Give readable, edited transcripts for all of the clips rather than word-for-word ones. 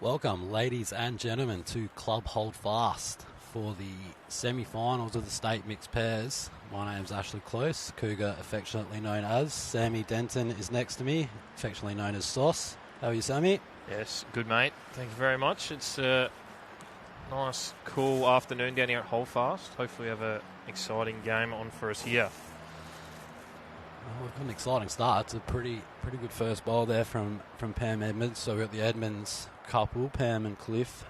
Welcome, ladies and gentlemen, to Club Hold Fast for the semi-finals of the state mixed pairs. My name's Ashley Close, Cougar affectionately known as. Sammy Denton is next to me, affectionately known as Sauce. How are you, Sammy? Yes, good mate. Thank you very much. It's a nice, cool afternoon down here at Holdfast. Hopefully we have an exciting game on for us here. Well, we've got an exciting start. It's a pretty good first bowl there from Pam Edmonds. So we've got the Edmonds couple, Pam and Cliff.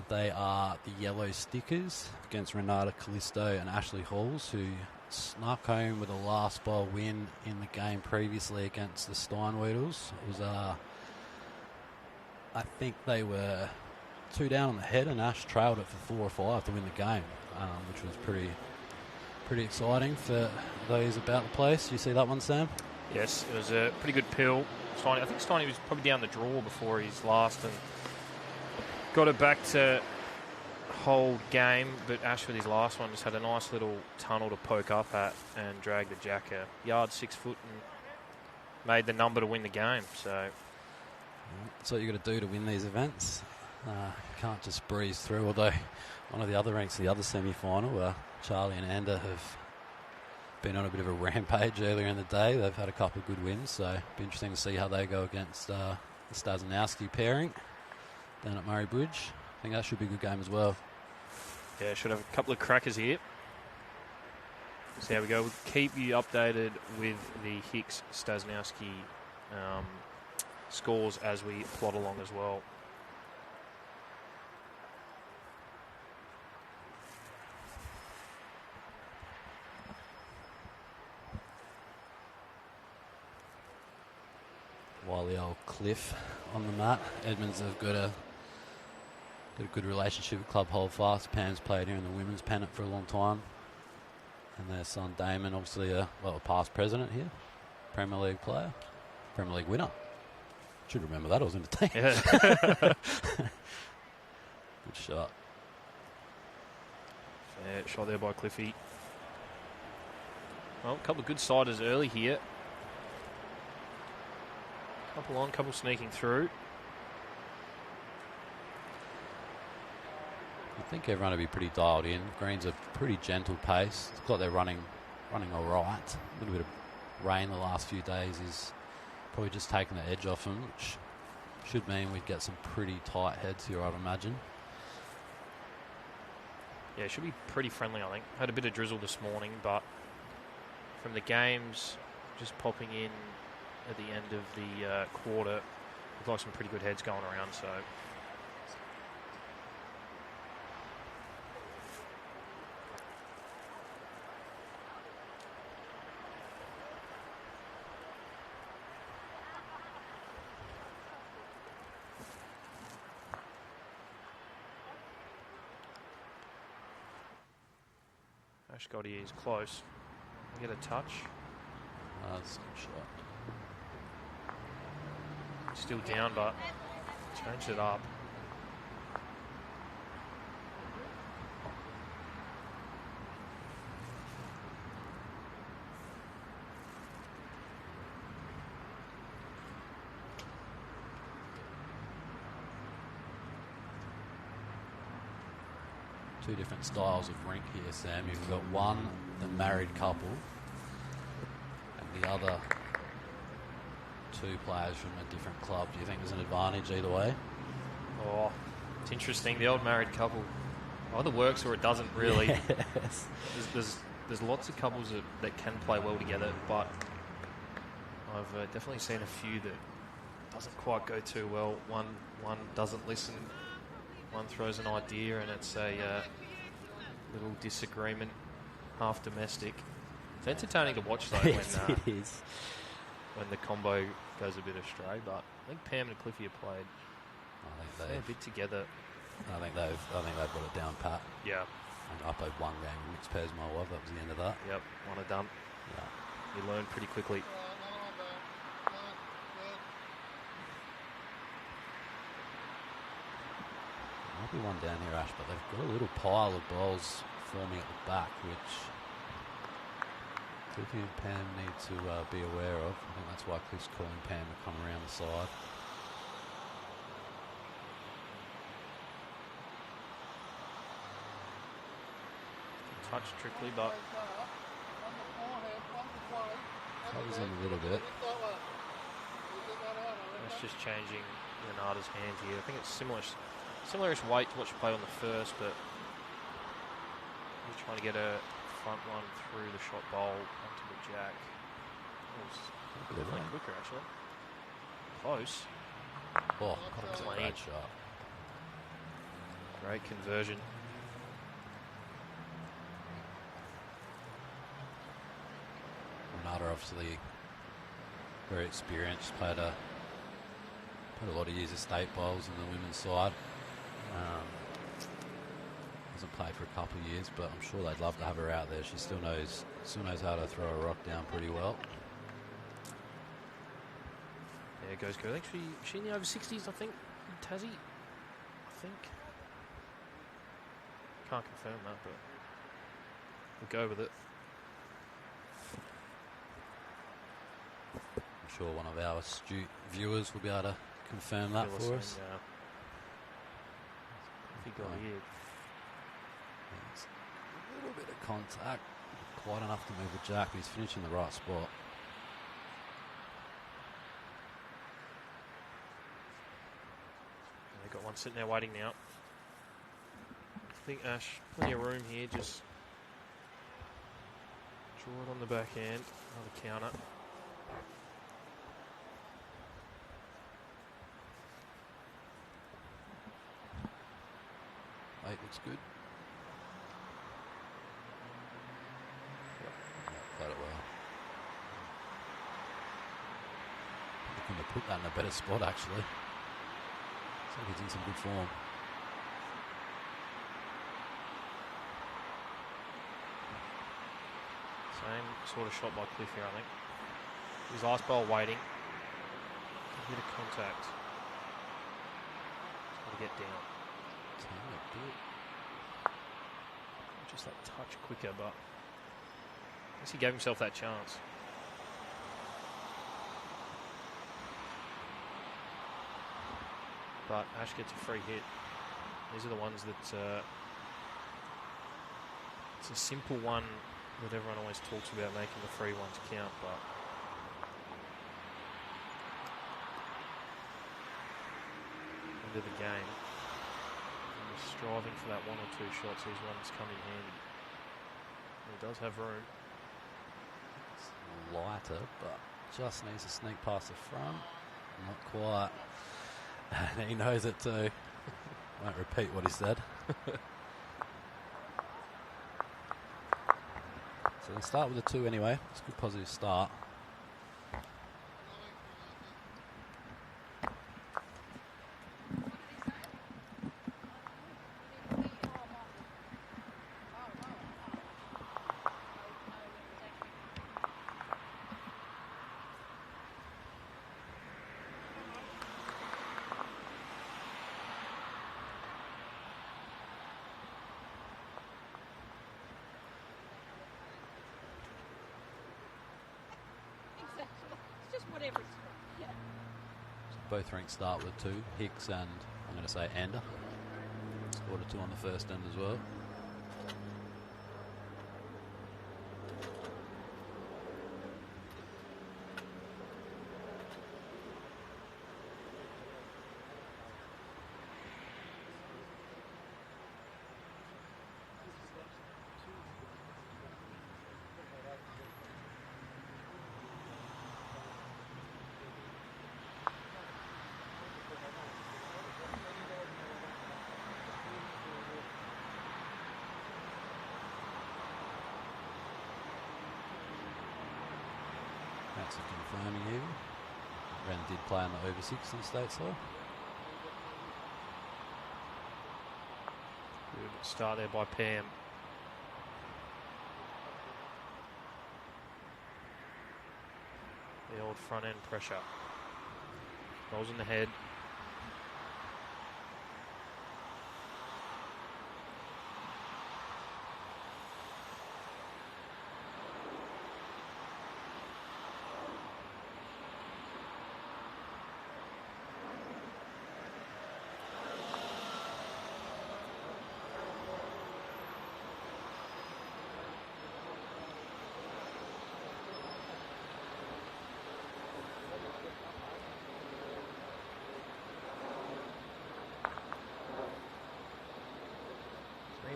They are the yellow stickers against Renata Callisto and Ashley Halls, who snuck home with a last bowl win in the game previously against the Steinweedles. It was, I think they were 2 down on the head, and Ash trailed it for 4 or 5 to win the game, which was pretty exciting for those about the place. You see that one, Sam? Yes, it was a pretty good pill. I think Steiny was probably down the draw before his last and got it back to hold game, but Ash with his last one just had a nice little tunnel to poke up at and drag the jack a yard 6 foot and made the number to win the game. So that's what you got to do to win these events. You can't just breeze through, although one of the other ranks, the other semi-final, Charlie and Ander have been on a bit of a rampage earlier in the day. They've had a couple of good wins, so it'll be interesting to see how they go against the Stasnowski pairing down at Murray Bridge. I think that should be a good game as well. Yeah, should have a couple of crackers here. See how we go. We'll keep you updated with the Hicks-Stasnowski scores as we plot along as well. Wily old Cliff on the mat. Edmonds have got a good relationship with Club Holdfast. Pam's played here in the women's pennant for a long time. And their son Damon, obviously a past president here. Premier League player. Premier League winner. Should remember that, I was in the team. Yeah. Good shot. Fair shot there by Cliffy. Well, a couple of good siders early here. Couple on, couple sneaking through. I think everyone will be pretty dialed in. Green's a pretty gentle pace. It's like they're running all right. A little bit of rain the last few days is probably just taking the edge off them, which should mean we'd get some pretty tight heads here, I'd imagine. Yeah, it should be pretty friendly, I think. Had a bit of drizzle this morning, but from the games just popping in at the end of the quarter, looked like some pretty good heads going around, so Ash Gotti is close. Get a touch. That's a good shot. Still down, but changed it up. Two different styles of rink here, Sam. You've got one, the married couple, and the other, 2 players from a different club. Do you think there's an advantage either way? Oh, it's interesting. The old married couple either works or it doesn't really. Yes. There's lots of couples that can play well together, but I've definitely seen a few that doesn't quite go too well. One doesn't listen. One throws an idea and it's a little disagreement, half domestic. It's entertaining to watch though. Yes, it is. When the combo goes a bit astray, but I think Pam and Cliffy have played a bit together. I think they've got it down pat. Yeah. And up over 1 game in mixed pairs, my wife. That was the end of that. Yep, one and done. Yeah. You learn pretty quickly. Might be one down here, Ash, but they've got a little pile of balls forming at the back, which Cliffy and Pam need to be aware of. I think that's why Cliff's calling Pam to come around the side. touch trickly, but Covers him a little bit. that's just changing Renata's hand here. I think it's similar-ish weight to what she played on the first, but he's trying to get a front one through the shot bowl onto the jack. It was definitely quicker, actually. Close. Oh, Got a great shot. Great conversion. Renata obviously very experienced. Played a lot of years of state bowls in the women's side. Hasn't played for a couple of years, but I'm sure they'd love to have her out there. She still knows how to throw a rock down pretty well. There goes Kerr. I think she in the over 60s, I think, in Tassie. I think. Can't confirm that, but we'll go with it. I'm sure one of our astute viewers will be able to confirm that for us. If he got here. It's a little bit of contact, quite enough to move the jack, but he's finishing the right spot. They've got one sitting there waiting now. I think Ash, plenty of room here, just draw it on the backhand, another counter. Eight looks good. Yep, played it well. Looking to put that in a better spot, actually. Looks like he's in some good form. Same sort of shot by Cliff here, I think. His last ball waiting. A bit of contact. He's got to get down. Just that touch quicker, but I guess he gave himself that chance. But Ash gets a free hit. These are the ones that it's a simple one that everyone always talks about, making the free ones count, but end of the game, and we're striving for that one or two shots. These ones come in handy. He does have room. It's lighter, but just needs to sneak past the front. Not quite. And he knows it too. Won't repeat what he said. So we'll start with a 2 anyway. It's a good positive start. Both ranks start with 2. Hicks and, I'm going to say, Ander. Scored a 2 on the first end as well. That's a confirming even. Ren did play on the over 6 in stateside. Good start there by Pam. The old front end pressure. Rolls in the head.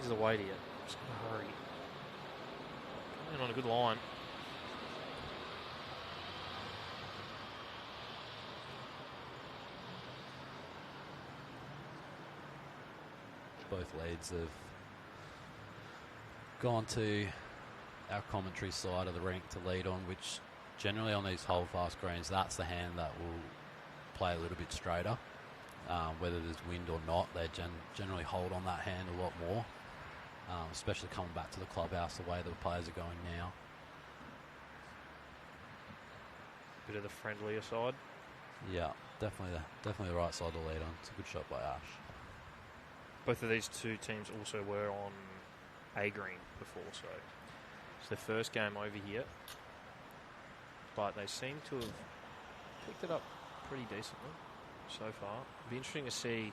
He's the weight here. Just going to hurry. Coming in on a good line. Both leads have gone to our commentary side of the rink to lead on, which generally on these hold-fast greens, that's the hand that will play a little bit straighter. Whether there's wind or not, they generally hold on that hand a lot more, especially coming back to the clubhouse the way the players are going now. Bit of the friendlier side. Yeah, definitely the right side to lead on. It's a good shot by Ash. Both of these two teams also were on A green before, so it's their first game over here. But they seem to have picked it up pretty decently so far. It'll be interesting to see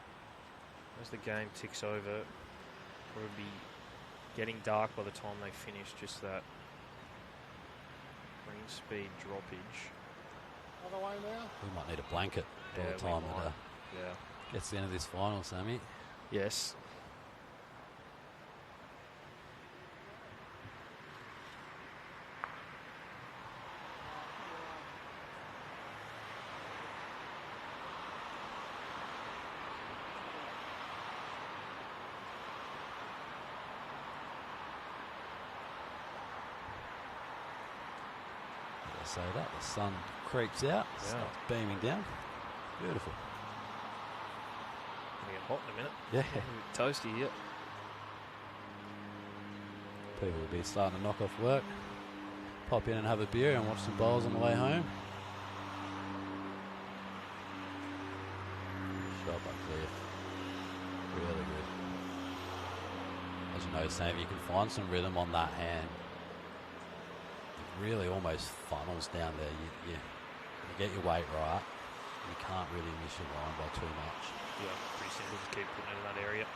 as the game ticks over. Probably be getting dark by the time they finish, just that green speed droppage. Other way now? We might need a blanket by the time it gets to the end of this final, Sammy. Yes. So that the sun creeps out, starts beaming down. Beautiful. It'll get hot in a minute. Yeah. Toasty here. People will be starting to knock off work, pop in and have a beer and watch some bowls on the way home. Shot by Cliff. Really good. As you know, Sam, you can find some rhythm on that hand. It really almost funnels down there. You get your weight right. You can't really miss your line by too much. Yeah, pretty simple to keep putting it in that area.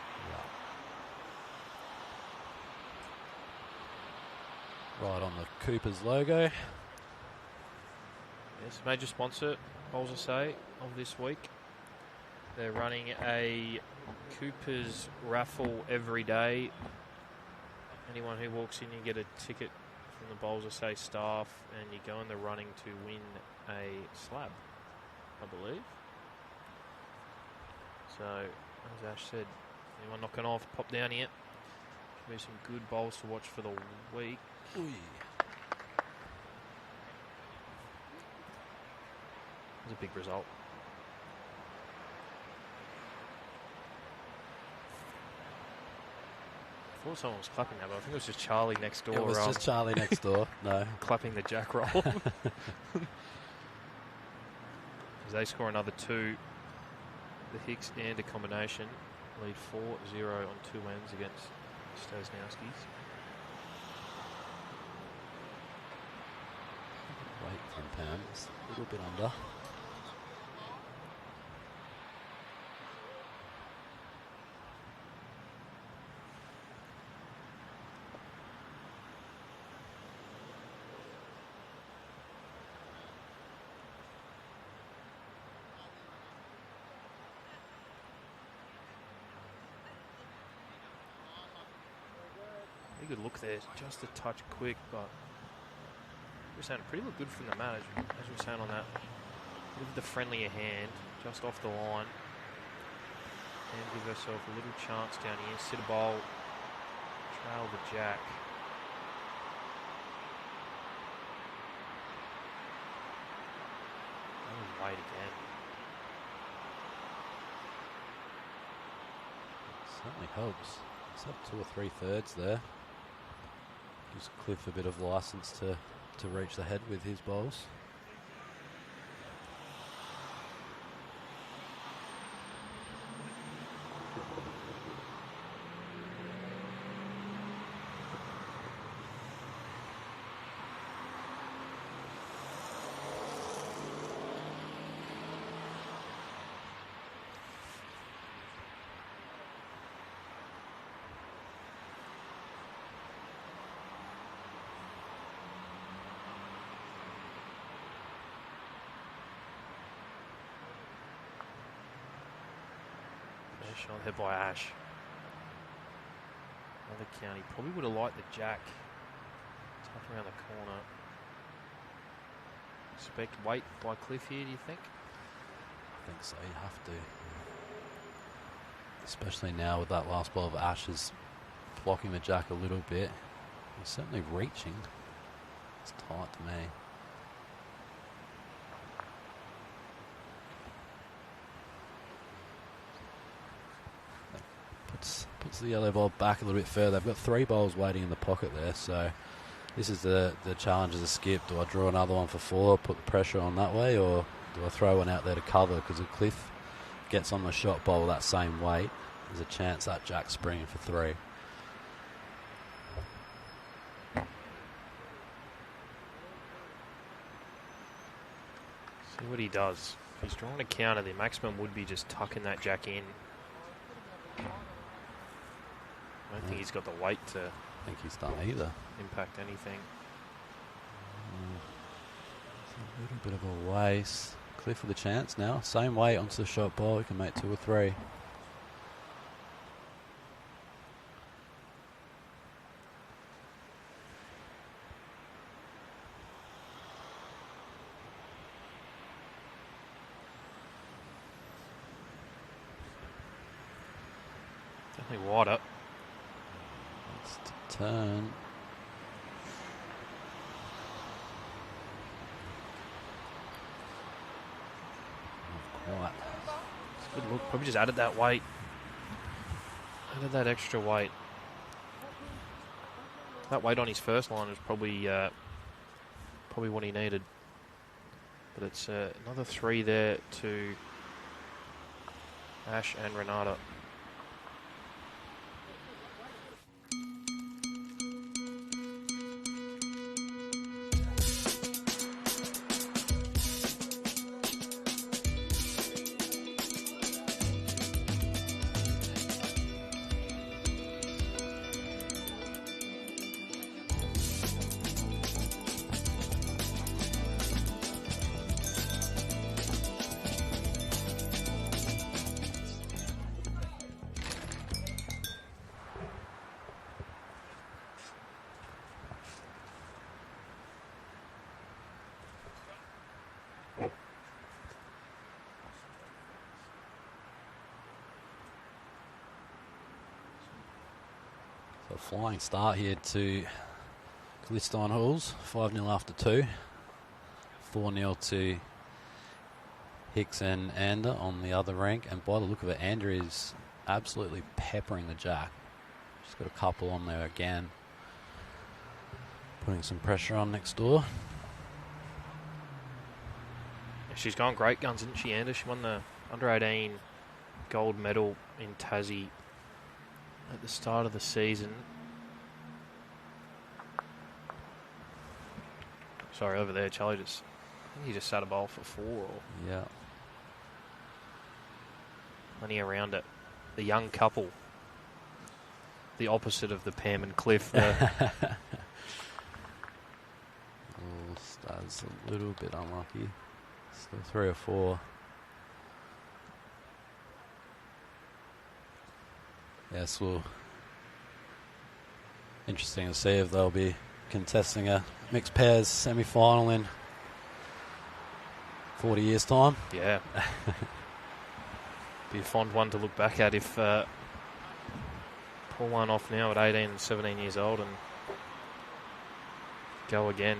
Yeah. Right on the Cooper's logo. Yes, major sponsor, Bowls I Say, of this week. They're running a Cooper's raffle every day. Anyone who walks in, you get a ticket from the Bowls I Say staff, and you go in the running to win a slab, I believe. So, as Ash said, anyone knocking off, pop down here. Should be some good bowls to watch for the week. Ooh. It's a big result. I thought someone was clapping that, but I think it was just Charlie next door. It was just Charlie next door. No. Clapping the jack roll. As they score another two, the Hicks and a combination lead 4-0 on two ends against Stasnowski's. Weight from Pam is a little bit under. Good look there, just a touch quick, but we're saying pretty look good from the mat, as we were saying on that. With the friendlier hand, just off the line, and give herself a little chance down here. Sit a bowl, trail the jack. And wait again. Certainly helps. It's up 2 or 3/3 there. Gives Cliff a bit of license to reach the head with his bowls. On hit by Ash. Another county. Probably would have liked the jack. Tuck around the corner. Expect weight by Cliff here, do you think? I think so, you have to. Especially now with that last ball of Ashes blocking the jack a little bit. He's certainly reaching. It's tight to me. Puts the yellow ball back a little bit further. They've got 3 balls waiting in the pocket there, so this is the challenge as a skip. Do I draw another one for 4, put the pressure on that way, or do I throw one out there to cover? Because if Cliff gets on the shot ball that same weight, there's a chance that jack's springing for 3. See what he does. If he's drawing a counter, the maximum would be just tucking that jack in. I don't think he's got the weight to think he's done either. Impact anything. It's a little bit of a waste. Cliff with a chance now. Same weight onto the shot ball. He can make 2 or 3. Definitely wider. It's to turn. Not quite. It's a good look. Probably just added that weight. Added that extra weight. That weight on his first line was probably what he needed. But it's another 3 there to Ash and Renata. So flying start here to Clifton Halls. 5-0 after 2. 4-0 to Hicks and Ander on the other rank. And by the look of it, Ander is absolutely peppering the jack. She's got a couple on there again. Putting some pressure on next door. She's gone great guns, isn't she, Ander? She won the under-18 gold medal in Tassie at the start of the season. Sorry, over there, Charlie I think he just sat a bowl for 4. Or Yeah. plenty around it. The young couple. The opposite of the Pam and Cliff. The That's a little bit unlucky. So 3 or 4. Yes, well, interesting to see if they'll be contesting a mixed pairs semi-final in 40 years' time. Yeah. Be a fond one to look back at if pull one off now at 18 and 17 years old and go again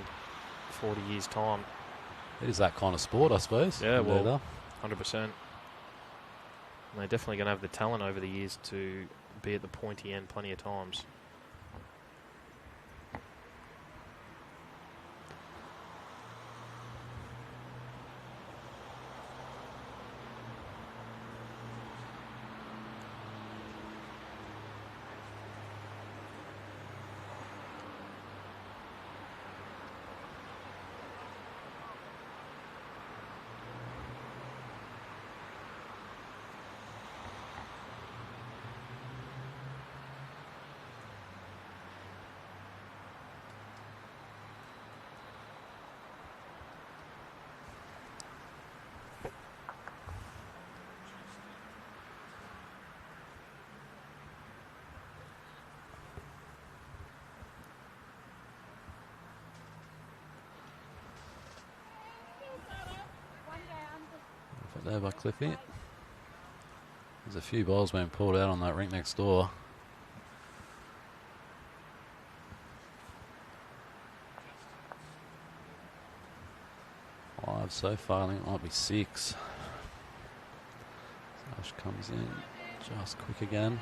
40 years' time. It is that kind of sport, I suppose. Yeah, well, 100%. And they're definitely going to have the talent over the years to be at the pointy end plenty of times. there by Cliffy. There's a few balls being pulled out on that rink next door. 5 so far. I think it might be 6. Ash comes in just quick again.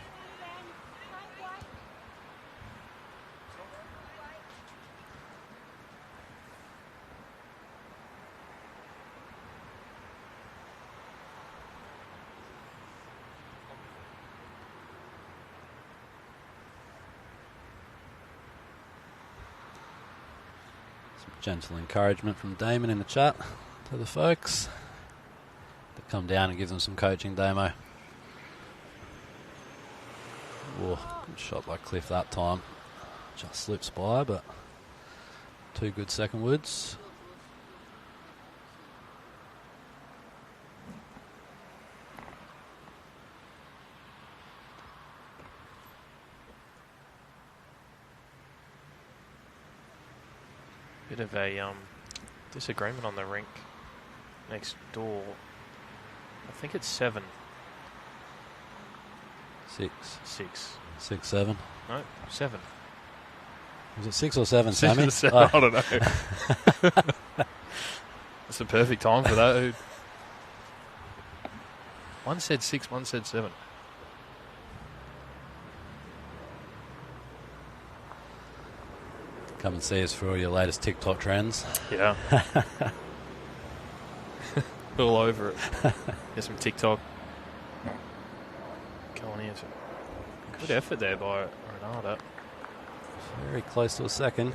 Gentle encouragement from Damon in the chat to the folks to come down and give them some coaching, Damo. Oh, good shot by Cliff that time. Just slips by, but 2 good second woods. Bit of a disagreement on the rink next door. I think it's 7. 6. 6. 6, 7. No, 7. Was it 6 or 7, 6 Sammy? or 7, I don't know. It's the perfect time for that. One said 6, one said 7. Come and see us for all your latest TikTok trends. Yeah. All over it. Get some TikTok. Go on here. Good effort there by Renata. Very close to a second.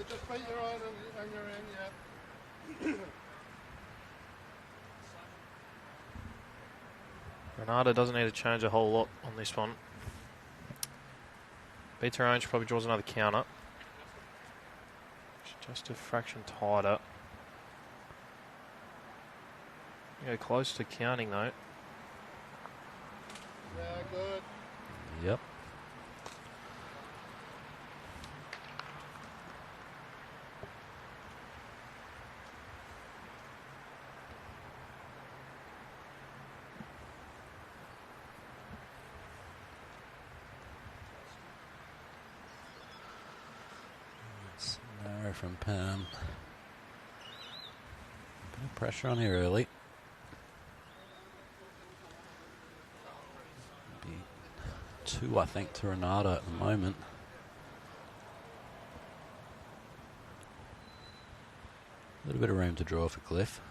Just beat your own and you're in, yeah. Renata doesn't need to change a whole lot on this one. Beats her own, she probably draws another counter. She's just a fraction tighter. Go close to counting though. Yeah, good. Yep. Narrow from Pam. Bit of pressure on here early. Be 2, I think, to Renata at the moment. A little bit of room to draw for Cliff.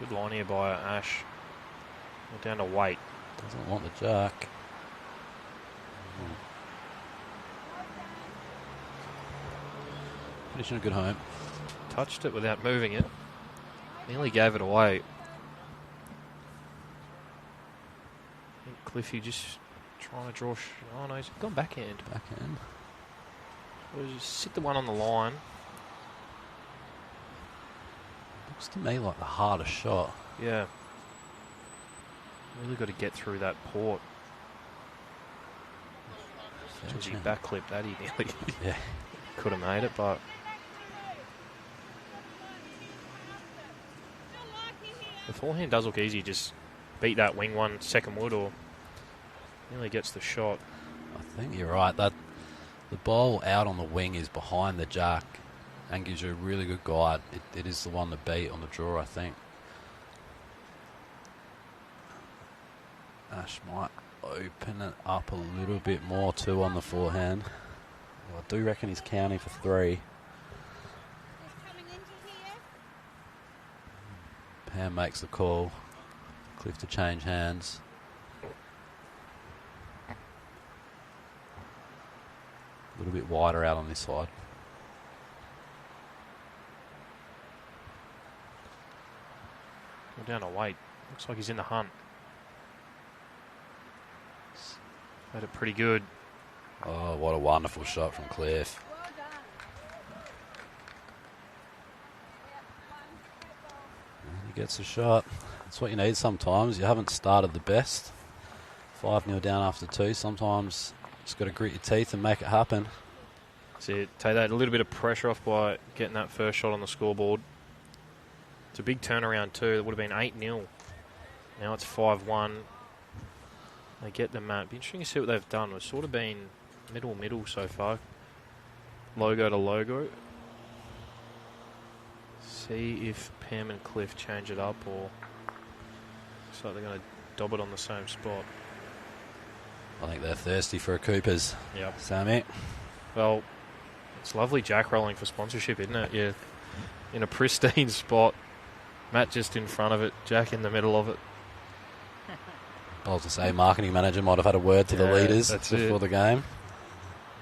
Good line here by Ash. We're down to weight. Doesn't want the jack. Finishing a good home. Touched it without moving it. Nearly gave it away. I think Cliffy just trying to draw. Oh no, he's gone backhand. Backhand. Or just sit the one on the line. Looks to me like the hardest shot. Yeah. Really got to get through that port. Since he backclipped that, he nearly Yeah. could have made it, but the forehand does look easy. Just beat that wing one second wood or nearly gets the shot. I think you're right. That the ball out on the wing is behind the jack and gives you a really good guide. It is the one to beat on the draw, I think. Ash might open it up a little bit more too on the forehand. Well, I do reckon he's counting for 3. Pam makes the call. Cliff to change hands. A little bit wider out on this side. We're down to weight. Looks like he's in the hunt. Made it pretty good. Oh, what a wonderful shot from Cliff. And he gets a shot. That's what you need sometimes. You haven't started the best. 5-0 down after 2. Sometimes just got to grit your teeth and make it happen. That's it. Take that a little bit of pressure off by getting that first shot on the scoreboard. It's a big turnaround too. It would have been 8-0. Now it's 5-1. They get the mat. Be interesting to see what they've done. It's sort of been middle so far. Logo to logo. See if Pam and Cliff change it up, or looks like they're going to dob it on the same spot. I think they're thirsty for a Cooper's. Yep. Sammy. Well, it's lovely jack rolling for sponsorship, isn't it? Yeah. In a pristine spot. Matt just in front of it. Jack in the middle of it. I was to say, marketing manager might have had a word to the leaders before the game.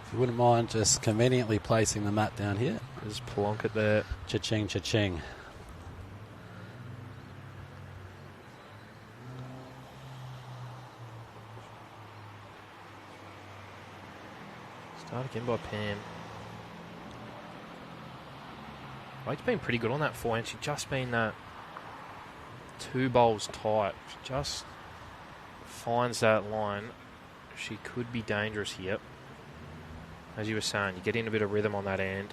If you wouldn't mind just conveniently placing the mat down here. Just plonk it there. Cha-ching, cha-ching. Start again by Pam. Wade's been pretty good on that forehand. She's just been 2 bowls tight. She just finds that line. She could be dangerous here. As you were saying, you get in a bit of rhythm on that end.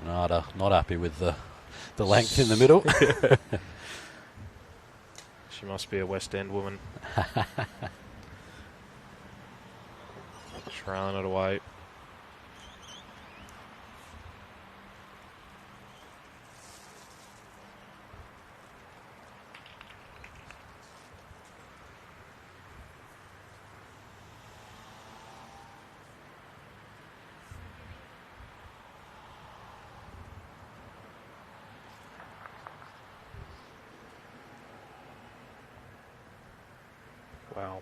Renata not happy with the length in the middle. She must be a West End woman. Trailing it away. Wow.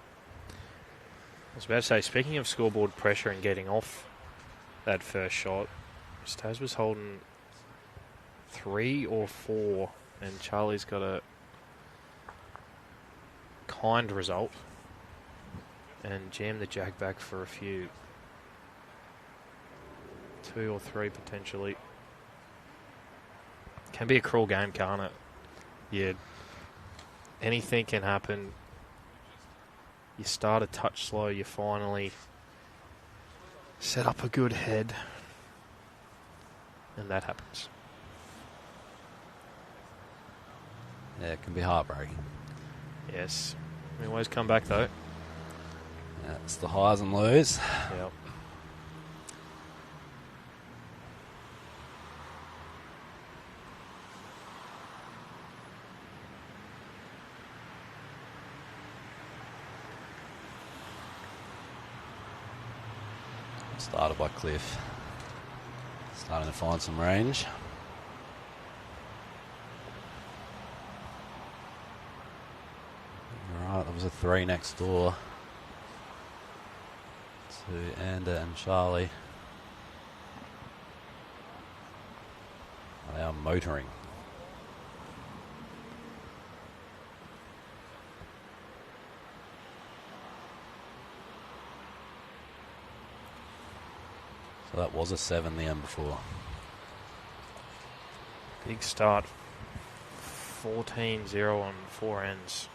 I was about to say, speaking of scoreboard pressure and getting off that first shot, Staz was holding 3 or 4, and Charlie's got a kind result and jammed the jack back for a few. 2 or 3 potentially. Can be a cruel game, can't it? Yeah. Anything can happen. You start a touch slow, you finally set up a good head, and that happens. Yeah, it can be heartbreaking. Yes. We always come back, though. Yeah, it's the highs and lows. Yep. Started by Cliff. Starting to find some range. Alright, there was a 3 next door to Anda and Charlie. They are motoring. So that was a 7 the end before. Big start. 14-0 on 4 ends.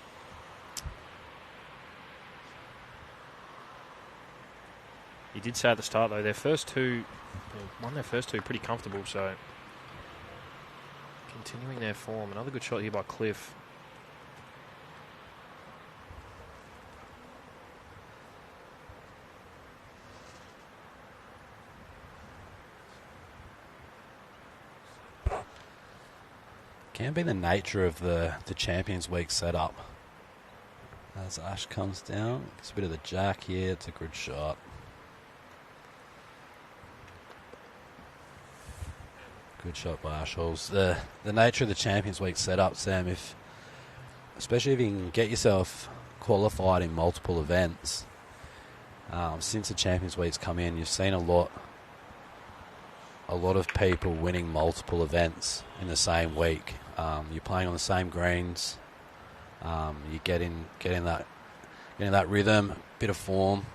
You did say at the start, though, their first 2, they won their first 2 pretty comfortable, so continuing their form. Another good shot here by Cliff. Can be the nature of the Champions Week setup. As Ash comes down, it's a bit of the jack here. It's a good shot. Good shot by Ash Halls. The nature of the Champions Week setup, Sam, especially if you can get yourself qualified in multiple events, since the Champions Week's come in, you've seen a lot of people winning multiple events in the same week. You're playing on the same greens. You get in that rhythm, bit of form,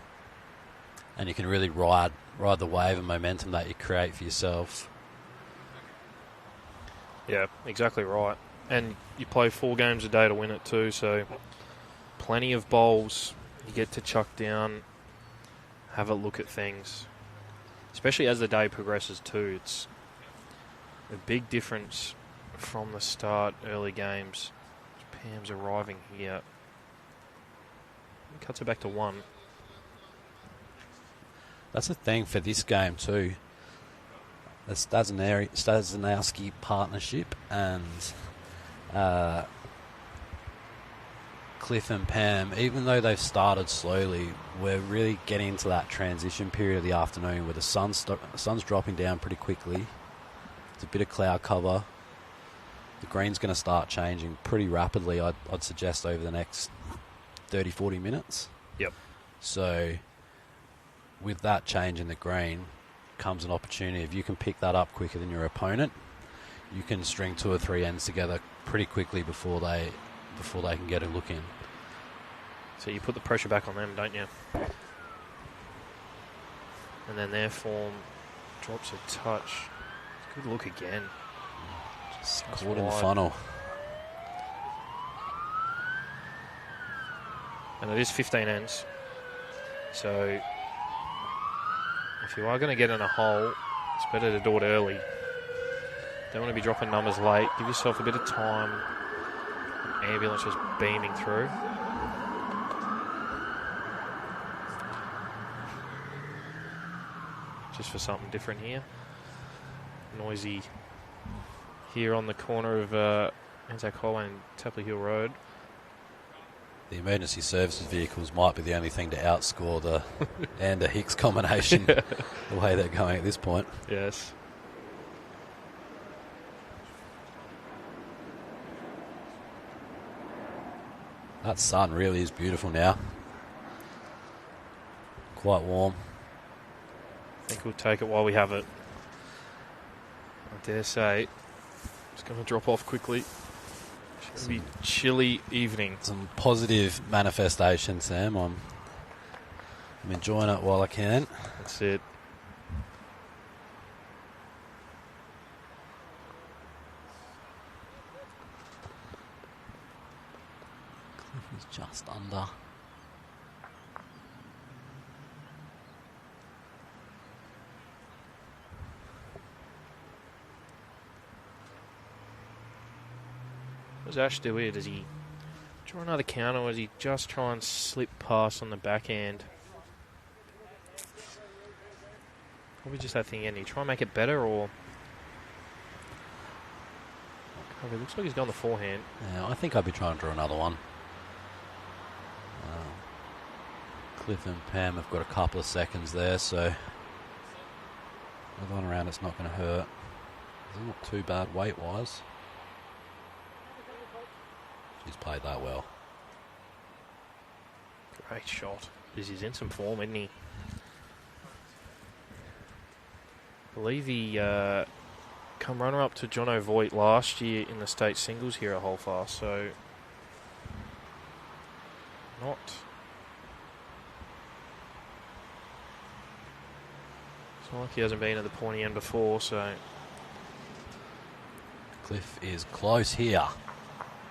and you can really ride the wave and momentum that you create for yourself. Yeah, exactly right. And you play 4 games a day to win it too, so plenty of bowls you get to chuck down, have a look at things. Especially as the day progresses too, it's a big difference from the start, early games. Pam's arriving here. Cuts it back to 1. That's the thing for this game too. The Stazanowski partnership and Cliff and Pam, even though they've started slowly, we're really getting into that transition period of the afternoon where the sun's dropping down pretty quickly. There's a bit of cloud cover. The green's going to start changing pretty rapidly, I'd suggest, over the next 30, 40 minutes. Yep. So with that change in the green comes an opportunity. If you can pick that up quicker than your opponent, you can string 2 or 3 ends together pretty quickly before they can get a look in. So you put the pressure back on them, don't you? And then their form drops a touch. Good look again. Just caught in the funnel. And it is 15 ends. So if you are going to get in a hole, it's better to do it early. Don't want to be dropping numbers late. Give yourself a bit of time. Ambulance just beaming through. Just for something different here. Noisy here on the corner of Anzac Highway and Tapley Hill Road. The emergency services vehicles might be the only thing to outscore the Ander Hicks combination the way they're going at this point. Yes. That sun really is beautiful now. Quite warm. I think we'll take it while we have it. I dare say it's going to drop off quickly. It's going to be chilly evening. Some positive manifestation, Sam. I'm enjoying it while I can. That's it. Cliff is just under. What does Ash do here? Does he draw another counter, or does he just try and slip past on the backhand? Probably just that thing again. Do you try and make it better, or... Oh, it looks like he's gone the forehand. Yeah, I think I'd be trying to draw another one. Cliff and Pam have got a couple of seconds there, so another one around, it's not going to hurt. It's not too bad weight-wise. He's played that well. Great shot. He's in some form, isn't he? I believe he come runner-up to Jono Voigt last year in the state singles here at Holfast, so not... It's not like he hasn't been at the pointy end before, so... Cliff is close here.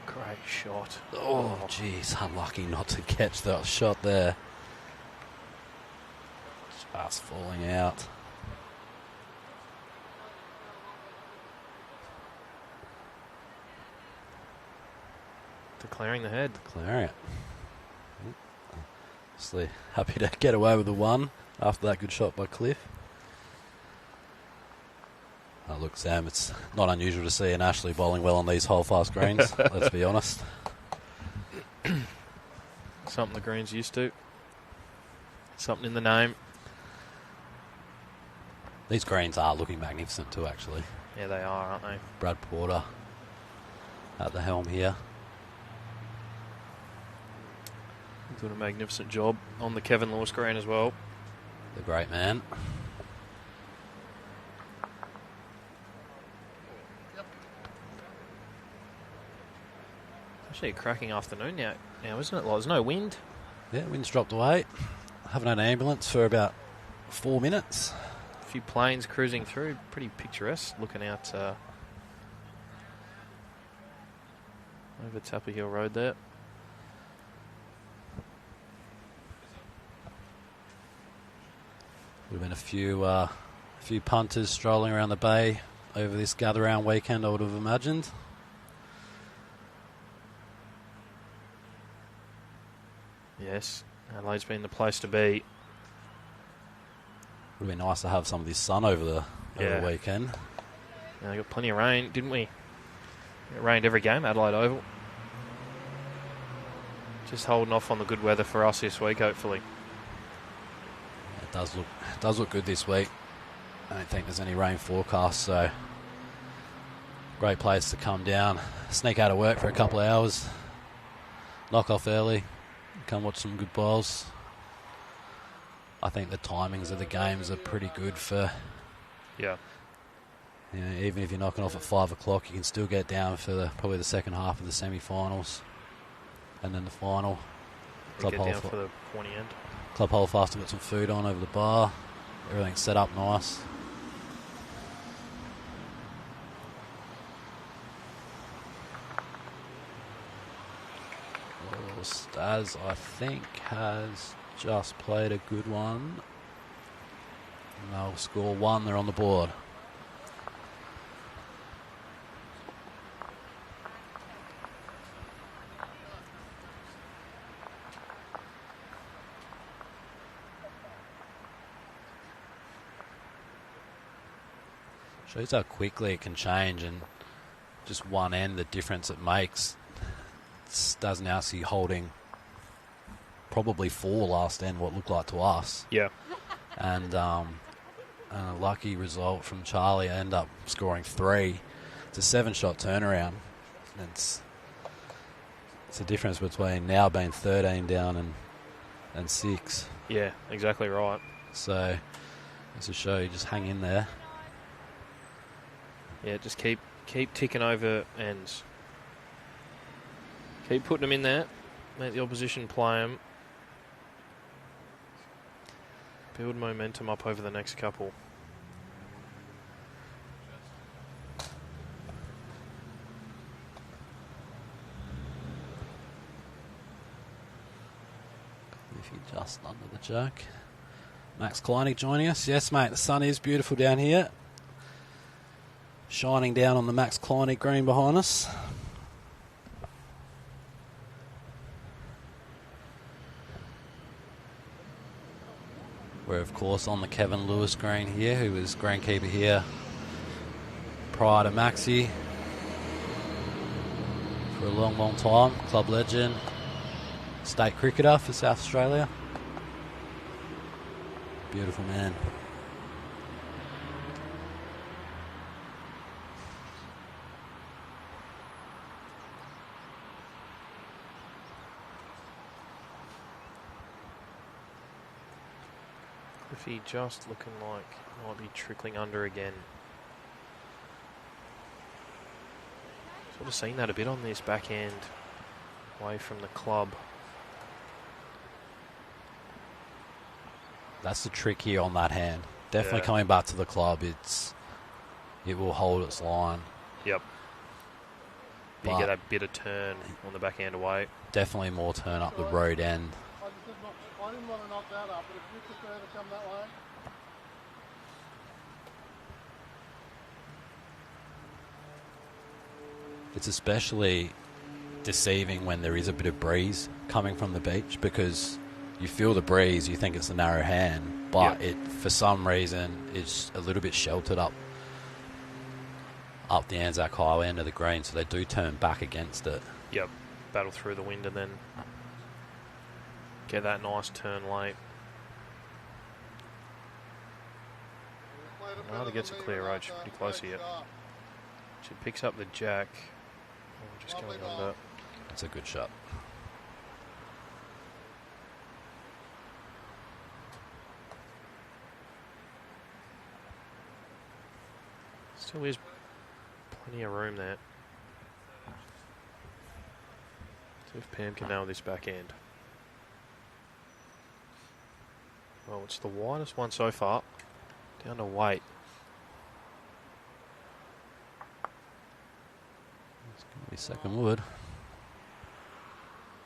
Great shot. Oh, jeez, unlucky not to catch that shot there. Just falling out. Declaring the head. Declaring it. Obviously happy to get away with the one after that good shot by Cliff. Oh, look, Sam, it's not unusual to see an Ashley bowling well on these Holfast greens, let's be honest. Something the Greens used to. Something in the name. These greens are looking magnificent too, actually. Yeah, they are, aren't they? Brad Porter at the helm here. Doing a magnificent job on the Kevin Lewis green as well. The great man. Actually a cracking afternoon now, isn't it? Like, there's no wind. Yeah, wind's dropped away. Haven't had an ambulance for about 4 minutes. A few planes cruising through. Pretty picturesque looking out over Tapper Hill Road there. Would have been a few punters strolling around the bay over this gather round weekend, I would have imagined. Yes, Adelaide's been the place to be. Would have been nice to have some of this sun over the weekend. Yeah, we got plenty of rain, didn't we? It rained every game, Adelaide Oval. Just holding off on the good weather for us this week, hopefully. It does look good this week. I don't think there's any rain forecast, so great place to come down, sneak out of work for a couple of hours, knock off early, come watch some good balls. I think the timings of the games are pretty good for... Yeah. You know, even if you're knocking off at 5 o'clock, you can still get down for probably the second half of the semi-finals. And then the final. Get down for the pointy end. Club hole fast and got some food on over the bar. Everything's set up nice. Staz, I think, has just played a good one. And they'll score 1. They're on the board. Shows how quickly it can change, and just one end, the difference it makes. Staznowski holding probably 4 last end, what looked like to us. Yeah. And a lucky result from Charlie, end up scoring 3. It's a 7-shot turnaround. It's the difference between now being 13 down and 6. Yeah, exactly right. So it's a show, you just hang in there. Yeah, just keep ticking over ends. Keep putting them in there. Make the opposition play them. Build momentum up over the next couple. If you just under the jack. Max Kleinig joining us. Yes, mate, the sun is beautiful down here. Shining down on the Max Kleinig green behind us. We're, of course, on the Kevin Lewis green here, who was greenkeeper here prior to Maxi for a long, long time. Club legend, state cricketer for South Australia. Beautiful man. Cliffy just looking like might be trickling under again. Sort of seen that a bit on this back end, away from the club. That's the trick here on that hand. Definitely Yeah. coming back to the club, it will hold its line. Yep. You But get that bit of turn on the back end away. definitely more turn up the road end. I didn't want to knock that up, but if you prefer to come that way. It's especially deceiving when there is a bit of breeze coming from the beach, because you feel the breeze, you think it's a narrow hand, but Yep. it, for some reason, is a little bit sheltered up the Anzac Highway end of the green, so they do turn back against it. Yep. Battle through the wind and then get that nice turn late. Nada gets a clear road. She's pretty close here. She picks up the jack. Oh, just going under. It's a good shot. Still is plenty of room there. See if Pam can nail this back end. Well, it's the widest one so far. Down to weight. It's going to be second wood.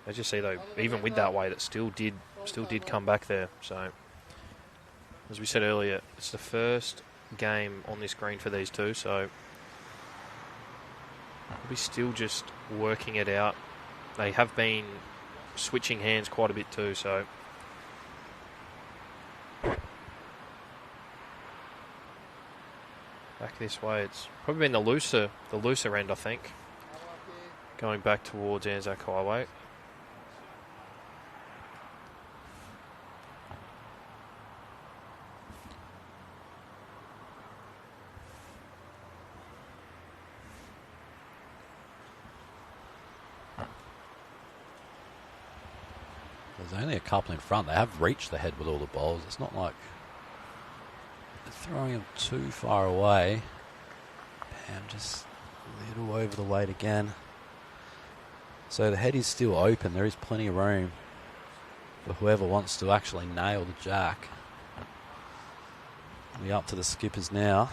As you see though, even with that weight, it still did come back there. So, as we said earlier, it's the first game on this green for these two. So, we'll be still just working it out. They have been switching hands quite a bit too. So. Back this way, it's probably been the looser end, I think. Going back towards Anzac Highway. There's only a couple in front. They have reached the head with all the balls. It's not like throwing them too far away. Pam just a little over the weight again. So the head is still open. There is plenty of room for whoever wants to actually nail the jack. We're up to the skippers now.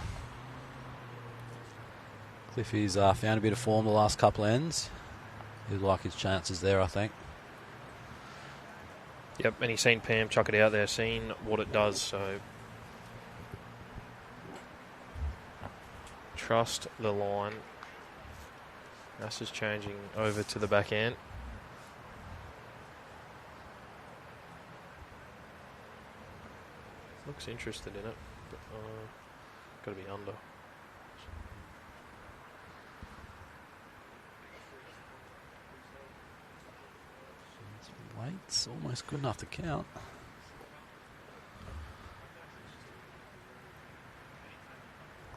Cliffy's found a bit of form the last couple ends. He'd like his chances there, I think. Yep, and he's seen Pam chuck it out there, seen what it does, so trust the line. Nasser's changing over to the back end. Looks interested in it, but got to be under. Weight's almost good enough to count.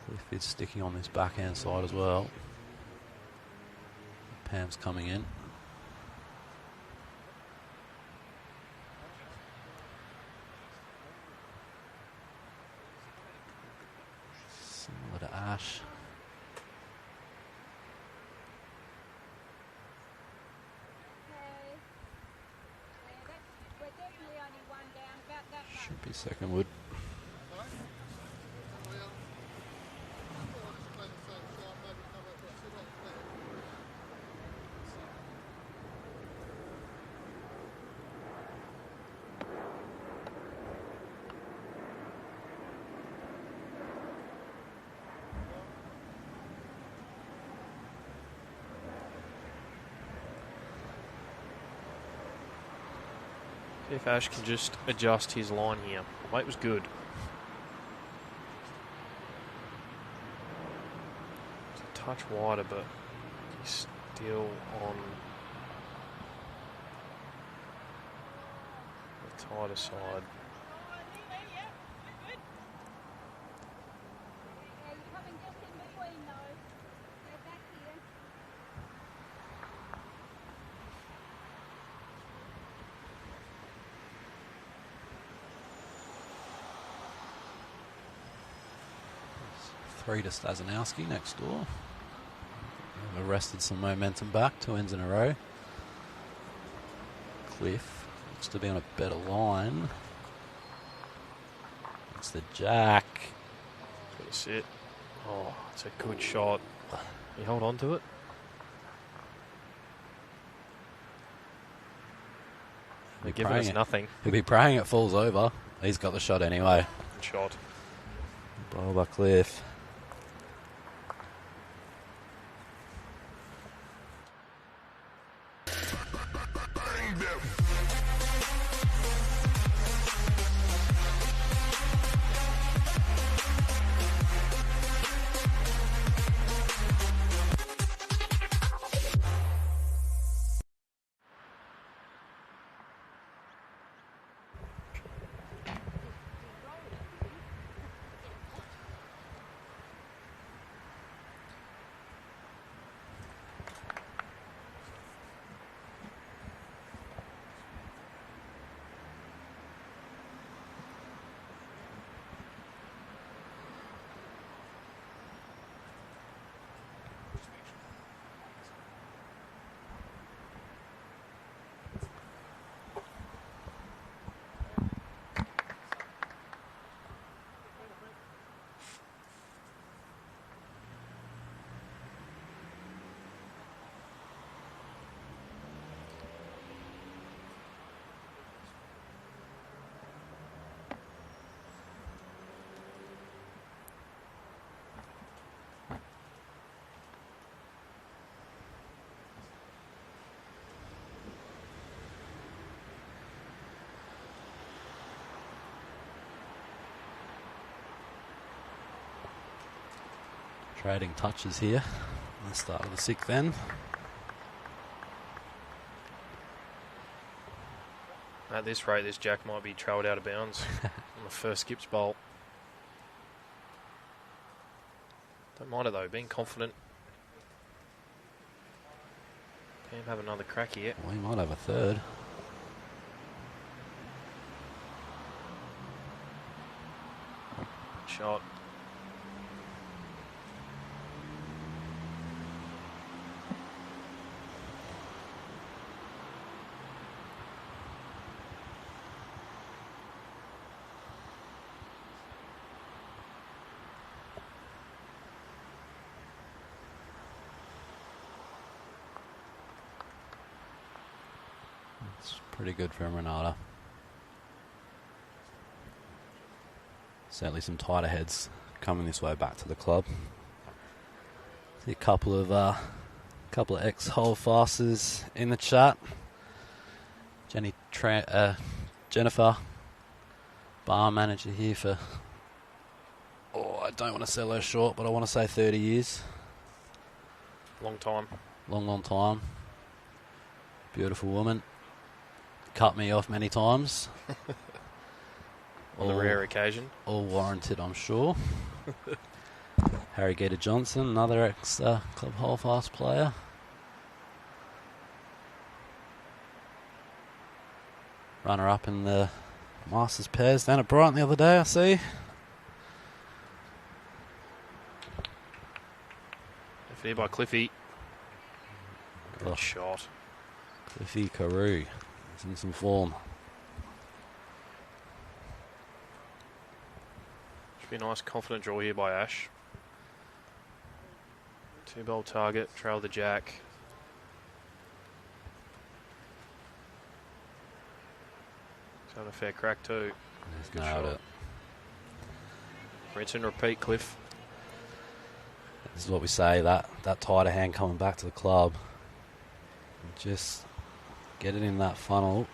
Cliff is sticking on this backhand side as well. Pam's coming in. Similar to Ash. Should be second wood. If Ash can just adjust his line here. Weight was good. It's a touch wider, but he's still on the tighter side. Three to Stazanowski next door. They've arrested some momentum back, 2 ends in a row. Cliff looks to be on a better line. It's the jack. Got to sit. Oh, it's a good shot. You hold on to it. They're giving us nothing. He'll be praying it falls over. He's got the shot anyway. Good shot. Ball by Cliff. Trading touches here. Let's start with the 6th end. At this rate, this jack might be trailed out of bounds on the first skips bowl. Don't mind it though, being confident. Can have another crack here. Well, he might have a third. Shot. It's pretty good from Renata. Certainly some tighter heads coming this way back to the club. See a couple of ex-holdfasters in the chat. Jennifer, bar manager here for, I don't want to sell her short, but I want to say 30 years. Long time. Long time. Beautiful woman. Cut me off many times. On the rare occasion. All warranted, I'm sure. Harry Gator Johnson, another ex-club holdfast player. Runner-up in the Masters pairs down at Brighton the other day, I see. Left here by Cliffy. Good shot. Cliffy Carew is in some form. Should be a nice confident draw here by Ash. 2-bowl target, trail the jack. He's having a fair crack too. He's nailed it. Rinse and repeat, Cliff. This is what we say, that tighter hand coming back to the club. Just get it in that funnel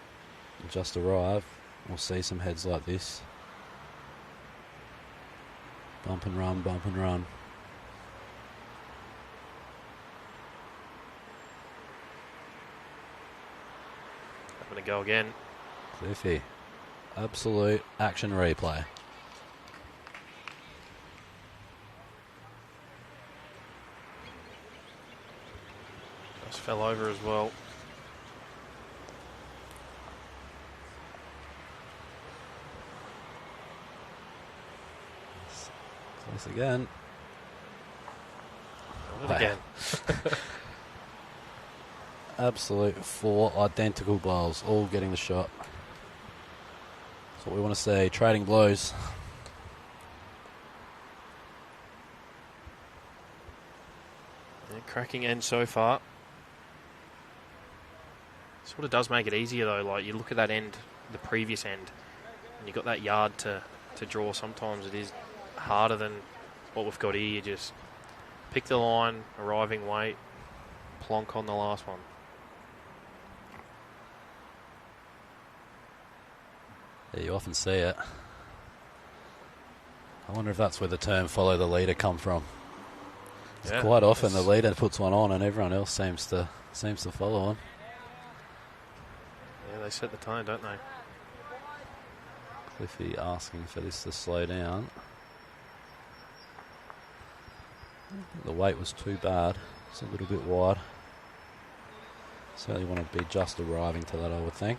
and just arrive. We'll see some heads like this. Bump and run, bump and run. Having to go again. Cliffy. Absolute action replay. Just fell over as well. Close again. Got it again. Absolute 4 identical bowls, all getting the shot. That's what we want to see. Trading blows. Yeah, cracking end so far. Sort of does make it easier though. Like you look at that end, the previous end, and you got that yard to draw. Sometimes it is harder than what we've got here. You just pick the line, arriving weight, plonk on the last one. Yeah, you often see it. I wonder if that's where the term "follow the leader" come from. It's quite often the leader puts one on, and everyone else seems to follow on. Yeah, they set the tone, don't they? Cliffy asking for this to slow down. The weight was too bad. It's a little bit wide. Certainly want to be just arriving to that, I would think.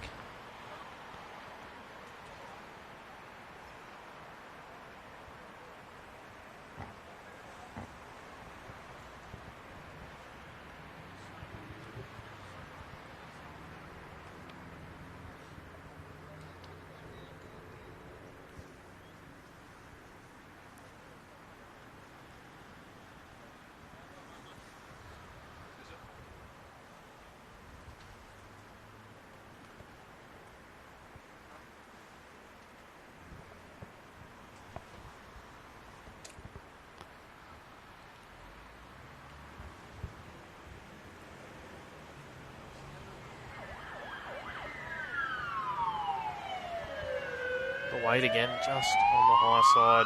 The weight again, just on the high side.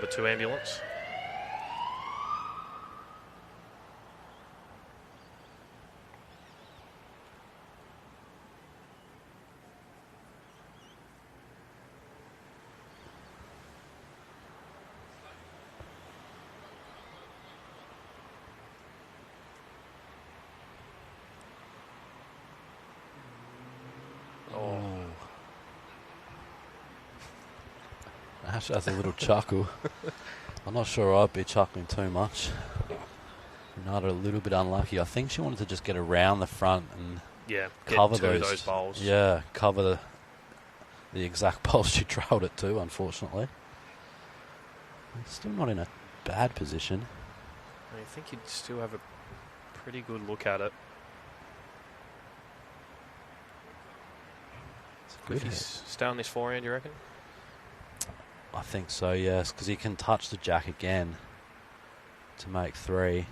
number 2 ambulance. Ash has a little chuckle. I'm not sure I'd be chuckling too much. Renata a little bit unlucky. I think she wanted to just get around the front and cover those bowls. Yeah, cover the exact bowls she trailed it to, unfortunately. Still not in a bad position. I think you'd still have a pretty good look at it. If he's stay on this forehand, you reckon? I think so, yes, because he can touch the jack again to make 3.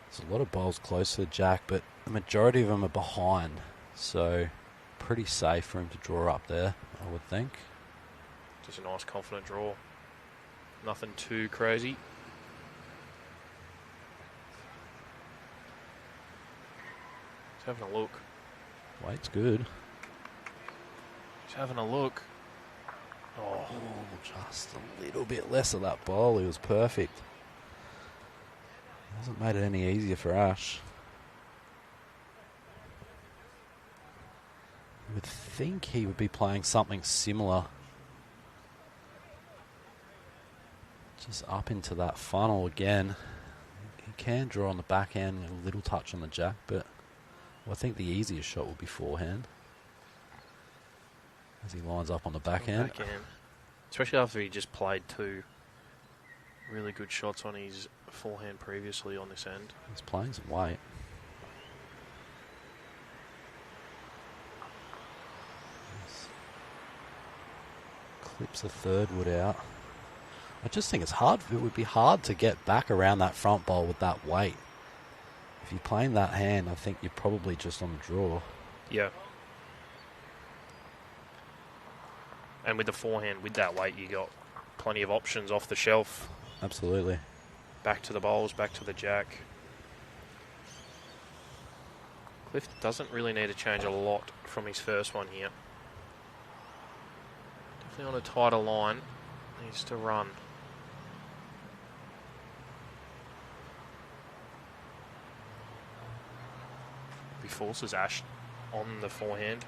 There's a lot of bowls close to the jack, but the majority of them are behind, so pretty safe for him to draw up there, I would think. Just a nice, confident draw. Nothing too crazy. He's having a look. Weight's good. He's having a look. Oh, just a little bit less of that bowl. He was perfect. Hasn't made it any easier for Ash. I would think he would be playing something similar. Just up into that funnel again. He can draw on the backhand, a little touch on the jack, but I think the easiest shot will be forehand. As he lines up on the backhand. Especially after he just played 2 really good shots on his forehand previously on this end. He's playing some weight. Clips the 3rd wood out. I just think it's hard. It would be hard to get back around that front bowl with that weight. If you're playing that hand, I think you're probably just on the draw. Yeah. And with the forehand, with that weight, you got plenty of options off the shelf. Absolutely. Back to the bowls, back to the jack. Cliff doesn't really need to change a lot from his first one here. Definitely on a tighter line. Needs to run. He forces Ash on the forehand.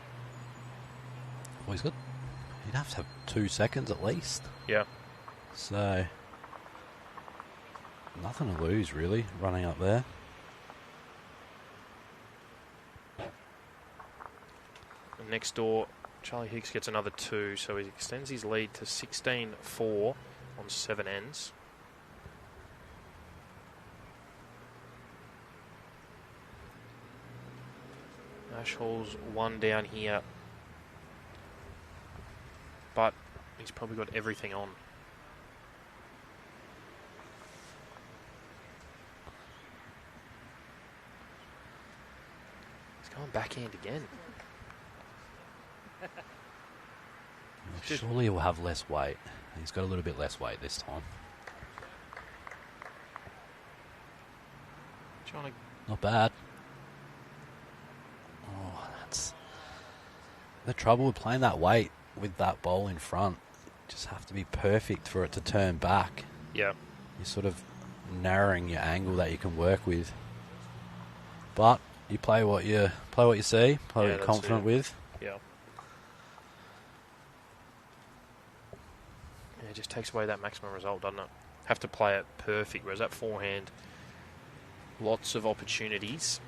Well, he's got... He'd have to have 2 seconds at least. Yeah. So, nothing to lose, really, running up there. And next door, Charlie Hicks gets another 2, so he extends his lead to 16-4 on 7 ends. Ash Hall's 1 down here. But he's probably got everything on. He's going backhand again. Surely he'll have less weight. He's got a little bit less weight this time. Trying to... Not bad. Oh, that's the trouble with playing that weight with that bowl in front. You just have to be perfect for it to turn back. Yeah. You're sort of narrowing your angle that you can work with. But you play what you see, play what you're confident with. Yeah. Yeah, it just takes away that maximum result, doesn't it? Have to play it perfect, whereas that forehand, lots of opportunities.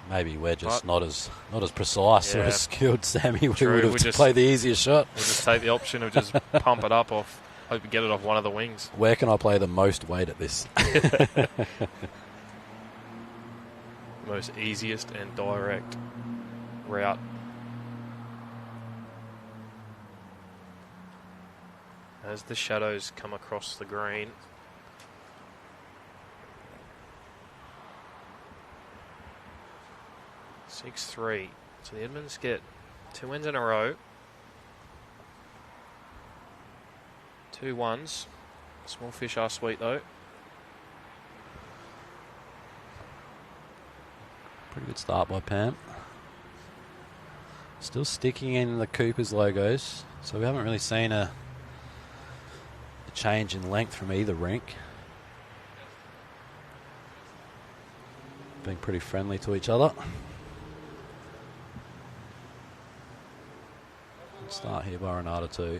Maybe we're just not as precise or as skilled, Sammy. We True, would have just played the easiest shot. We'll just take the option of just pump it up off, hope you get it off one of the wings. Where can I play the most weight at this? Most easiest and direct route. As the shadows come across the green. (6-3). So the Edmonds get 2 ends in a row. 2 1s. Small fish are sweet, though. Pretty good start by Pam. Still sticking in the Coopers logos, so we haven't really seen a change in length from either rink. Being pretty friendly to each other. Start here by Renata too.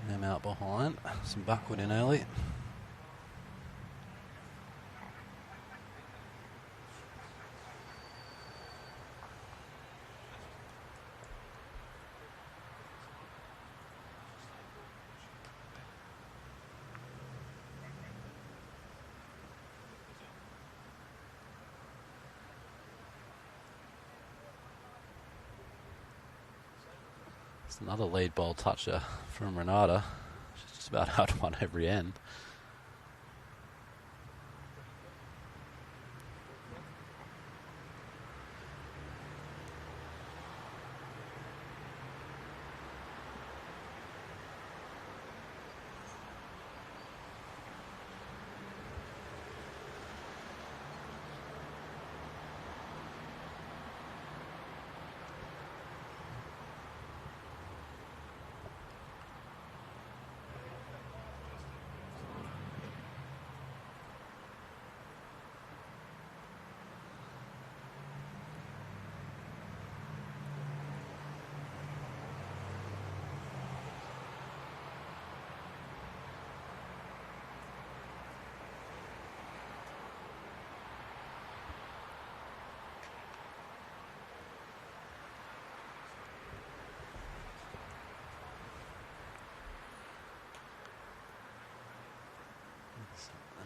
Them out behind, some backward in early. It's another lead ball toucher from Renata. She's just about had one every end.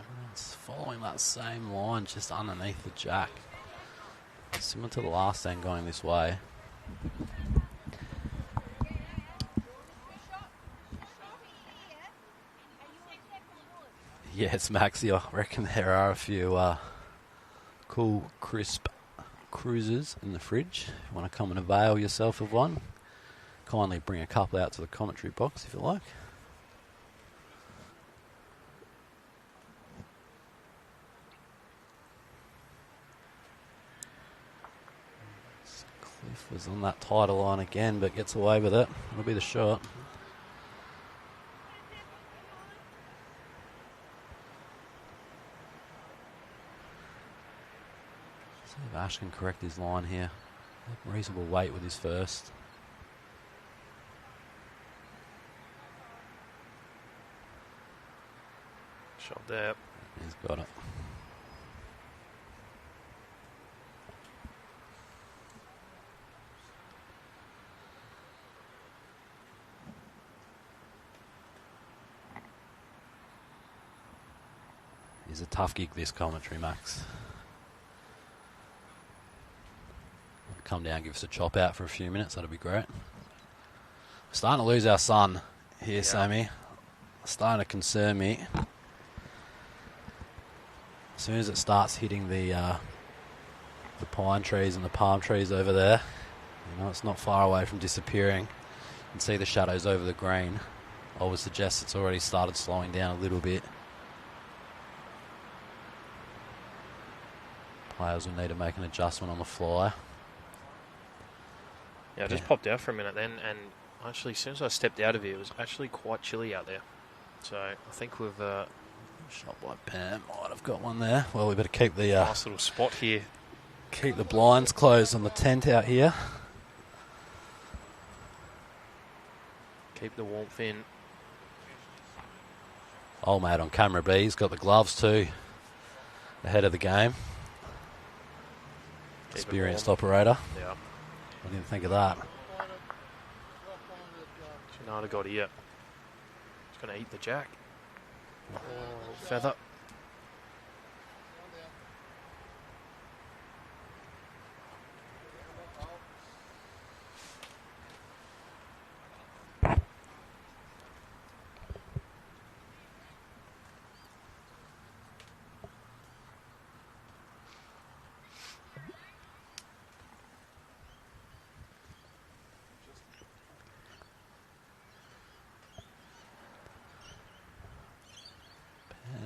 Everyone's following that same line just underneath the jack. Similar to the last end going this way. Yes, Maxie, I reckon there are a few cool, crisp cruisers in the fridge. If you want to come and avail yourself of one, kindly bring a couple out to the commentary box if you like. Cliff was on that tighter line again, but gets away with it. It'll be the shot. See if Ash can correct his line here. Reasonable weight with his first. Shot there. He's got it. It's a tough gig, this commentary, Max. Come down, give us a chop out for a few minutes. That'd be great. We're starting to lose our sun here, yeah. Sammy. Starting to concern me. As soon as it starts hitting the pine trees and the palm trees over there, you know, it's not far away from disappearing. You can see the shadows over the green. I would suggest it's already started slowing down a little bit. Players will need to make an adjustment on the fly. Yeah, I just popped out for a minute then, and actually, as soon as I stepped out of here, it was actually quite chilly out there. So I think we've shot by Pam. Might have got one there. Well, we better keep the nice little spot here. Keep the blinds closed on the tent out here. Keep the warmth in. Old mate on camera B. He's got the gloves too. Ahead of the game. Experienced operator. Yeah. I didn't think of that. Shinada got here. He's going to eat the jack. Oh, feather.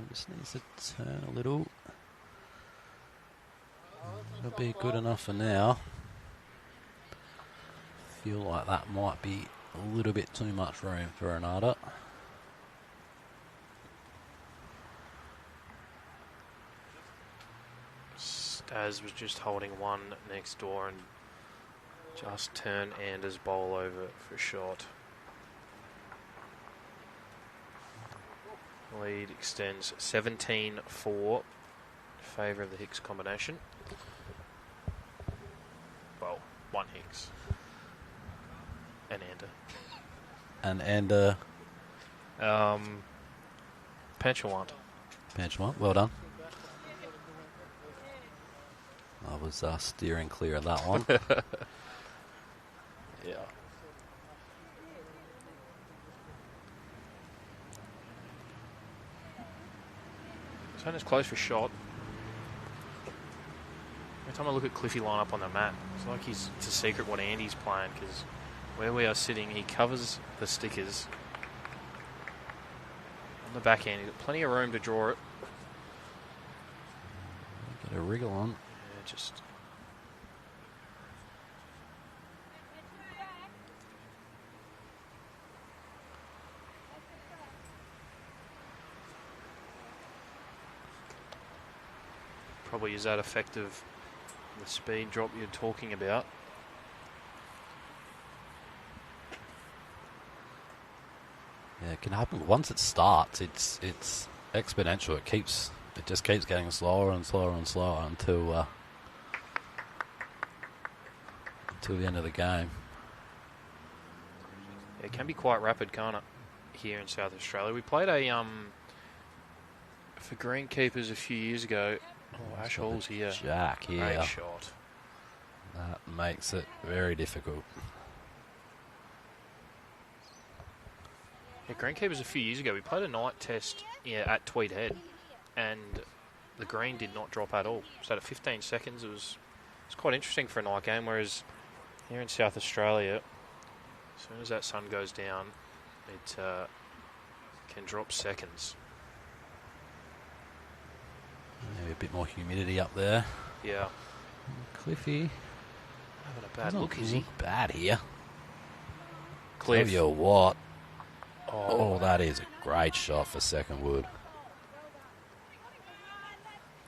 Just needs to turn a little. It'll be good enough for now. Feel like that might be a little bit too much room for Renata. Staz was just holding one next door and just turned Anders' bowl over for a shot. Lead extends 17-4 in favour of the Hicks combination. Well, one Hicks. And And Panchawant. Panchawant, well done. I was steering clear of that one. Yeah. Sona's close for shot. Every time I look at Cliffy line up on the mat, it's like it's a secret what Andy's playing, because where we are sitting, he covers the stickers. On the back end, he's got plenty of room to draw it. Get a wriggle on. Yeah, just... Probably is that effective, the speed drop you're talking about. Yeah, it can happen once it starts. It's exponential. It just keeps getting slower and slower and slower until the end of the game. It can be quite rapid, can't it? Here in South Australia, we played for greenkeepers a few years ago. Oh, Ash Hall's here. Jack here. Great shot. That makes it very difficult. Yeah, greenkeepers a few years ago, we played a night test at Tweed Head, and the green did not drop at all. So at 15 seconds, it was quite interesting for a night game, whereas here in South Australia, as soon as that sun goes down, it can drop seconds. Maybe a bit more humidity up there. Yeah. Cliffy. Having a bad look, is he? Look bad here. Cliff. Tell you what. Oh, that is a great shot for second wood.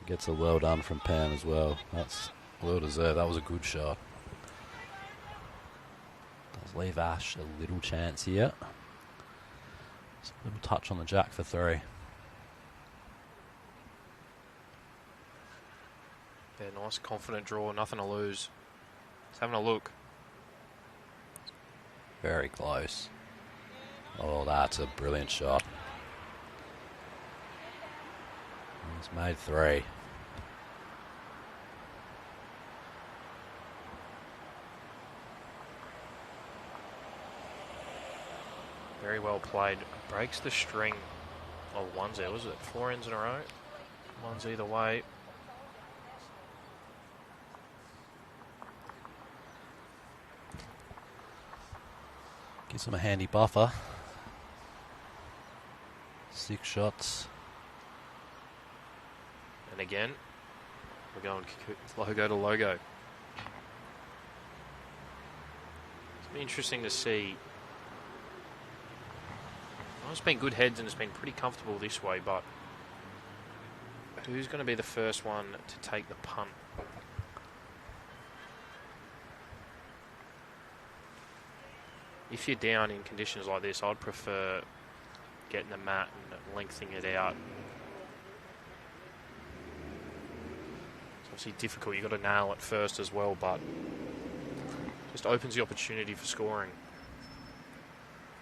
Gets a well done from Pam as well. That's well deserved. That was a good shot. Does leave Ash a little chance here. Just a little touch on the jack for three. Yeah, nice confident draw, nothing to lose. Just having a look. Very close. Oh, that's a brilliant shot. He's made three. Very well played. Breaks the string of ones there. Was it 4 ends in a row? One's either way. Gives him a handy buffer. 6 shots. And again, we're going logo to logo. It's been interesting to see. Well, it's been good heads and it's been pretty comfortable this way, but who's going to be the first one to take the punt? If you're down in conditions like this, I'd prefer getting the mat and lengthening it out. It's obviously difficult. You've got to nail it first as well, but just opens the opportunity for scoring.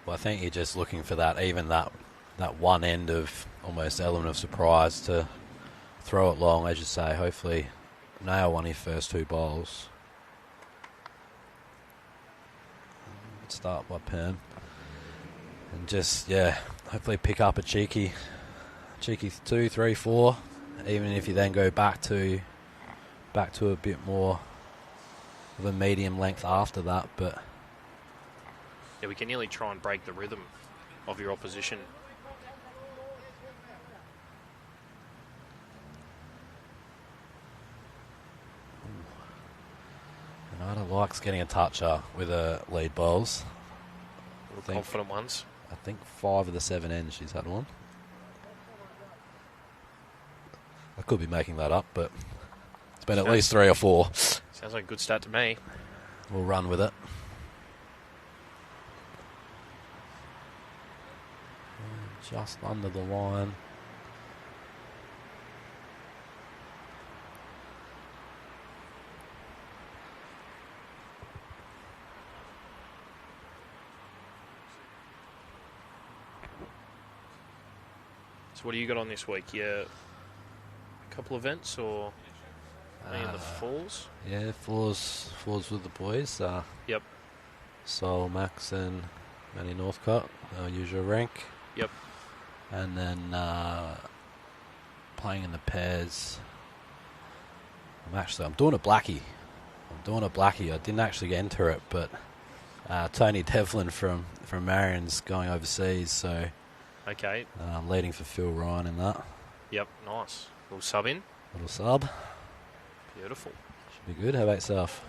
Well, I think you're just looking for that, even that one end of almost element of surprise to throw it long, as you say. Hopefully nail one of your first 2 bowls. Start by Perm. And just, hopefully pick up a cheeky 2, 3, 4. Even if you then go back to a bit more of a medium length after that, but yeah, we can nearly try and break the rhythm of your opposition. Renata likes getting a toucher with her lead bowls. Confident ones. I think 5 of the 7 ends she's had one. I could be making that up, but it's been at least 3 or 4. Sounds like a good start to me. We'll run with it. Just under the line. So what do you got on this week? Yeah, a couple events or in the falls? Yeah, falls with the boys. Yep. Sol, Max and Manny Northcott, our usual rank. Yep. And then playing in the pairs. I'm doing a blackie. I didn't actually enter it, but Tony Devlin from Marion's going overseas, so okay. Leading for Phil Ryan in that. Yep, nice. Little sub in. Little sub. Beautiful. Should be good. How about yourself?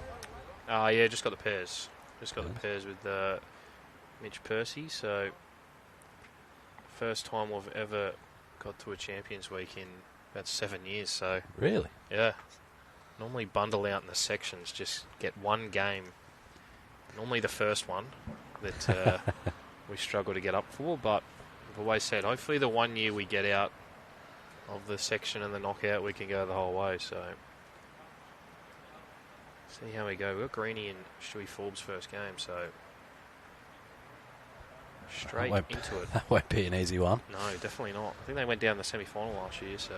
Yeah, just got the pairs. The pairs with Mitch Percy, so first time we've ever got to a Champions Week in about 7 years, so... Really? Yeah. Normally bundle out in the sections, just get one game. Normally the first one that we struggle to get up for, but I've always said, hopefully the 1 year we get out of the section and the knockout, we can go the whole way, so... See how we go. We've got Greenie and Stewie Forbes' first game, so... Straight into it. That won't be an easy one. No, definitely not. I think they went down the semi-final last year, so...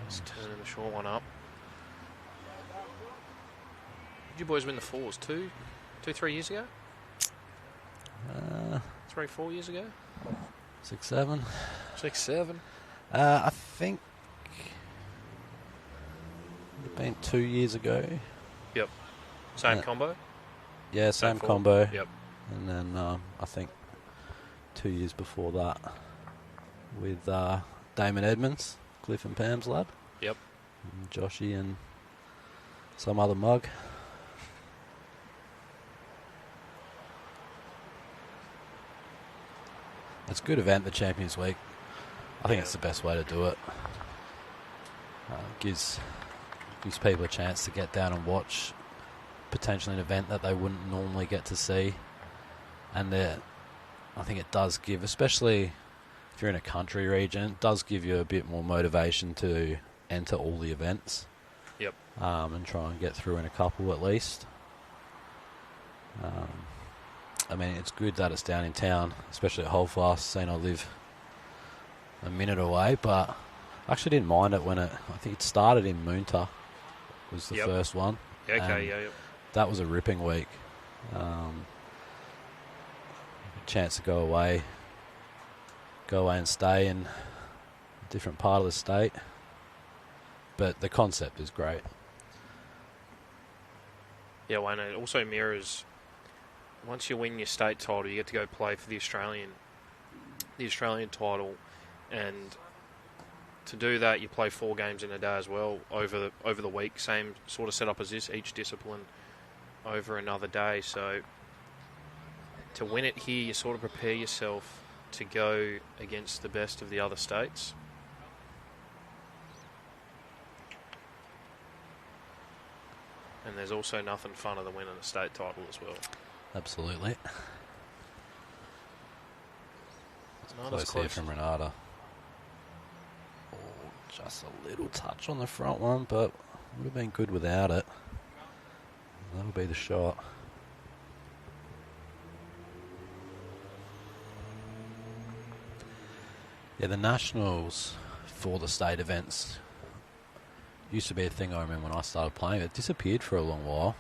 Just turning the short one up. Did you boys win the fours? 3 years ago? 3, 4 years ago? 6, 7. 6, 7. I think it's been 2 years ago. Yep. Same combo? Yeah, same combo. Yep. And then I think 2 years before that with Damon Edmonds, Cliff and Pam's lab. Yep. And Joshy and some other mug. It's a good event, the Champions Week. I think it's the best way to do it. Gives people a chance to get down and watch potentially an event that they wouldn't normally get to see. And I think it does give, especially if you're in a country region, it does give you a bit more motivation to enter all the events. Yep. And try and get through in a couple at least. I mean, it's good that it's down in town, especially at Holdfast, seeing I live a minute away, but I actually didn't mind it when I think it started in Moonta, was the first one. Okay, yeah. That was a ripping week. Chance to go away and stay in a different part of the state. But the concept is great. Yeah, well, and it also mirrors, once you win your state title, you get to go play for the Australian title, and to do that, you play 4 games in a day as well over the week. Same sort of setup as this, each discipline over another day. So to win it here, you sort of prepare yourself to go against the best of the other states. And there's also nothing funner than winning a state title as well. Absolutely. Not Close as close here from Renata. Oh, just a little touch on the front one, but would have been good without it. That'll be the shot. Yeah, the nationals for the state events used to be a thing I remember when I started playing. It disappeared for a long while.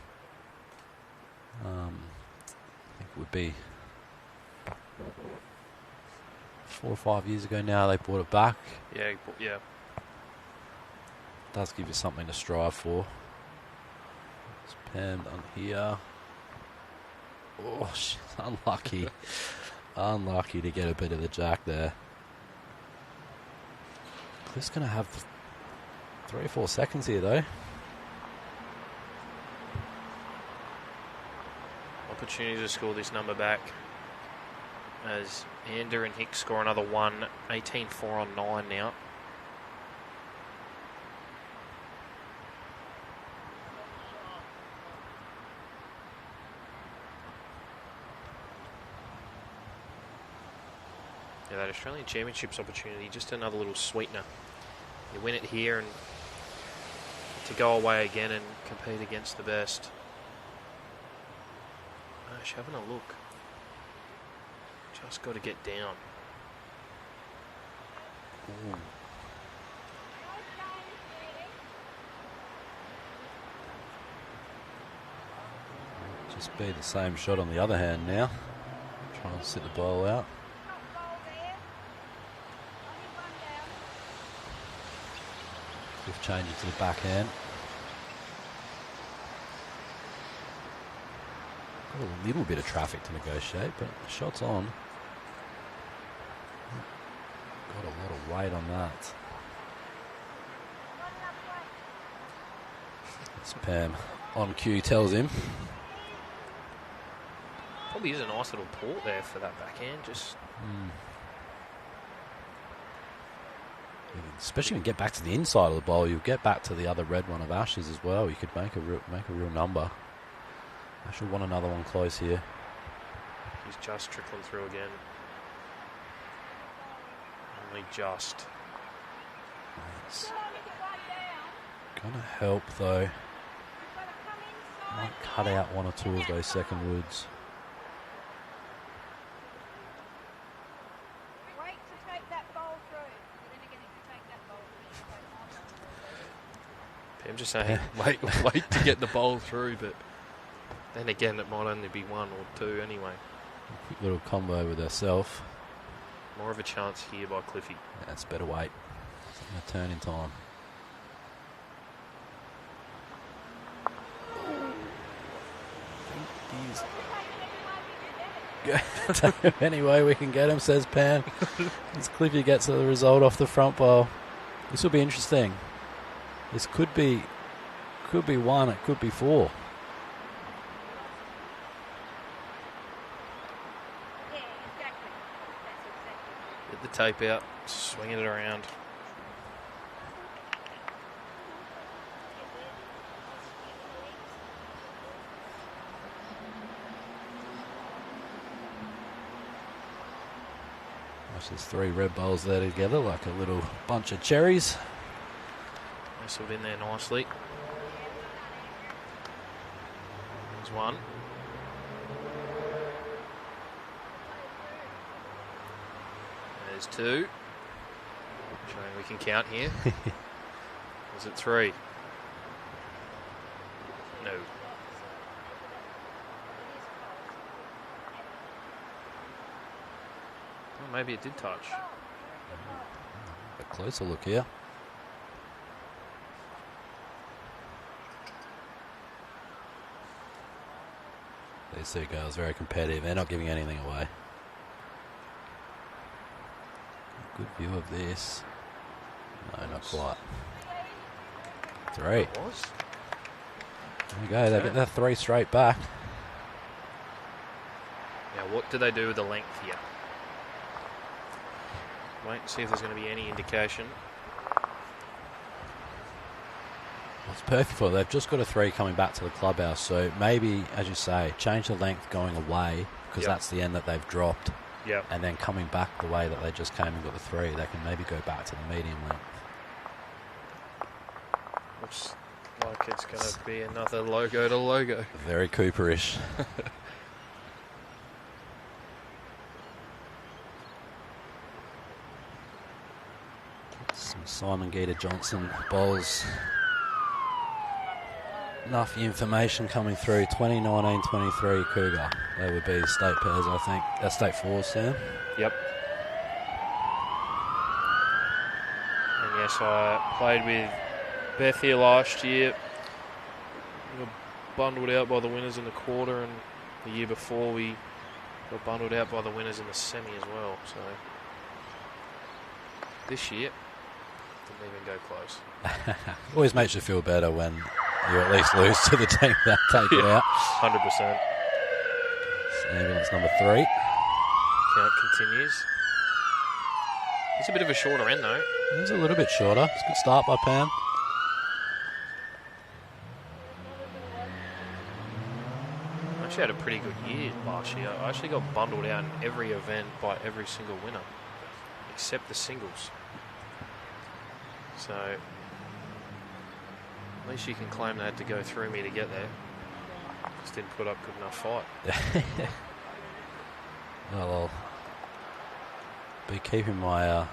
I think it would be 4 or 5 years ago now they brought it back. Yeah. Does give you something to strive for. It's Pam on here. Oh, she's unlucky. Unlucky to get a bit of the jack there. Cliff's going to have 3 or 4 seconds here, though. Opportunity to score this number back as Ander and Hicks score another one. 18-4 on 9 now. Yeah, that Australian Championships opportunity, just another little sweetener. You win it here and to go away again and compete against the best. She's having a look. Just got to get down. Ooh. Just be the same shot on the other hand now. Trying to sit the ball out. We've changed it to the backhand. Got a little bit of traffic to negotiate, but the shot's on. Got a lot of weight on that. As Pam on cue tells him. Probably is a nice little port there for that backhand. Just. Especially when you get back to the inside of the bowl, you'll get back to the other red one of Ash's as well. You could make a real number. Ash will want another one close here. He's just trickling through again. Only just. It's gonna help though. Might cut out 1 or 2 of those second woods. I'm just saying, wait to get the bowl through, but then again, it might only be 1 or 2 anyway. A quick little combo with herself. More of a chance here by Cliffy. Yeah, it's better wait. It's going to turn in time. Any way we can get him, says Pam. As Cliffy gets the result off the front bowl. This will be interesting. This could be 1, it could be 4. Get the tape out, swinging it around. There's 3 red bowls there together like a little bunch of cherries. Nestled in there nicely. There's 1. There's 2. Showing we can count here. Was it 3? No. Well, maybe it did touch. A closer look here. These 2 girls very competitive. They're not giving anything away. Good view of this. No, not quite. 3. It was. There you go. They get that 3 straight back. Now, what do they do with the length here? Wait and see if there's going to be any indication. It's perfect for them. They've just got a 3 coming back to the clubhouse, so maybe, as you say, change the length going away, because that's the end that they've dropped. Yep. And then coming back the way that they just came and got the 3, they can maybe go back to the medium length. Looks like it's going to be another logo to logo. Very Cooperish. Some Simon Gator Johnson bowls. Enough information coming through. 2019-23 Cougar. They would be state pairs, I think. State fours, Sam. Yep. And yes, I played with Beth here last year. We got bundled out by the winners in the quarter, and the year before we got bundled out by the winners in the semi as well. So this year, didn't even go close. Always makes you feel better when you at least lose to the team that take it out. 100%. Ambulance number 3. Count continues. It's a bit of a shorter end though. It was a little bit shorter. It's a good start by Pam. I actually had a pretty good year last year. I actually got bundled out in every event by every single winner, except the singles. So at least you can claim they had to go through me to get there. Just didn't put up good enough fight. Well, I'll be keeping my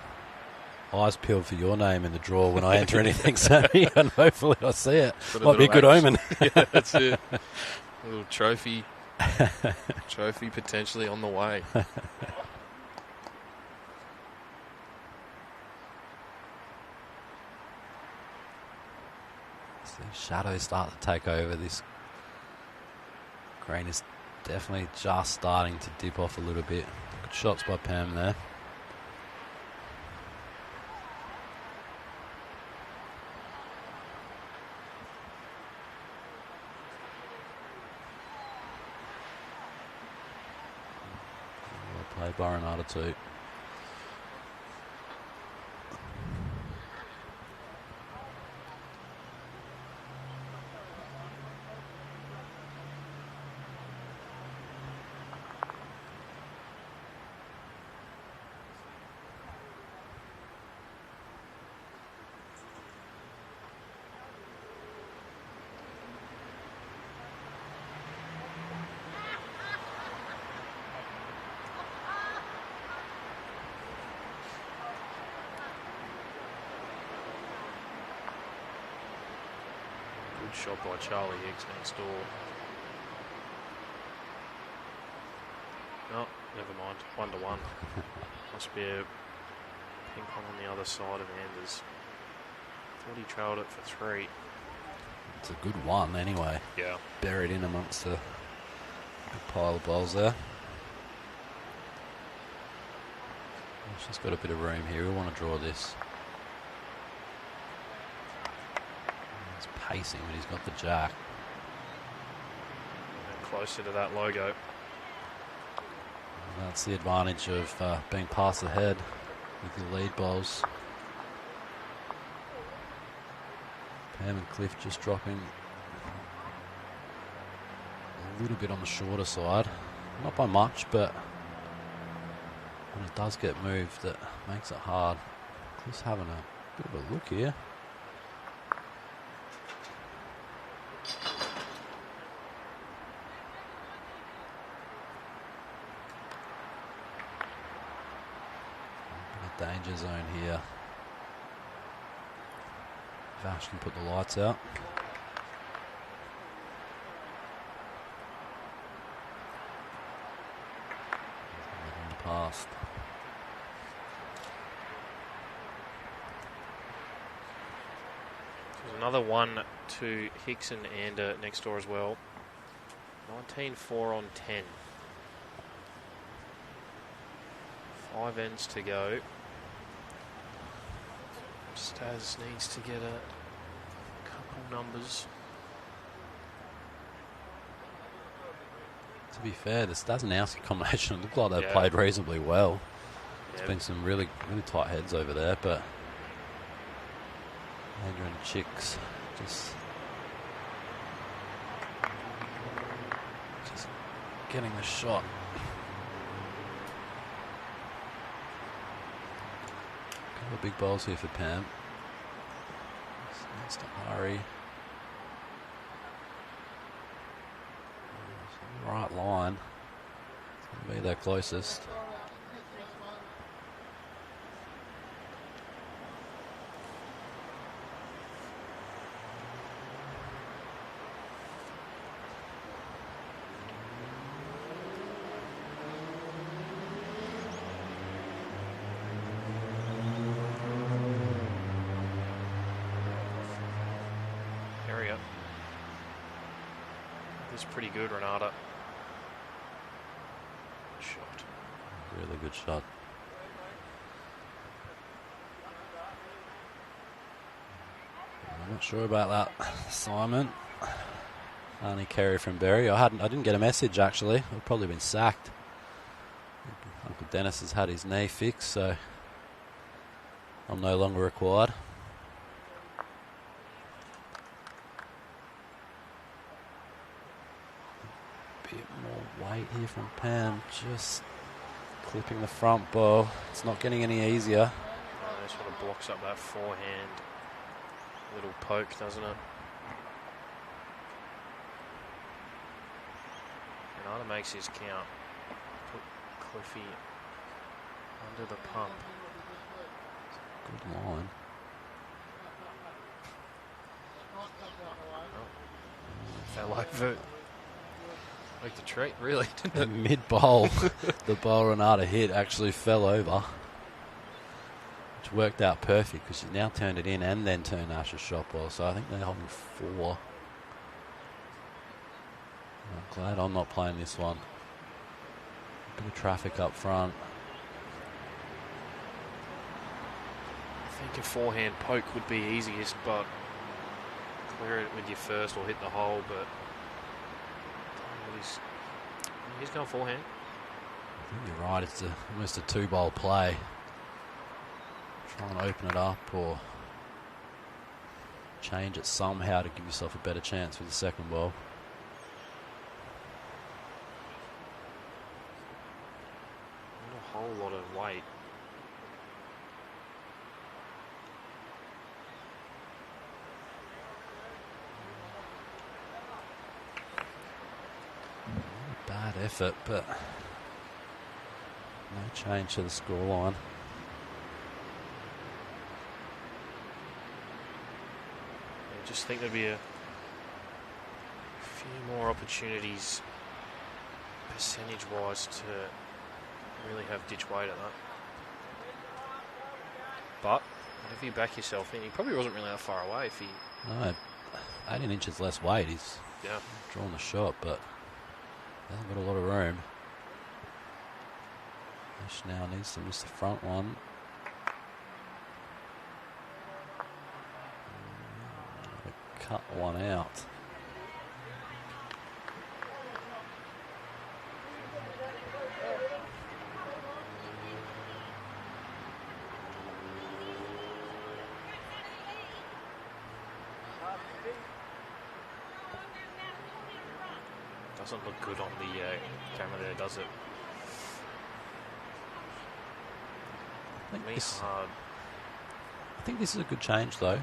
eyes peeled for your name in the draw when I enter anything, Sammy, and hopefully I see it. Might be a good omen. Yeah, that's it. A little trophy potentially on the way. Shadows start to take over. This green is definitely just starting to dip off a little bit. Good shots by Pam there. Well played by Renata too. Shot by Charlie Hicks next door. Oh, never mind. 1-1. Must be a ping pong on the other side of Anders. Thought he trailed it for 3. It's a good one anyway. Yeah. Buried in amongst a big pile of balls there. She's got a bit of room here. We want to draw this. Pacing when he's got the jack. And closer to that logo. And that's the advantage of being past the head with the lead bowls. Pam and Cliff just dropping a little bit on the shorter side. Not by much, but when it does get moved, that makes it hard. Cliff's having a bit of a look here. Danger zone here. Vash can put the lights out. In the past. There's another one to Hicks and Ander next door as well. 19-4 on 10. 5 ends to go. Staz needs to get a couple numbers. To be fair, the Stasinowski combination looked like they've played reasonably well. There's been some really tight heads over there, but Andrew and Chicks just getting the shot. Couple of big balls here for Pam. Needs to hurry. Right line. It's going to be their closest. Pretty good, Renata. Shot. Really good shot. I'm not sure about that, Simon. Only carry from Berry. I didn't get a message actually. I've probably been sacked. Uncle Dennis has had his knee fixed, so I'm no longer required. Weight here from Pam, just clipping the front ball. It's not getting any easier. It sort of blocks up that forehand little poke, doesn't it? Renata makes his count. Put Cliffy under the pump. Good line. Oh. Fell over. Like the treat, really, didn't it? Mid-bowl, the ball Renata hit actually fell over, which worked out perfect because she now turned it in and then turned Ash's shot ball. So I think they're holding 4. I'm glad I'm not playing this one. A bit of traffic up front. I think a forehand poke would be easiest, but clear it with your first or hit the hole, but he's going forehand. I think you're right. It's almost a 2-bowl play. Try and open it up or change it somehow to give yourself a better chance with the second ball. Not a whole lot of weight. Bad effort, but no change to the scoreline. I just think there'd be a few more opportunities percentage-wise to really have ditch weight at that. But if you back yourself in, he probably wasn't really that far away if he... No, 18 inches less weight. He's drawn the shot, but hasn't got a lot of room. Ash now needs to miss the front one. Cut one out. Doesn't look good on the camera there, does it? I think this is a good change, though.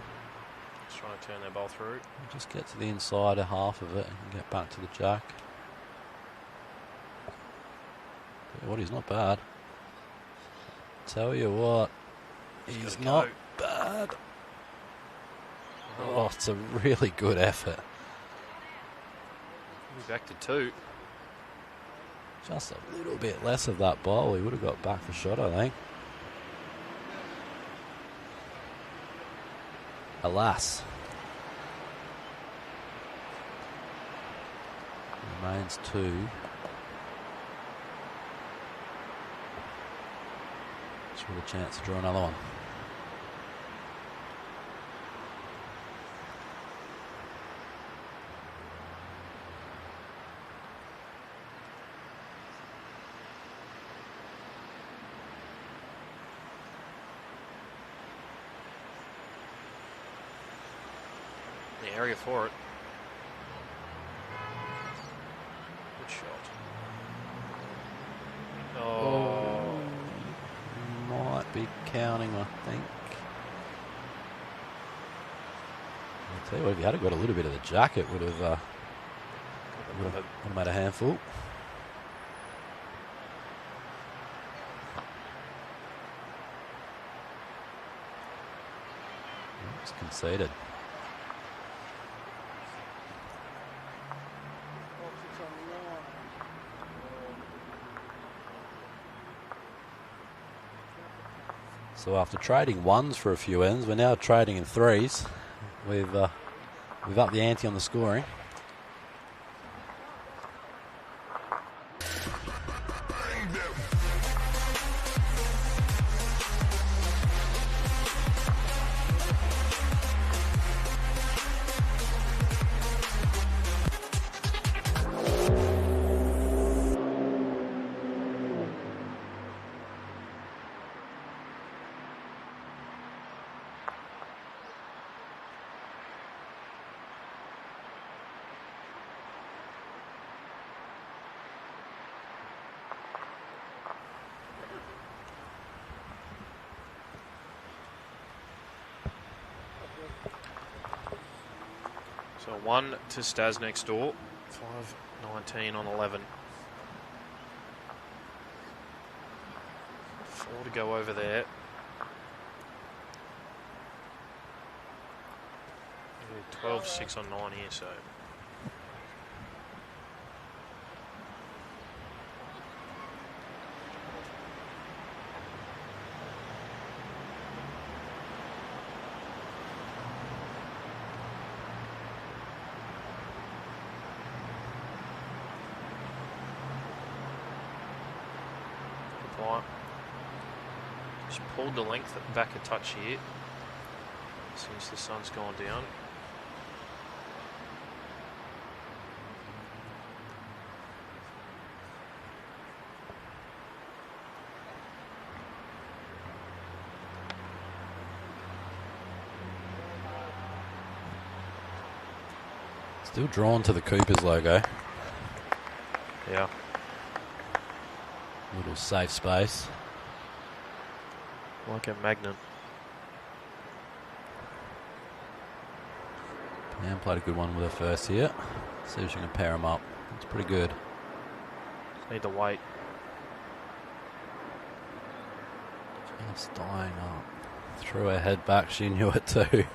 Just trying to turn their ball through. Just get to the inside of half of it and get back to the jack. What, he's not bad. Tell you what, he's not bad. Oh, it's a really good effort. Back to 2. Just a little bit less of that ball. He would have got back the shot, I think. Alas. Remains 2. Just with a chance to draw another one. Area for it. Good shot. be counting, I think. I'll tell you what, if you had got a little bit of the jacket, would have made a handful. It's conceded. So after trading ones for a few ends, we're now trading in threes. We've upped the ante on the scoring. So 1 to Stas next door. 5-19 on 11. 4 to go over there. 12-6 on 9 here, so. Just pulled the length back a touch here since the sun's gone down. Still drawn to the Coopers logo. Yeah. Little safe space. Like a magnet. Pam played a good one with her first here. See if she can pair them up. It's pretty good. Need the weight. Just dying up. Threw her head back. She knew it too.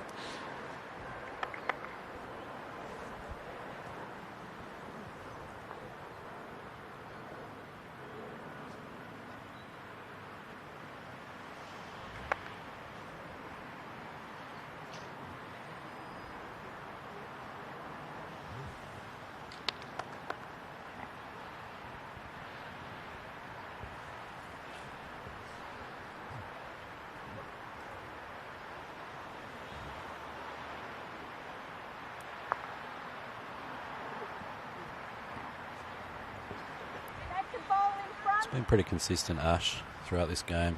Been pretty consistent, Ash, throughout this game.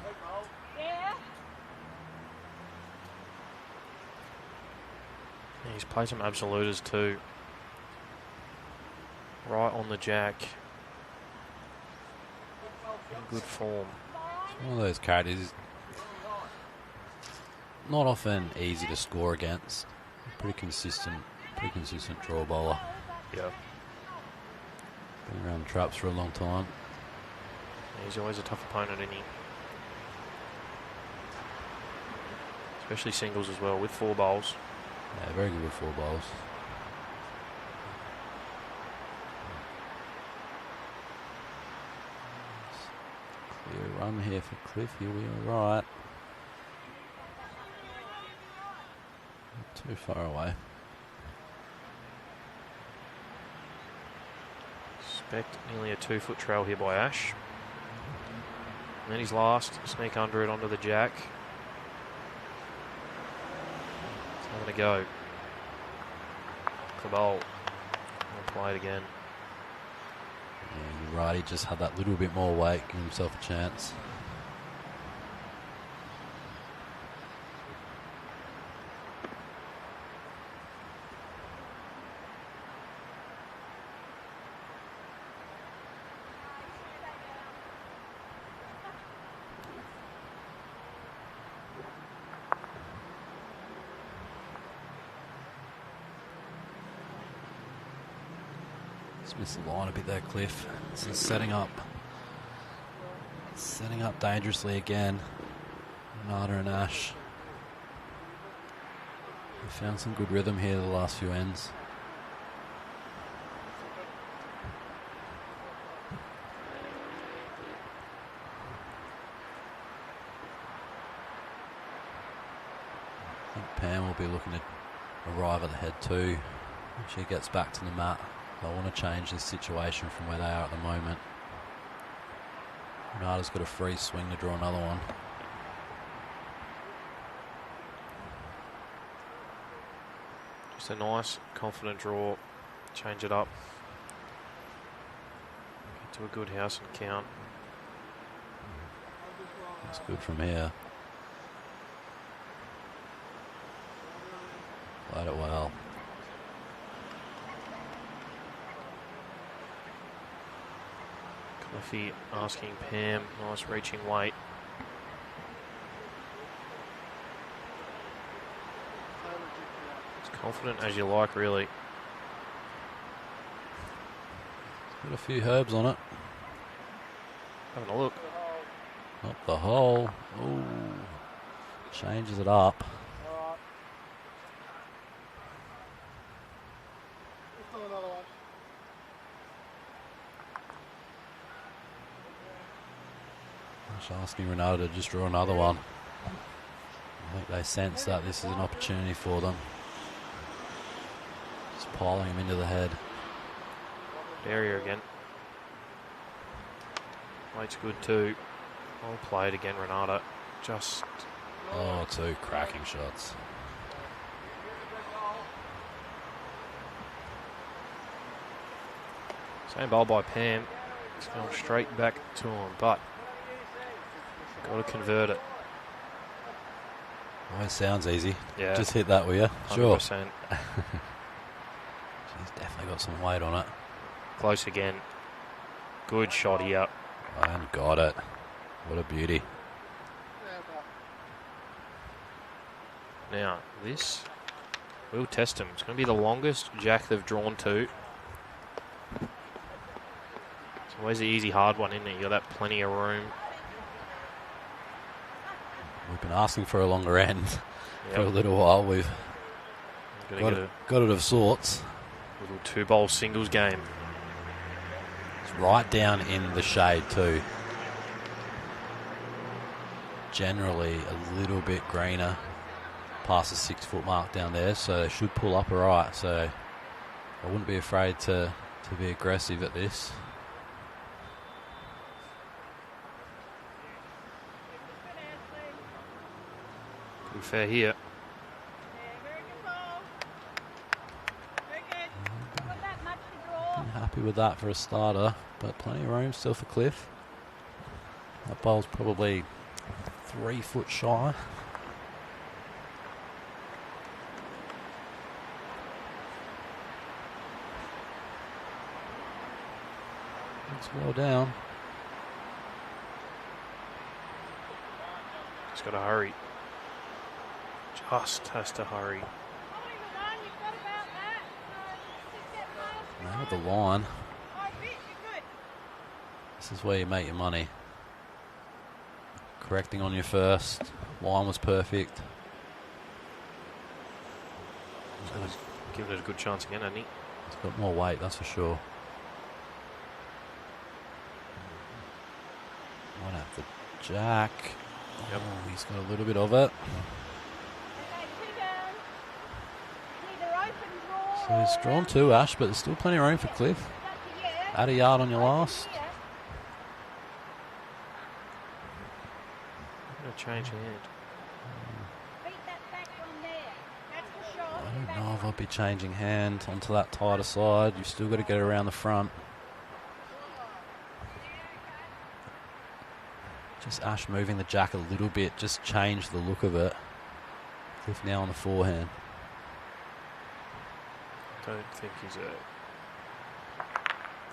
Yeah, he's played some absoluters too. Right on the jack. In good form. One of those characters, not often easy to score against. Pretty consistent draw bowler. Yeah. Been around traps for a long time. He's always a tough opponent, isn't he? Especially singles as well, with 4 bowls. Yeah, very good with 4 bowls. Clear run here for Cliff. He'll be alright. Not too far away. Expect nearly a 2-foot trail here by Ash. And then his last, sneak under it onto the jack. It's having a go. Cabal will play it again. Yeah, you're right, he just had that little bit more weight, give himself a chance. Just missed the line a bit there, Cliff. This is setting up dangerously again. Nada and Ash. They found some good rhythm here the last few ends. I think Pam will be looking to arrive at the head too when she gets back to the mat. They want to change this situation from where they are at the moment. Renata's got a free swing to draw another one. Just a nice, confident draw. Change it up. Get to a good house and count. That's good from here. Played it well. Cliffy asking Pam, nice reaching weight. As confident as you like, really. Got a few herbs on it. Having a look. Up the hole. Ooh. Changes it up. Just asking Renata to just draw another one. I think they sense that this is an opportunity for them. Just piling him into the head. Area again. Weight's good too. Well played again, Renata. Just... Oh, two cracking shots. Same bowl by Pam. It's going straight back to him, but got to convert it. Always sounds easy. Yeah. Just hit that, will you? 100%. Sure. She's definitely got some weight on it. Close again. Good shot here. And got it. What a beauty. Now, this will test him. It's going to be the longest jack they've drawn to. It's always the easy, hard one, isn't it? You got that plenty of room. We've been asking for a longer end for a little while. We've got it of sorts. Little two-bowl singles game. It's right down in the shade too. Generally a little bit greener past the 6 foot mark down there, so they should pull up alright. So I wouldn't be afraid to be aggressive at this. Good fair here. Happy with that for a starter, but plenty of room still for Cliff. That bowl's probably 3 foot shy. It's well down. Just got to hurry. Just has to hurry. Nailed the line. This is where you make your money. Correcting on your first. Line was perfect. He's given it a good chance again, hasn't he? It's got more weight, that's for sure. One at the jack. Yep. Oh, he's got a little bit of it. So he's drawn 2, Ash, but there's still plenty of room for Cliff. Add a yard on your last. I'm going to change hand. I don't know if I'd be changing hand onto that tighter side. You've still got to get around the front. Just Ash moving the jack a little bit, just change the look of it. Cliff now on the forehand. Don't think he's a...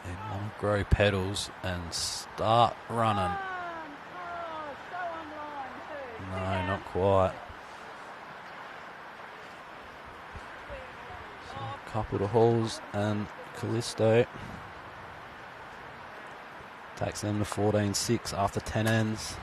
They want to grow pedals and start running. No, not quite. So a couple to Halls and Callisto. Takes them to 14-6 after 10 ends.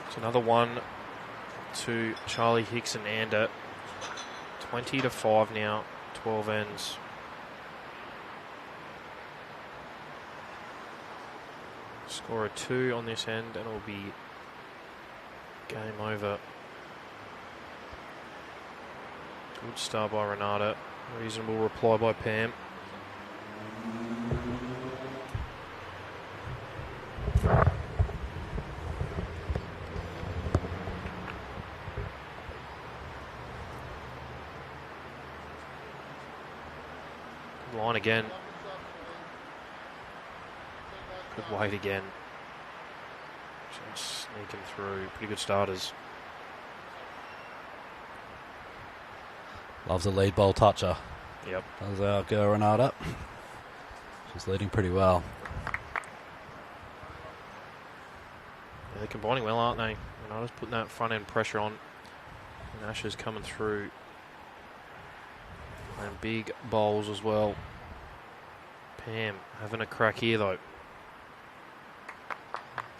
It's another one to Charlie Hicks and Ander. 20-5 now, 12 ends. Score a 2 on this end and it'll be game over. Good start by Renata. Reasonable reply by Pam. Line again. Good weight again. Just sneaking through. Pretty good starters. Loves a lead ball toucher. Yep. Does our girl Renata. She's leading pretty well. Yeah, they're combining well, aren't they? Renata's putting that front end pressure on. And Asher's coming through. And big bowls as well. Pam having a crack here though.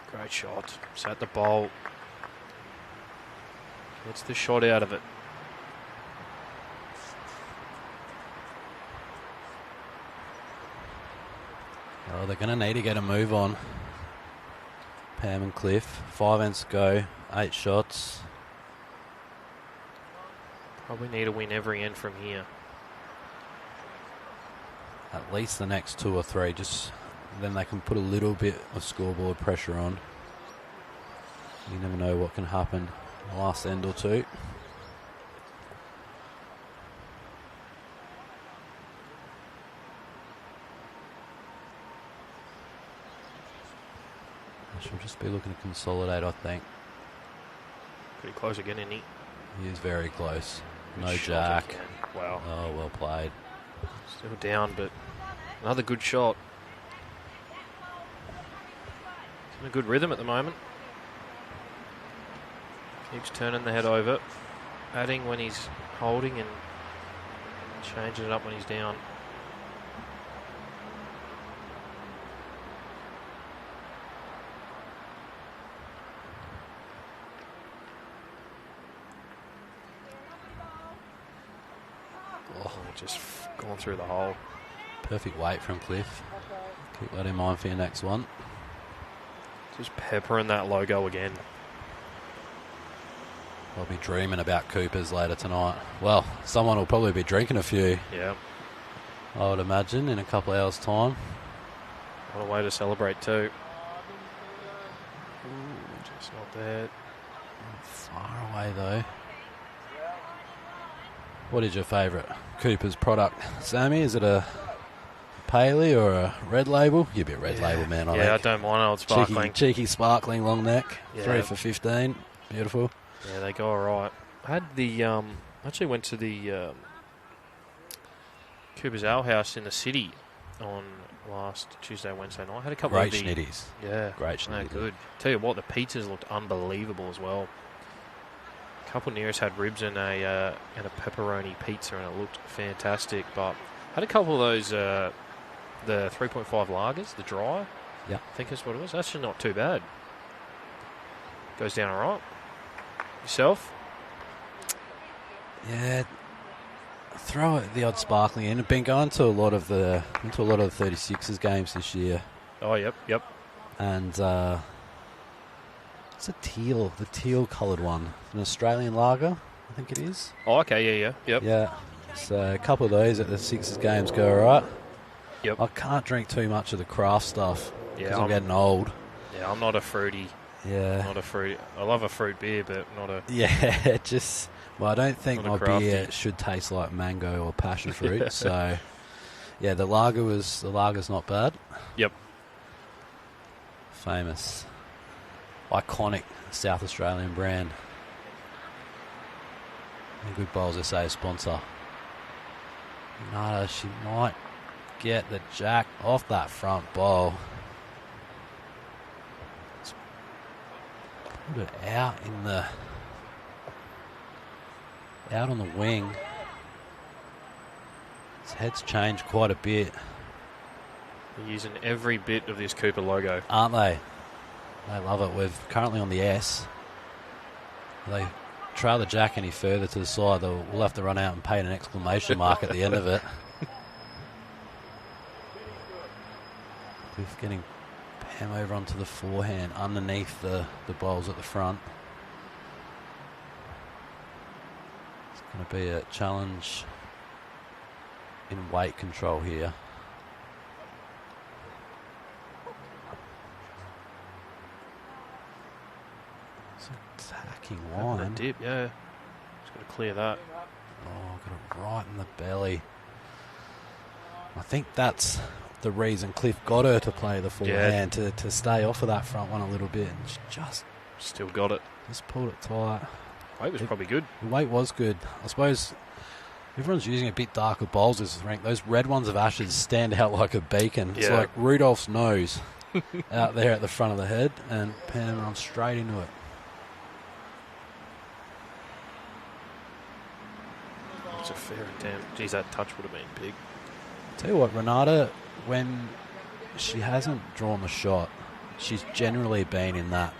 Great shot. Sat the bowl. Gets the shot out of it. Oh, they're going to need to get a move on. Pam and Cliff. 5 ends to go. 8 shots. Probably need to win every end from here. At least the next 2 or 3, just then they can put a little bit of scoreboard pressure on. You never know what can happen in the last end or 2. She'll just be looking to consolidate, I think. Pretty close again, isn't he? He is very close. Good No shot jack. again. Wow. Oh, well played. Still down, but another good shot. He's in a good rhythm at the moment. Keeps turning the head over. Adding when he's holding and changing it up when he's down. Oh, just gone through the hole. Perfect weight from Cliff. Keep that in mind for your next one. Just peppering that logo again. I'll be dreaming about Coopers later tonight. Well, someone will probably be drinking a few. Yeah. I would imagine in a couple of hours' time. What a way to celebrate too. Ooh, just not there. Far away though. What is your favourite Coopers product, Sammy? Is it a Paley or a red label? You'd be a red label man, I think. I don't mind old sparkling. Cheeky sparkling long neck. Yeah. 3 for 15. Beautiful. Yeah, they go all right. I had the actually went to the Cooper's Ale House in the city on last Tuesday, Wednesday night. I had a couple Great of the schnitties. Yeah, Great schnitties. good. Tell you what, the pizzas looked unbelievable as well. A couple near us had ribs and a pepperoni pizza, and it looked fantastic. But had a couple of those the 3.5 lagers, the dry. Yeah, I think that's what it was. That's actually not too bad. Goes down all right. Yourself? Yeah, throw it the odd sparkling in. I've been going to a lot of the 36ers games this year. Oh, yep. And it's the teal coloured one. An Australian lager, I think it is. Oh, okay, yeah. Yep. Yeah. So a couple of those at the Sixers games go all right. Yep. I can't drink too much of the craft stuff because Yeah, I'm getting old. Yeah, I'm not a fruity. Yeah. Not a fruit. I love a fruit beer, but not a. Yeah, I don't think my Not a crafty. beer should taste like mango or passion fruit. So, yeah, the lager's not bad. Yep. Famous, iconic South Australian brand. And Good Bowls SA sponsor. Nada, she might get the jack off that front bowl. Let's put it out on the wing. His head's changed quite a bit. They're using every bit of this Cooper logo. Aren't they? They love it. We're currently on the S. They trail the jack any further to the side, we'll have to run out and paint an exclamation mark at the end of it. Cliff getting Pam over onto the forehand underneath the bowls at the front. It's going to be a challenge in weight control here. Attacking line. Dip, yeah. Just got to clear that. Oh, got it right in the belly. I think that's the reason Cliff got her to play the forehand, to stay off of that front one a little bit, and she just Still got it. Just pulled it tight. Weight was probably good. The weight was good. I suppose everyone's using a bit darker bowls this rank. Those red ones of Ashes stand out like a beacon. It's like Rudolph's nose out there at the front of the head, and Pam runs straight into it. It's a fair attempt. Geez, that touch would have been big. Tell you what, Renata, when she hasn't drawn the shot, she's generally been in that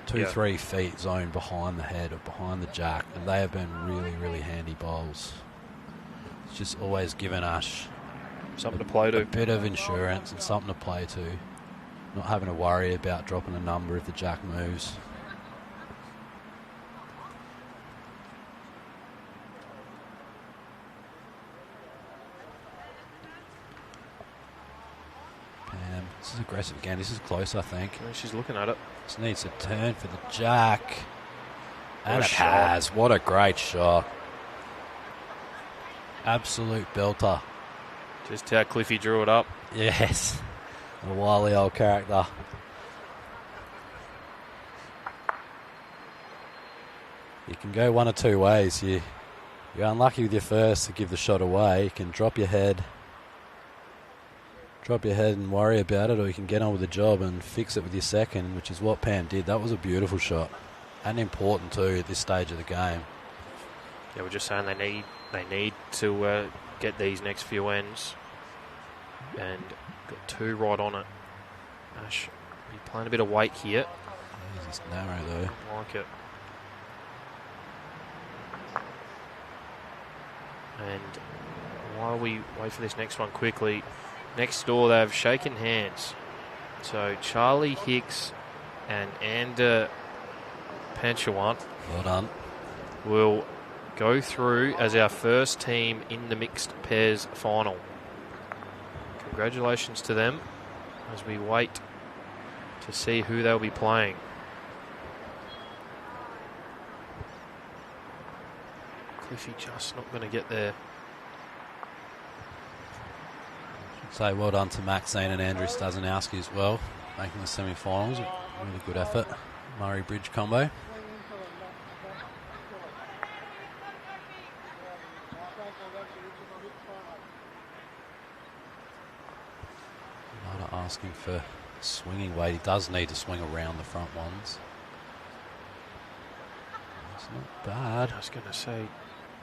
2-3 feet zone behind the head or behind the jack, and they have been really, really handy bowls. It's just always given Ash something to play to. A bit of insurance and something to play to. Not having to worry about dropping a number if the jack moves. This is aggressive again. This is close, I think. She's looking at it. This needs a turn for the jack. And it has. What a great shot. Absolute belter. Just how Cliffy drew it up. Yes. A wily old character. You can go one or two ways. You're unlucky with your first to give the shot away. You can drop your head and worry about it, or you can get on with the job and fix it with your second, which is what Pam did. That was a beautiful shot, and important too at this stage of the game. Yeah, we're just saying they need to get these next few ends, and got two right on it. Ash, you're playing a bit of weight here. It's narrow though. I like it. And while we wait for this next one quickly, next door they have shaken hands. So Charlie Hicks and Ander Panchawant well done. will go through as our first team in the mixed pairs final. Congratulations to them as we wait to see who they'll be playing. Cliffy just not going to get there. Say well done to Maxine and Andrew Stazanowski as well, making the semi-finals. Really good effort. Murray Bridge combo. Not asking for swinging weight. He does need to swing around the front ones. It's not bad. I was going to say,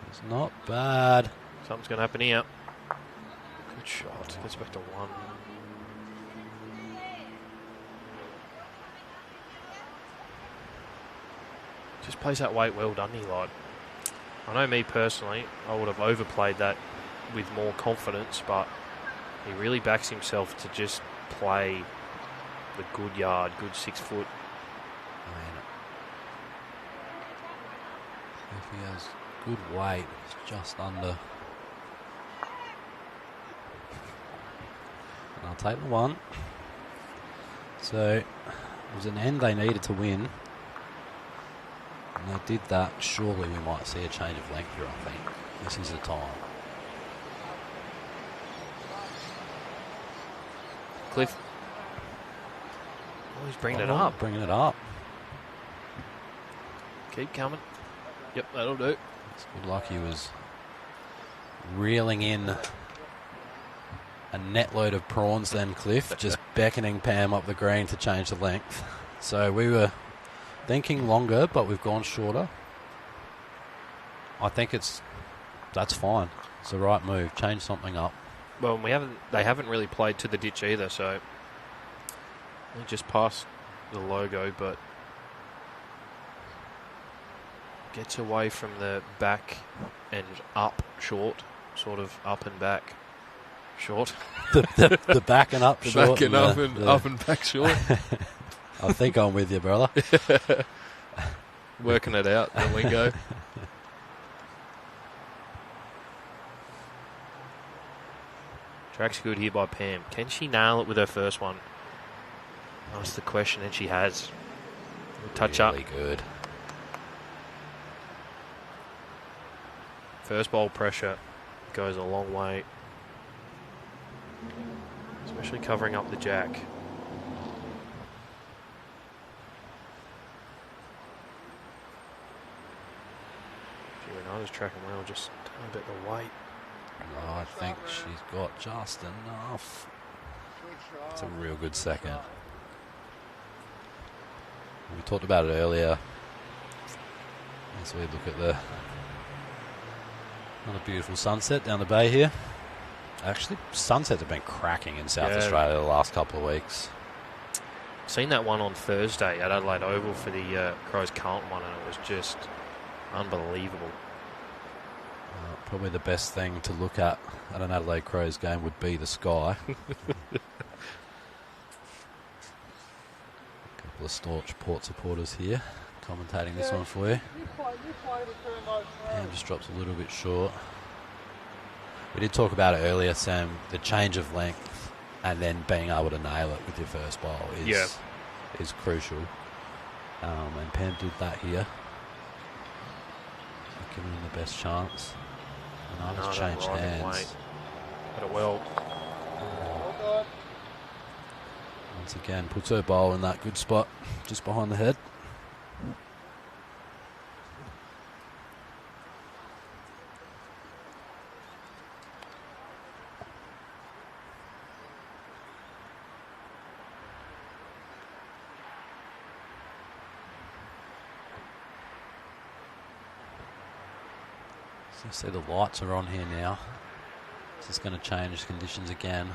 it's not bad. Something's going to happen here. Good shot. Gets back to one. Just plays that weight well, doesn't he? Like, I know me personally, I would have overplayed that with more confidence, but he really backs himself to just play a good yard, good 6 foot. I mean, if he has good weight, he's just under. I'll take the one. So it was an end they needed to win. And they did that. Surely we might see a change of length here, I think. This is the time. Cliff. Oh, he's bringing it up. Bringing it up. Keep coming. Yep, that'll do. It's good luck he was reeling in a net load of prawns then, Cliff, just beckoning Pam up the green to change the length. So we were thinking longer, but we've gone shorter. I think that's fine. It's the right move. Change something up. Well, they haven't really played to the ditch either, so they just passed the logo, but gets away from the back and up short, sort of up and back short. The back and up the short. Back and up and back short. I think I'm with you, brother. Working it out, the lingo. Track's good here by Pam. Can she nail it with her first one? That's the question, and she has. Touch really up. Good. First bowl pressure goes a long way. Especially covering up the jack. Renata's tracking well, just a bit the weight. Oh, I think she's got just enough. It's a real good second. We talked about it earlier. As we look at another beautiful sunset down the bay here. Actually, sunsets have been cracking in South Australia the last couple of weeks. Seen that one on Thursday at Adelaide Oval for the Crows Carlton one, and it was just unbelievable. Probably the best thing to look at an Adelaide Crows game would be the sky. A couple of staunch Port supporters here commentating this one for you. Pam just drops a little bit short. We did talk about it earlier, Sam, the change of length and then being able to nail it with your first bowl is crucial. And Pam did that here. Giving him the best chance. Renata's changed hands. Got it well. Once again, puts her bowl in that good spot, just behind the head. So you see the lights are on here now. This is going to change conditions again.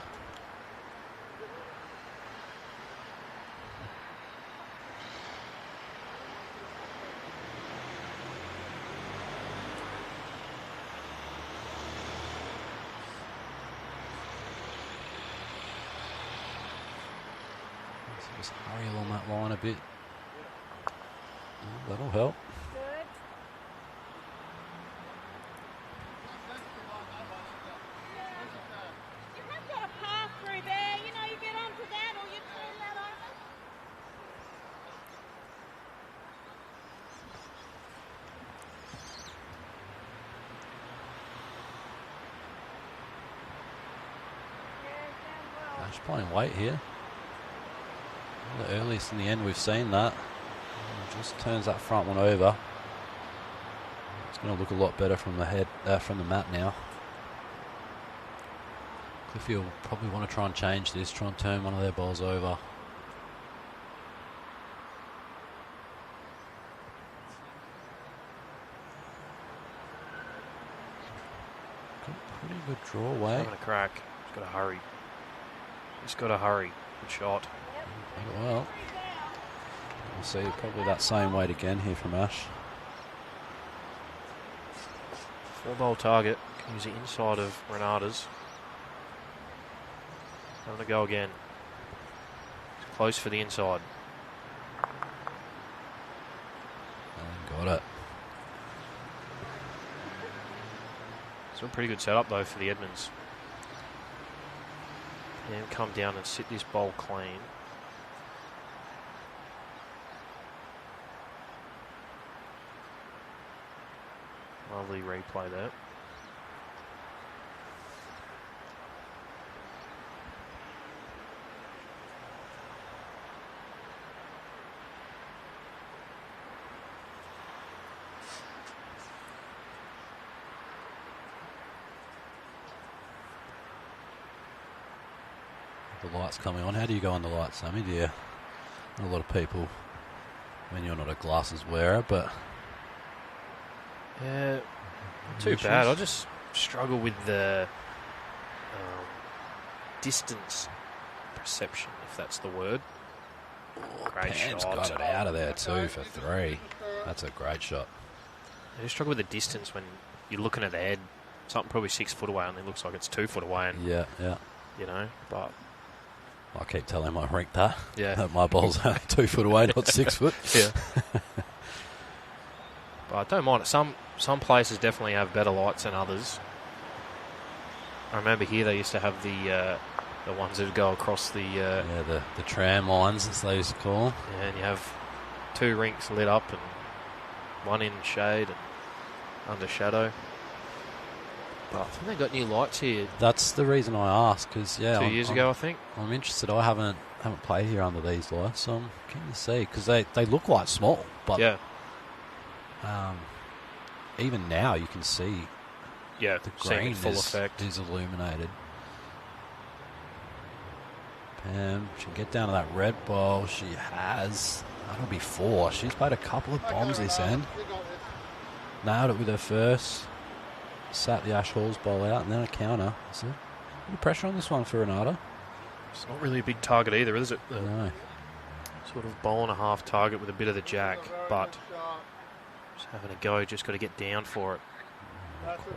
So just hurry along that line a bit. That'll help. She's playing weight here. The earliest in the end we've seen that. Just turns that front one over. It's going to look a lot better from the head, from the mat now. Cliffy will probably want to try and change this, try and turn one of their balls over. Pretty good draw away. Having a crack. He's got to hurry. He's got to hurry. Good shot. Well, we'll see probably that same weight again here from Ash. 4-bowl target. Can use the inside of Renata's. Having to go again. Close for the inside. And got it. Still a pretty good setup though for the Edmonds. And come down and sit this bowl clean. Lovely replay there. The lights coming on. How do you go on the lights, Sammy? Do you? A lot of people. I mean, you're not a glasses wearer, but yeah, not too bad. I just struggle with the distance perception, if that's the word. Great Pam's shot. got it out of there too for 3. That's a great shot. I just struggle with the distance when you're looking at the head. Something probably 6 foot away, and it looks like it's 2 foot away. And, yeah. you know, but I keep telling my rink that. yeah, That my ball's 2 foot away, not 6 foot. Yeah. But I don't mind it. Some places definitely have better lights than others. I remember here they used to have the ones that go across the the tram lines, as they used to call. Yeah, and you have 2 rinks lit up and 1 in shade and under shadow. But I think they got new lights here. That's the reason I asked, because 2 years ago, I think. I'm interested. I haven't played here under these lights, so I'm keen to see, because they look like small, but yeah. Even now you can see Yeah, the seeing green it full effect. is illuminated. Pam, she can get down to that red ball. She has. That'll be 4. She's played a couple of bombs this end. Nailed it with her first. Sat the Ash Halls ball out and then a counter. So, any pressure on this one for Renata? It's not really a big target either, is it? No. Sort of ball and a half target with a bit of the jack, but just having a go, just got to get down for it.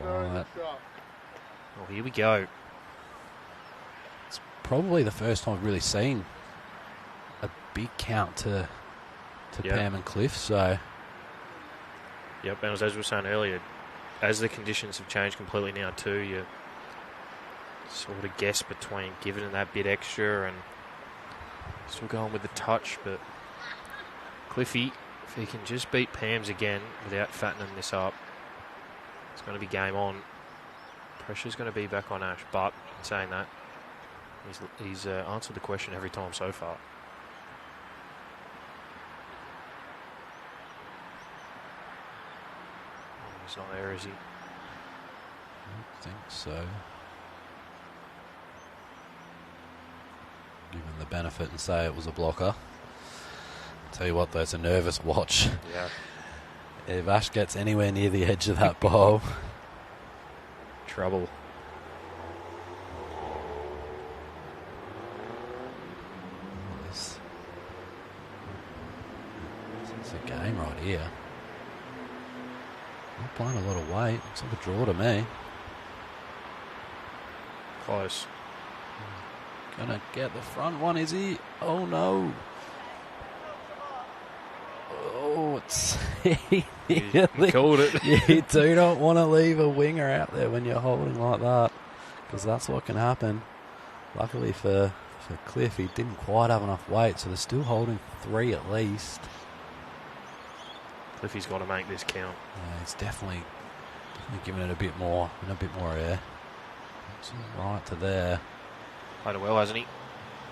Quiet. Well, here we go. It's probably the first time I've really seen a big count to Yep. Pam and Cliff, so Yep, and as we were saying earlier, as the conditions have changed completely now too, you sort of guess between giving it that bit extra and still going with the touch, but Cliffy, if he can just beat Pam's again without fattening this up, it's going to be game on. Pressure's going to be back on Ash, but in saying that, he's answered the question every time so far. He's not there, is he? I don't think so. Give him the benefit and say it was a blocker. Tell you what, though, it's a nervous watch. Yeah. If Ash gets anywhere near the edge of that ball, Trouble. This is a game right here. Not playing a lot of weight. It's like a draw to me. Close. Gonna get the front one, is he? Oh no. Oh, it's He called it. You do not want to leave a winger out there when you're holding like that, because that's what can happen. Luckily for Cliff, he didn't quite have enough weight, so they're still holding 3 at least. Cliffy's got to make this count. Yeah, he's definitely giving it a bit more air. It's right to there. Played it well, hasn't he?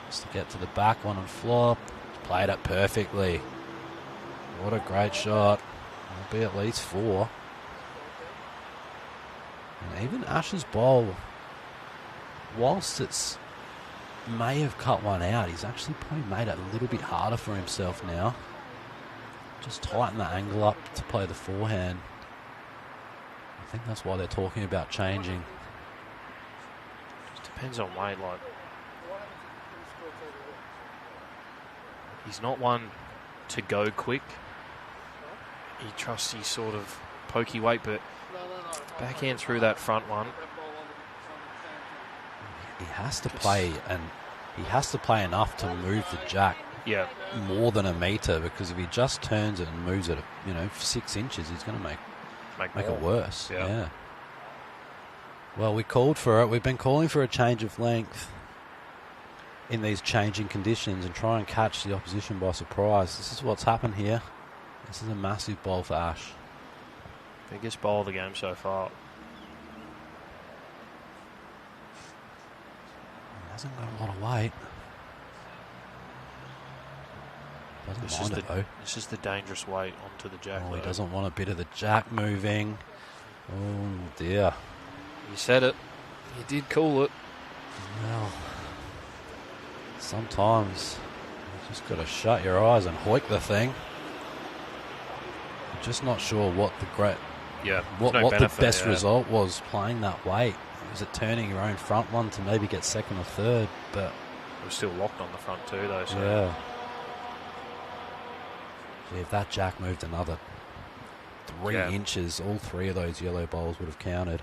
Just to get to the back one and flop. Played it perfectly. What a great shot. It'll be at least 4. And even Ash's bowl, whilst it's may have cut one out, he's actually probably made it a little bit harder for himself now. Just tighten the angle up to play the forehand. I think that's why they're talking about changing. Just depends on weight. Like, he's not one to go quick. He trusts his sort of pokey weight, but backhand through that front one. He has to play and he has to play enough to move the jack more than a metre, because if he just turns it and moves it, 6 inches, he's going to make it worse. Yeah. Well, we called for it. We've been calling for a change of length in these changing conditions and try and catch the opposition by surprise. This is what's happened here. This is a massive bowl for Ash. Biggest bowl of the game so far. He hasn't got a lot of weight. This is the dangerous weight onto the jack. He doesn't want a bit of the jack moving. Oh dear. You said it. You did call it. Well, sometimes you just got to shut your eyes and hoik the thing. I'm just not sure what the the best result was playing that weight. Was it turning your own front one to maybe get second or third? But it was still locked on the front too, though. So. Yeah. If that jack moved another 3 inches, all 3 of those yellow bowls would have counted.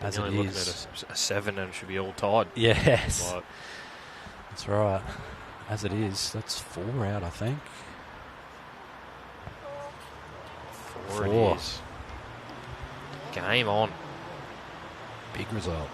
As it looking is, at a 7 and it should be all tied. Yes, that's right. As it is, that's 4 out, I think. 4 it is. Game on. Big result.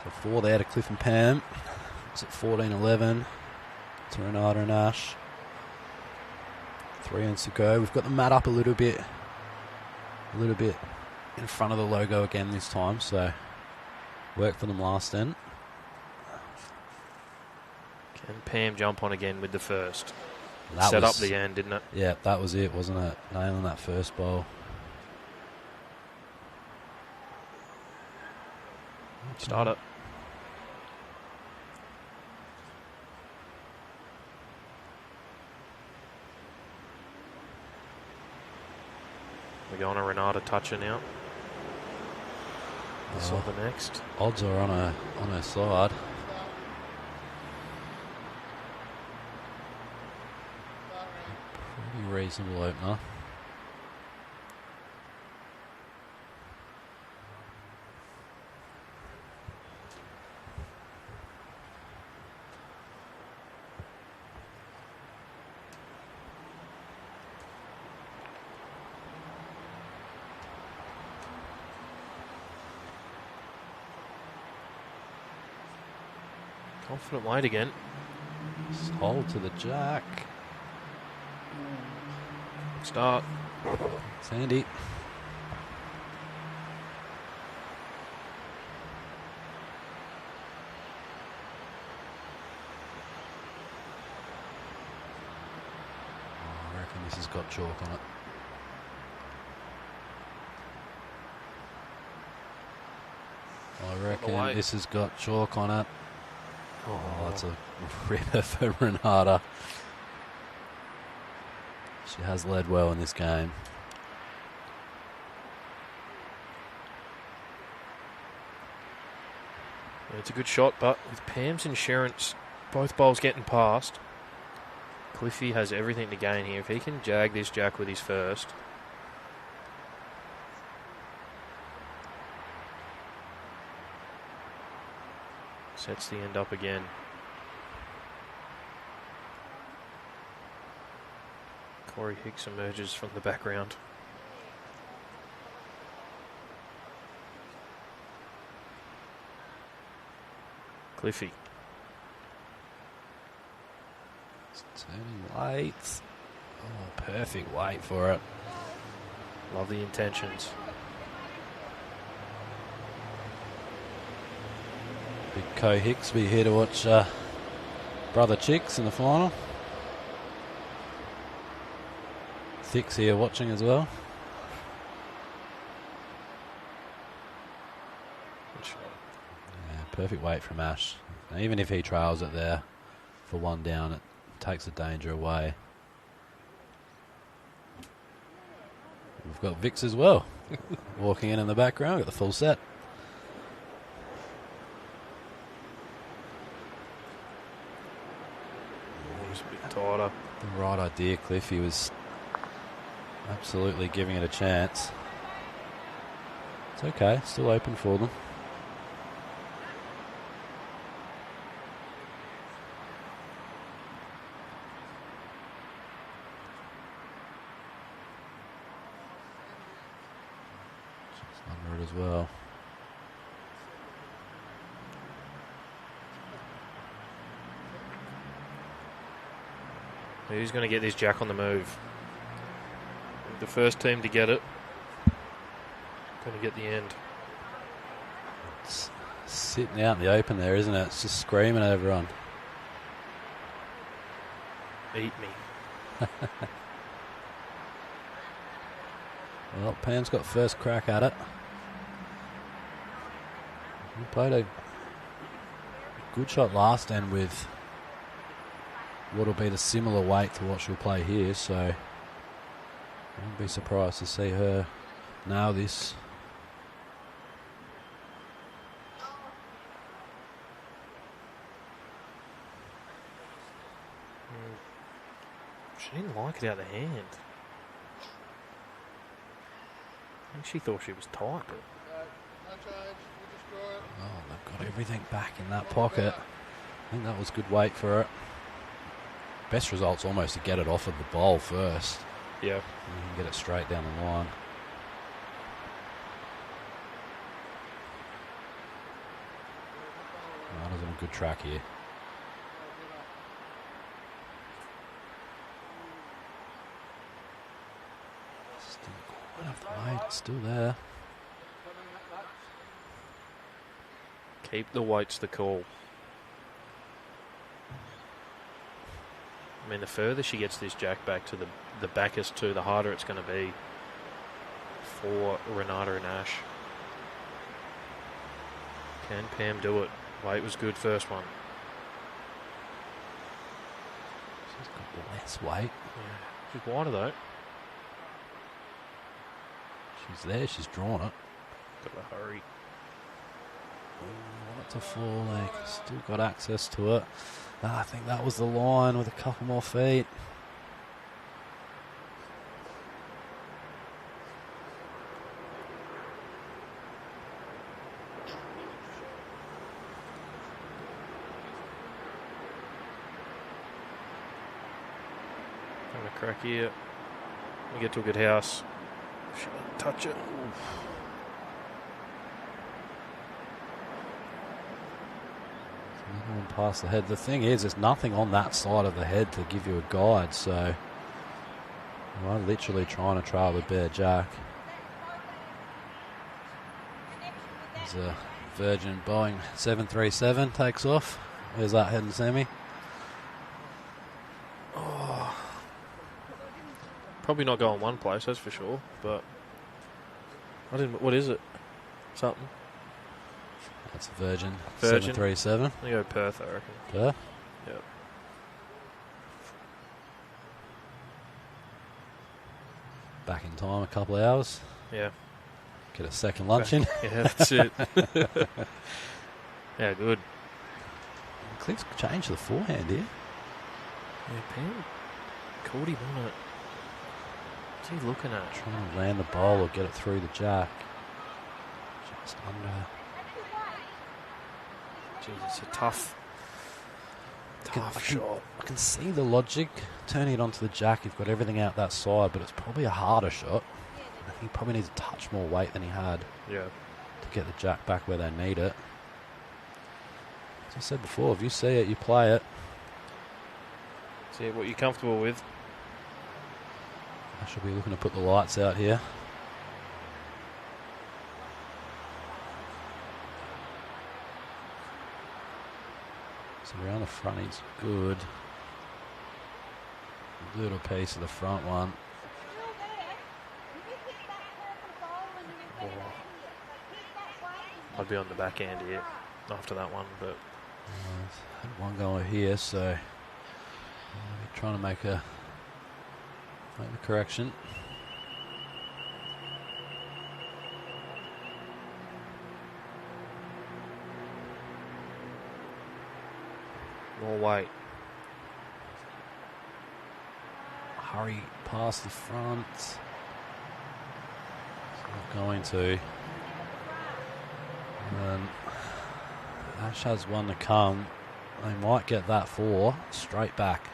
So 4 there to Cliff and Pam. It's at 14-11 to Renata and Ash. 3 ends to go. We've got the mat up a little bit in front of the logo again this time, so work for them last end. Can Pam jump on again with the first? That set up the end, didn't it? Yeah, that was it, wasn't it? Nailing that first bowl. Start it. We're going to Renata toucher now. This or the next. Odds are on her side. Pretty reasonable opener. Confident weight again. Hold to the jack. Start. Sandy. I reckon this has got chalk on it. I reckon this has got chalk on it. Oh, that's a ripper for Renata. She has led well in this game. Yeah, it's a good shot, but with Pam's insurance, both bowls getting past, Cliffy has everything to gain here. If he can jag this jack with his first. Sets the end up again. Corey Hicks emerges from the background. Cliffy. It's turning late. Oh, perfect weight for it. Love the intentions. Big Co Hicks be here to watch Brother Chicks in the final. Thicks here watching as well. Yeah, perfect weight from Ash. Now, even if he trails it there for one down, it takes the danger away. We've got Vix as well. Walking in the background, got the full set. He's a bit tighter. The right idea, Cliff. He was absolutely giving it a chance. It's okay, still open for them. Just under it as well. Who's going to get this jack on the move? The first team to get it. Going to get the end. It's sitting out in the open there, isn't it? It's just screaming at everyone. Eat me. Well, Pam's got first crack at it. He played a good shot last end with what'll be the similar weight to what she'll play here, so I wouldn't be surprised to see her nail this. She didn't like it out of the hand. I think she thought she was tight, but No change. You destroy it. Oh, they've got everything back in that pocket. I think that was good weight for her. Best result's almost to get it off of the bowl first. yeah. And you can get it straight down the line. Rana's on a good track here. Still quite enough weight. It's still there. Keep the weights the call. I mean, the further she gets this jack back to the backest two, the harder it's going to be for Renata and Ash. Can Pam do it? Weight was good first one. She's got less weight. Yeah. She's wider though. She's there. She's drawn it. Got to hurry. Want it to fall. Like, still got access to it. I think that was the line with a couple more feet. Having a crack here. We get to a good house. She didn't touch it. Another one past the head. The thing is, there's nothing on that side of the head to give you a guide, so I'm literally trying to trail the bare jack. There's a Virgin Boeing 737 takes off. Where's that heading, Sammy? Oh. Probably not going one place, that's for sure. But I didn't. What is it? Something. That's a Virgin 737. I go Perth, I reckon. Perth? Yep. Back in time, a couple of hours. Yeah. Get a second lunch in. Yeah, that's it. Yeah, good. Cliff's changed the forehand here. Yeah, Pam caught him on it. What's he looking at? Trying to land the bowl or get it through the jack. Just under. Jeez, it's a tough shot. I can see the logic. Turning it onto the jack, you've got everything out that side, but it's probably a harder shot. I think he probably needs a touch more weight than he had Yeah. to get the jack back where they need it. As I said before, if you see it, you play it. See what you're comfortable with. I should be looking to put the lights out here. So around the front, he's good. Little piece of the front one. I'd be on the backhand here after that one, but had one going here, so trying to make the correction. more weight. Hurry past the front. It's not going to. And Ash has one to come. They might get that 4 straight back.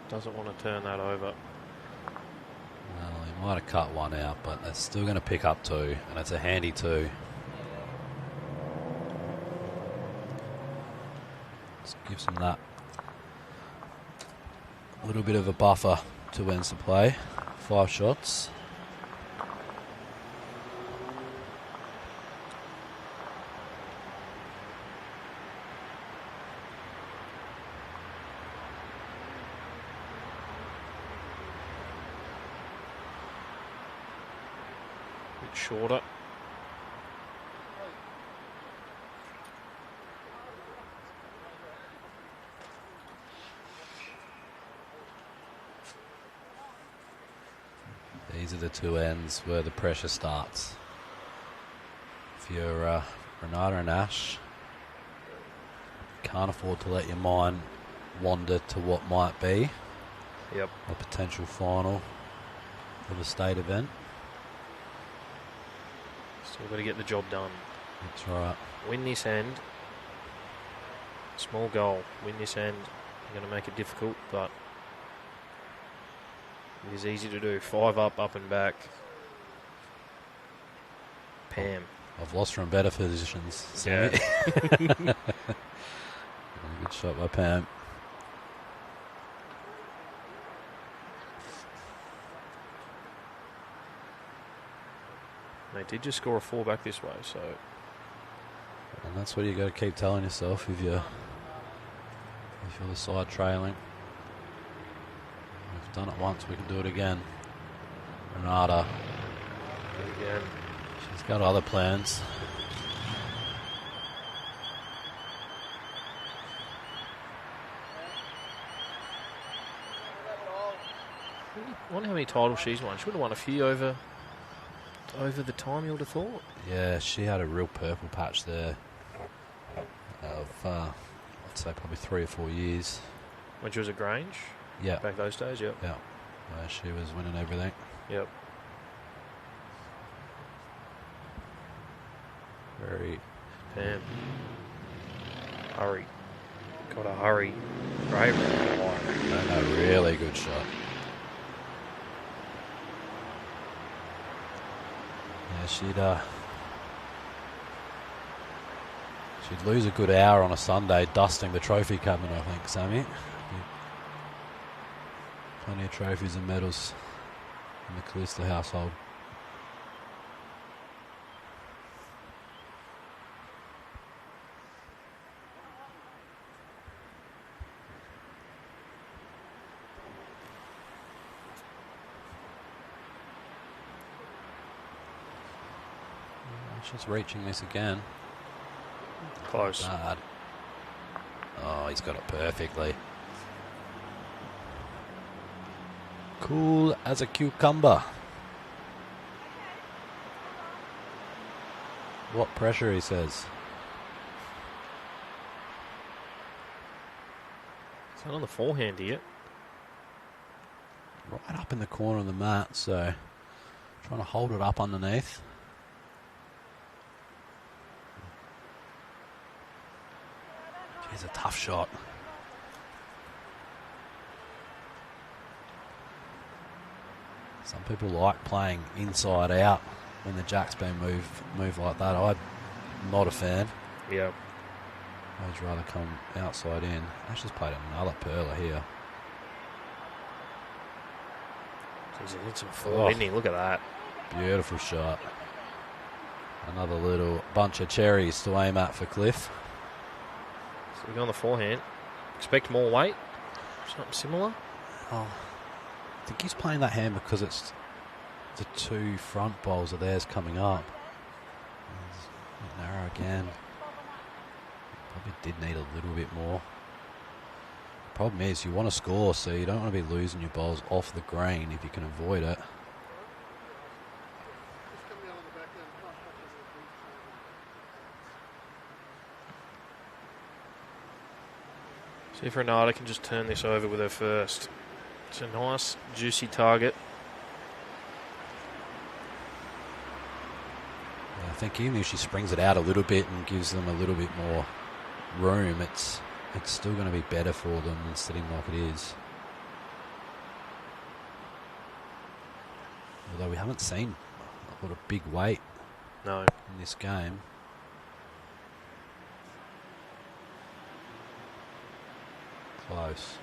Doesn't want to turn that over. Well, he might have cut one out, but they're still going to pick up 2, and it's a handy 2. Just gives them that little bit of a buffer to ends the play. 5 shots. Shorter. These are the 2 ends where the pressure starts. If you're Renata and Ash, can't afford to let your mind wander to what might be a potential final for the state event. Still got to get the job done. That's right. Win this end. Small goal. Win this end. You're going to make it difficult, but it is easy to do. 5 up and back. Pam. I've lost from better positions. Yeah. Good shot by Pam. They did just score a 4 back this way, so. And that's what you got to keep telling yourself if you're the side trailing. We've done it once, we can do it again. Renata. Again. She's got other plans. I wonder how many titles she's won. She would have won a few over the time, you would have thought. Yeah, she had a real purple patch there of, I'd say probably 3 or 4 years. When she was at Grange? Yeah. Back those days, yep. Yeah. Where she was winning everything. Yep. Very. Pam. Hurry. Gotta hurry. Great. And a really good shot. Yeah, she'd lose a good hour on a Sunday dusting the trophy cabinet, I think, Sammy. Plenty of trophies and medals in the Calista household. She's reaching this again. Close. Bad. Oh, he's got it perfectly. Cool as a cucumber. What pressure, he says. It's not on the forehand here. Right up in the corner of the mat, so trying to hold it up underneath. It's a tough shot. Some people like playing inside out when the jack's been moved like that. I'm not a fan. Yeah. I'd rather come outside in. Ash has played another perler here. He's hit some form, didn't he? Look at that. Beautiful shot. Another little bunch of cherries to aim at for Cliff. So we go on the forehand. Expect more weight? Something similar? Oh, I think he's playing that hand because it's the two front bowls of theirs coming up. It's a bit narrow again. Probably did need a little bit more. Problem is, you want to score, so you don't want to be losing your bowls off the green if you can avoid it. See if Renata can just turn this over with her first. It's a nice, juicy target. Yeah, I think even if she springs it out a little bit and gives them a little bit more room, it's still going to be better for them than sitting like it is. Although we haven't seen a lot of big weight in this game. Close.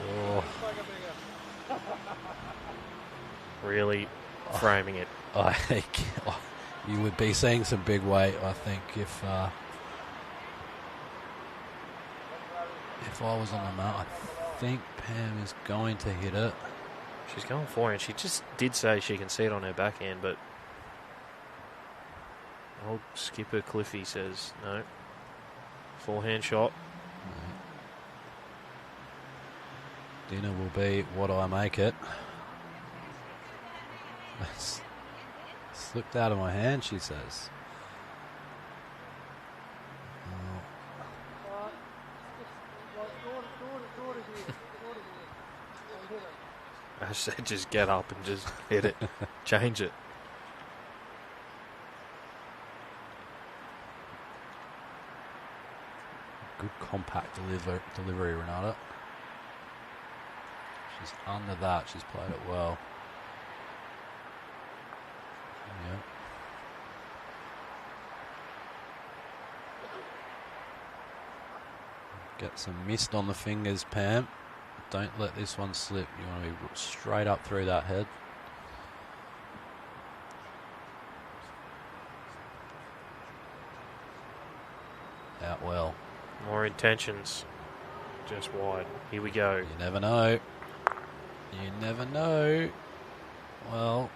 Oh. Really framing it. You would be seeing some big weight, I think, if I was on the mat. I think Pam is going to hit it. She's going for it. She just did say she can see it on her backhand, but old skipper Cliffy says no. Forehand shot. Dinner will be what I make it. Slipped out of my hand, she says. I said just get up and just hit it. Change it. Good compact delivery, Renata. She's under that. She's played it well. Yeah. Get some mist on the fingers, Pam. Don't let this one slip. You want to be straight up through that head. Out well. More intentions. Just wide. Here we go. You never know. You never know. Well,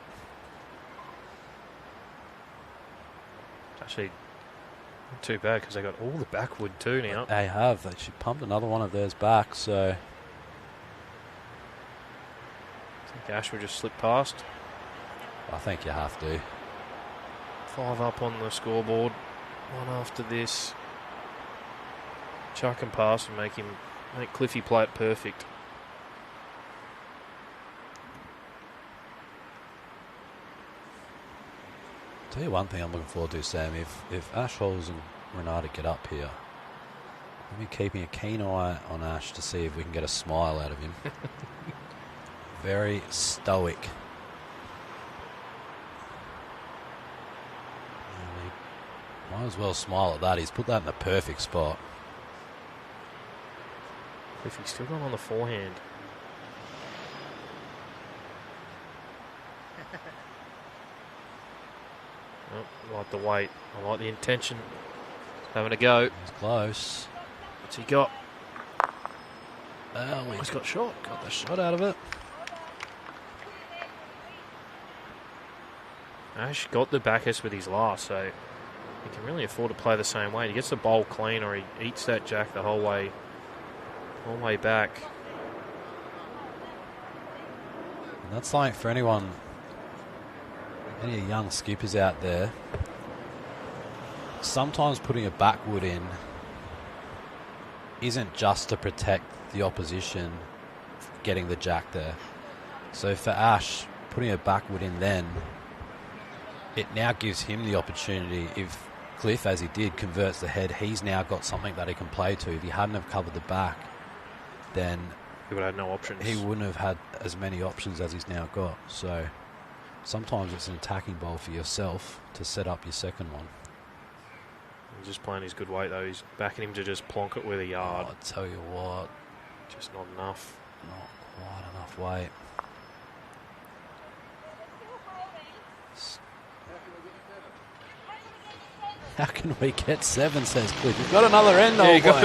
it's actually not too bad because they got all the backwood too now. they have. She pumped another one of theirs back, so I think Ash will just slip past. I think you have to. 5 up on the scoreboard. One after this. Chuck and pass and make Cliffy play it perfect. Tell you one thing I'm looking forward to, Sam. If Ash Holes and Renata get up here, I'll be keeping a keen eye on Ash to see if we can get a smile out of him. Very stoic. Might as well smile at that. He's put that in the perfect spot. Cliffy's still going on the forehand. Oh, I like the weight. I like the intention. He's having a go. He's close. What's he got? Well, He's got shot. Got the shot out of it. Ash got the backers with his last, so he can really afford to play the same way. He gets the bowl clean or he eats that jack the whole way back. And that's like for any young skippers out there, sometimes putting a backwood in isn't just to protect the opposition getting the jack there. So for Ash, putting a backwood in then, it now gives him the opportunity. If Cliff, as he did, converts the head, he's now got something that he can play to. If he hadn't have covered the back, then he would have no options. He wouldn't have had as many options as he's now got. So sometimes it's an attacking bowl for yourself to set up your second one. He's just playing his good weight, though. He's backing him to just plonk it with a yard. Oh, I tell you what. Just not enough. Not quite enough weight. How can we get 7, says Cliff. You've got another end, old boy.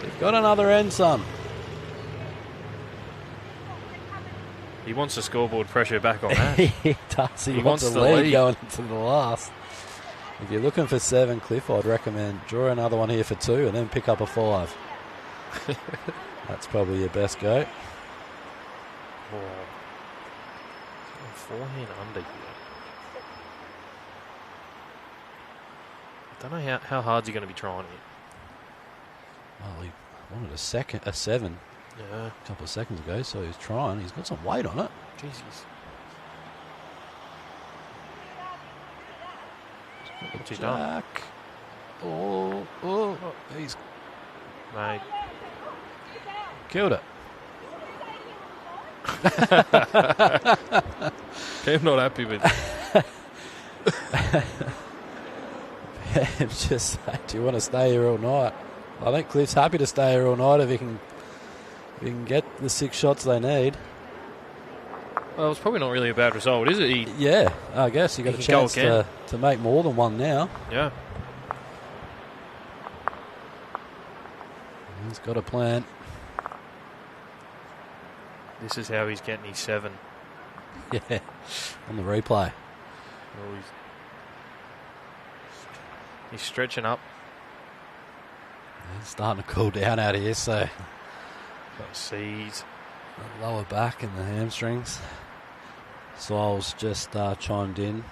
You've got another end, son. He wants the scoreboard pressure back on that. He does. He wants the lead going into the last. If you're looking for 7, Cliff, I'd recommend draw another one here for 2 and then pick up a 5. That's probably your best go. Oh. Forehand under here. I don't know how hard's he going to be trying it. Well, he wanted a 7 Yeah. a couple of seconds ago, so he's trying. He's got some weight on it. Jesus. What's he done? Jack. Oh, he's Mate. killed it. I'm not happy with Just say, do you want to stay here all night? I think Cliff's happy to stay here all night if he can get the 6 shots they need. Well, it's probably not really a bad result, is it? Yeah, I guess you got a chance to make more than one now. Yeah. He's got a plan. This is how he's getting his 7. Yeah, on the replay. Oh, he's stretching up. He's starting to cool down out here, so Got C's. the lower back and the hamstrings. Siles just chimed in.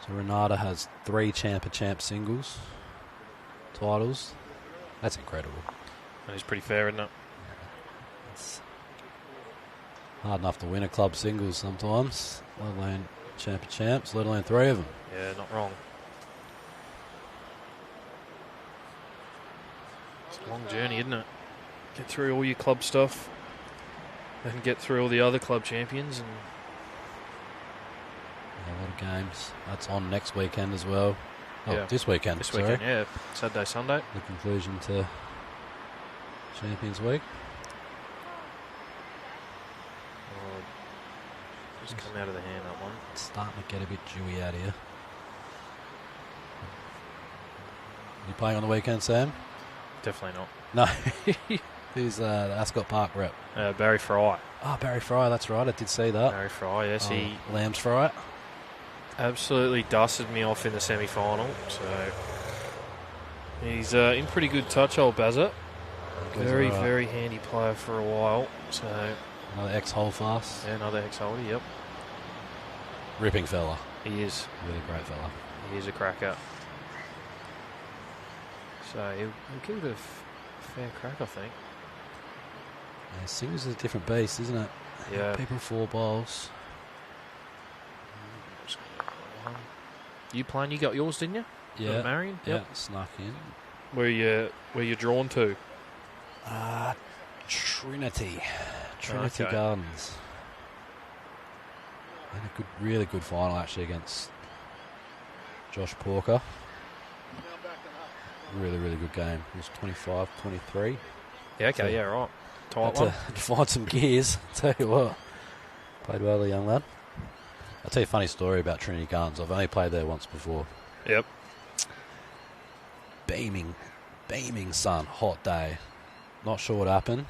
So Renata has 3 Champ of Champ singles titles. That's incredible. And he's pretty fair, isn't it? It's hard enough to win a club singles sometimes, let alone Champ of Champs, let alone 3 of them. Yeah, not wrong. It's a long journey, isn't it? Get through all your club stuff, then get through all the other club champions, and A lot of games. That's on next weekend as well. Oh, yeah. this weekend. This sorry. weekend, yeah, Saturday, Sunday. The conclusion to Champions Week. Oh, just come out of the hand, that one. It's starting to get a bit dewy out here. You playing on the weekend, Sam? Definitely not. No. Who's the Ascot Park rep? Barry Fry. Oh, Barry Fry, that's right. I did see that. Barry Fry, yes. Oh, He Lambs Fry. absolutely dusted me off in the semi-final. So he's in pretty good touch, old Bazza. Very, right. very handy player for a while. So Another ex-Holdfast. yeah, another ex-holder, yep. Ripping fella. He is. Really great fella. He is a cracker. So he'll give it a fair crack, I think. Yeah, singles is a different beast, isn't it? Yeah. People 4 bowls. You playing? You got yours, didn't you? Yeah. Marion? Yeah, Yep. snuck in. Where you drawn to? Trinity Okay. Gardens. And a good, really good final actually against Josh Porker. Really, really good game. It was 25-23. Yeah, okay, So, yeah, right. Tight Had one. to find some gears. Tell you what, played well, the young lad. I'll tell you a funny story about Trinity Gardens. I've only played there once before. Yep. Beaming sun, hot day. Not sure what happened.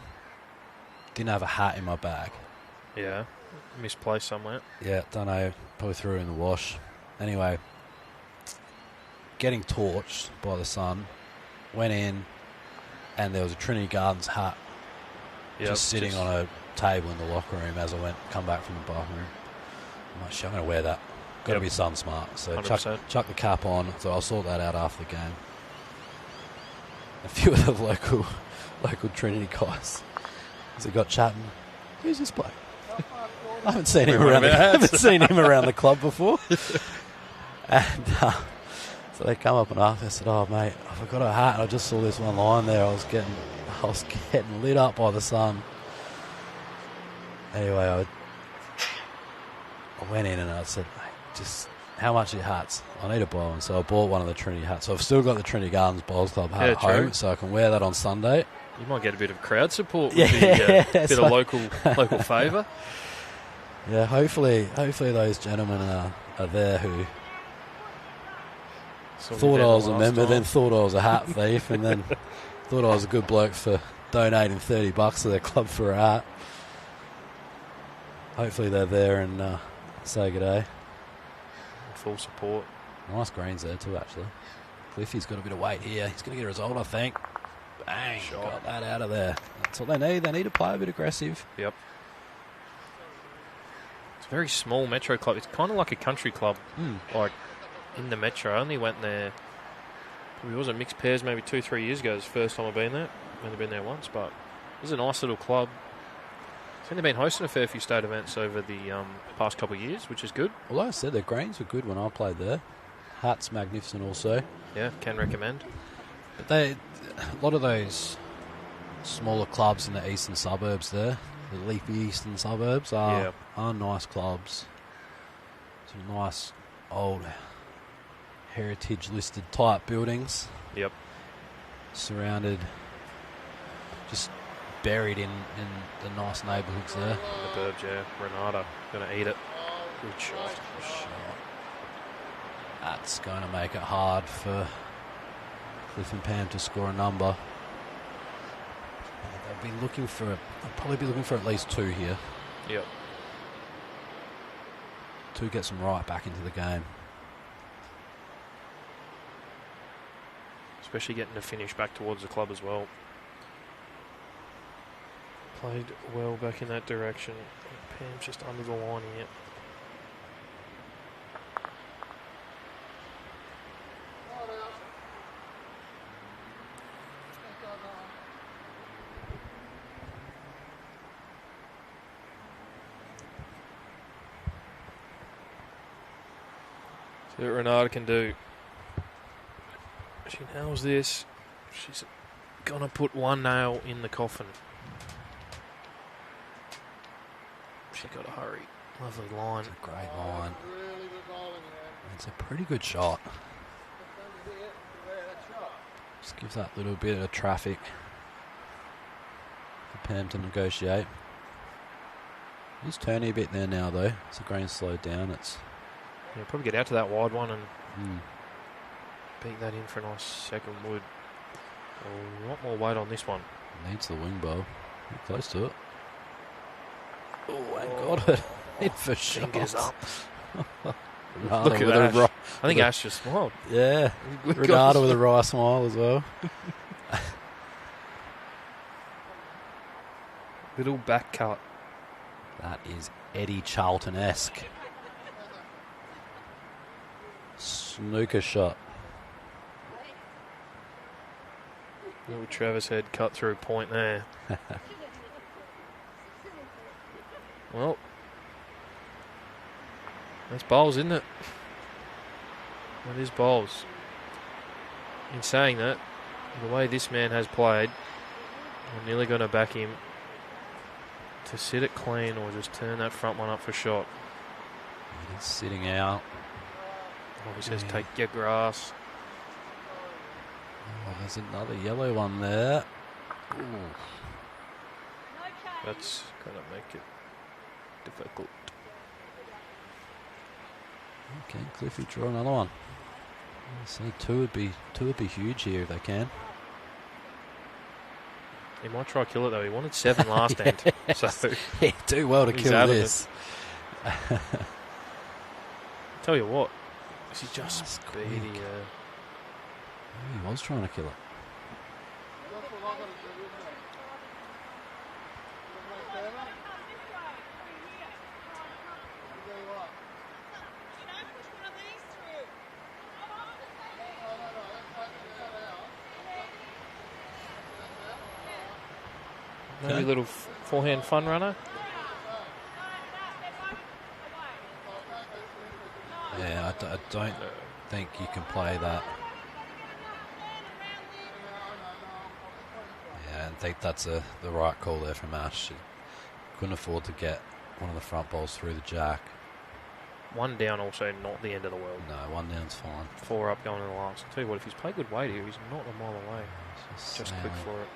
Didn't have a hat in my bag. Yeah. Misplaced somewhere. Yeah, don't know. Probably threw it in the wash. Anyway, getting torched by the sun. Went in, and there was a Trinity Gardens hat Yep, just sitting on a table in the locker room as I come back from the bar room. I'm like, shit, I'm going to wear that. Got to Yep. be sun smart. So 100%. chuck the cap on. So I'll sort that out after the game. A few of the local Trinity guys, as they got chatting, who's this bloke? I haven't seen him around. The club before. And so they come up and ask. I said, "Oh mate, I forgot a hat. I just saw this one line there. I was getting lit up by the sun." Anyway, I went in and I said, "Mate, just how much are your hats? I need a bowl." And so I bought one of the Trinity hats. So I've still got the Trinity Gardens Bowls Club hat at home, so I can wear that on Sunday. You might get a bit of crowd support with the bit of local favour. Yeah, hopefully those gentlemen are there who thought I was a member, then thought I was a hat thief, and then thought I was a good bloke for donating $30 to their club for a hat. Hopefully they're there and say good day. Full support. Nice greens there too, actually. Cliffy's got a bit of weight here. He's going to get a result, I think. Bang, got that out of there. That's all they need. They need to play a bit aggressive. Yep. It's a very small metro club. It's kind of like a country club, like in the metro. I only went there, probably was it mixed pairs maybe 2-3 years ago. It's the first time I've been there. I've only been there once, but it was a nice little club. It's only been hosting a fair few state events over the past couple of years, which is good. Well, like I said, the greens were good when I played there. Hat's magnificent also. Yeah, can recommend. But a lot of those smaller clubs in the eastern suburbs there, the leafy eastern suburbs, are nice clubs. Some nice old heritage listed type buildings. Yep. Surrounded, just buried in the nice neighbourhoods there. The burbs, yeah. Renata, going to eat it. Good shot. That's going to make it hard for Cliff and Pam to score a number. They'll probably be looking for at least 2 here. Yep. 2 gets them right back into the game. Especially getting the finish back towards the club as well. Played well back in that direction. Pam's just under the line here. See what Renata can do. She nails this. She's going to put one nail in the coffin. She's got to hurry. Lovely line. It's a great line. It's a pretty good shot. Just gives that little bit of traffic for Pam to negotiate. He's turning a bit there now, though. As the green slowed down, it's... Yeah, probably get out to that wide one and beat that in for a nice second wood. A lot more weight on this one. Needs the wing bow. Pretty close to it. Oh, I got it. Hit for fingers shots. up. Look at Ash. I think Ash just smiled. Yeah. Renata with a wry smile as well. Little back cut. That is Eddie Charlton-esque. Snooker shot. Little Travis head cut through point there. Well, that's bowls, isn't it? That is bowls. In saying that, the way this man has played, I'm nearly going to back him to sit it clean or just turn that front one up for shot. He's sitting out. Oh, he says take your grass. Oh, there's another yellow one there. Ooh. That's going to make it difficult. Okay, Cliffy draw another one. See, two would be huge here if they can. He might try to kill it though. He wanted 7 last end. So yeah, do well to kill this. Tell you what, this is just speedy. He was trying to kill it. Maybe a little forehand fun runner. Yeah, I don't think you can play that. Yeah, I think that's the right call there from Ash. She couldn't afford to get one of the front balls through the jack. 1 down also not the end of the world. No, 1 down's fine. 4 up going in the last. I'll tell you what, if he's played good weight here, he's not a mile away. Just quick for it.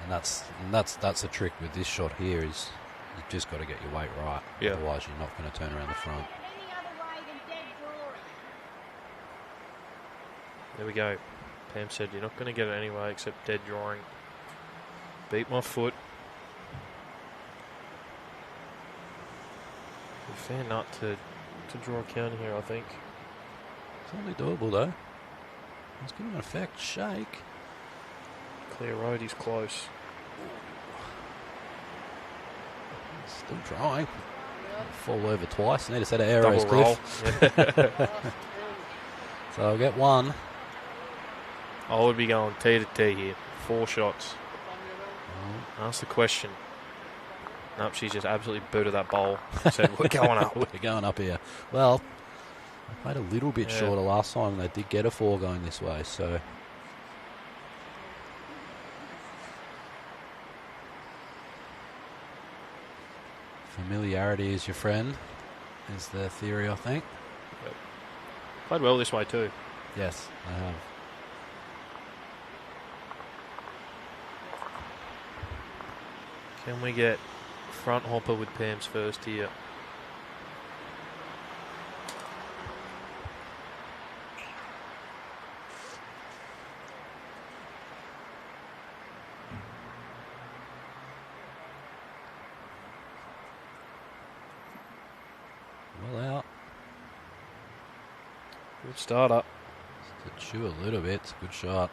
And that's the trick with this shot here is you've just got to get your weight right. Yeah. Otherwise you're not going to turn around the front. There we go. Pam said you're not going to get it anyway except dead drawing. Beat my foot. A fair nut to draw a counter here, I think. It's only doable though. It's giving an effect. Shake. Clear road, he's close. Still trying. Fall over twice. Need a set of arrows, Double roll. Cliff. So I'll get 1. I would be going T to T here. 4 shots. Ask the question. Nope, she's just absolutely booted that bowl. Said, we're going up. We're going up here. Well, I played a little bit shorter last time, and they did get a 4 going this way, so. Familiarity is your friend, is the theory, I think. Yep. Played well this way too. Yes, I have. Can we get front hopper with Pam's first here? Well out. Good starter. Just to chew a little bit. It's a good shot.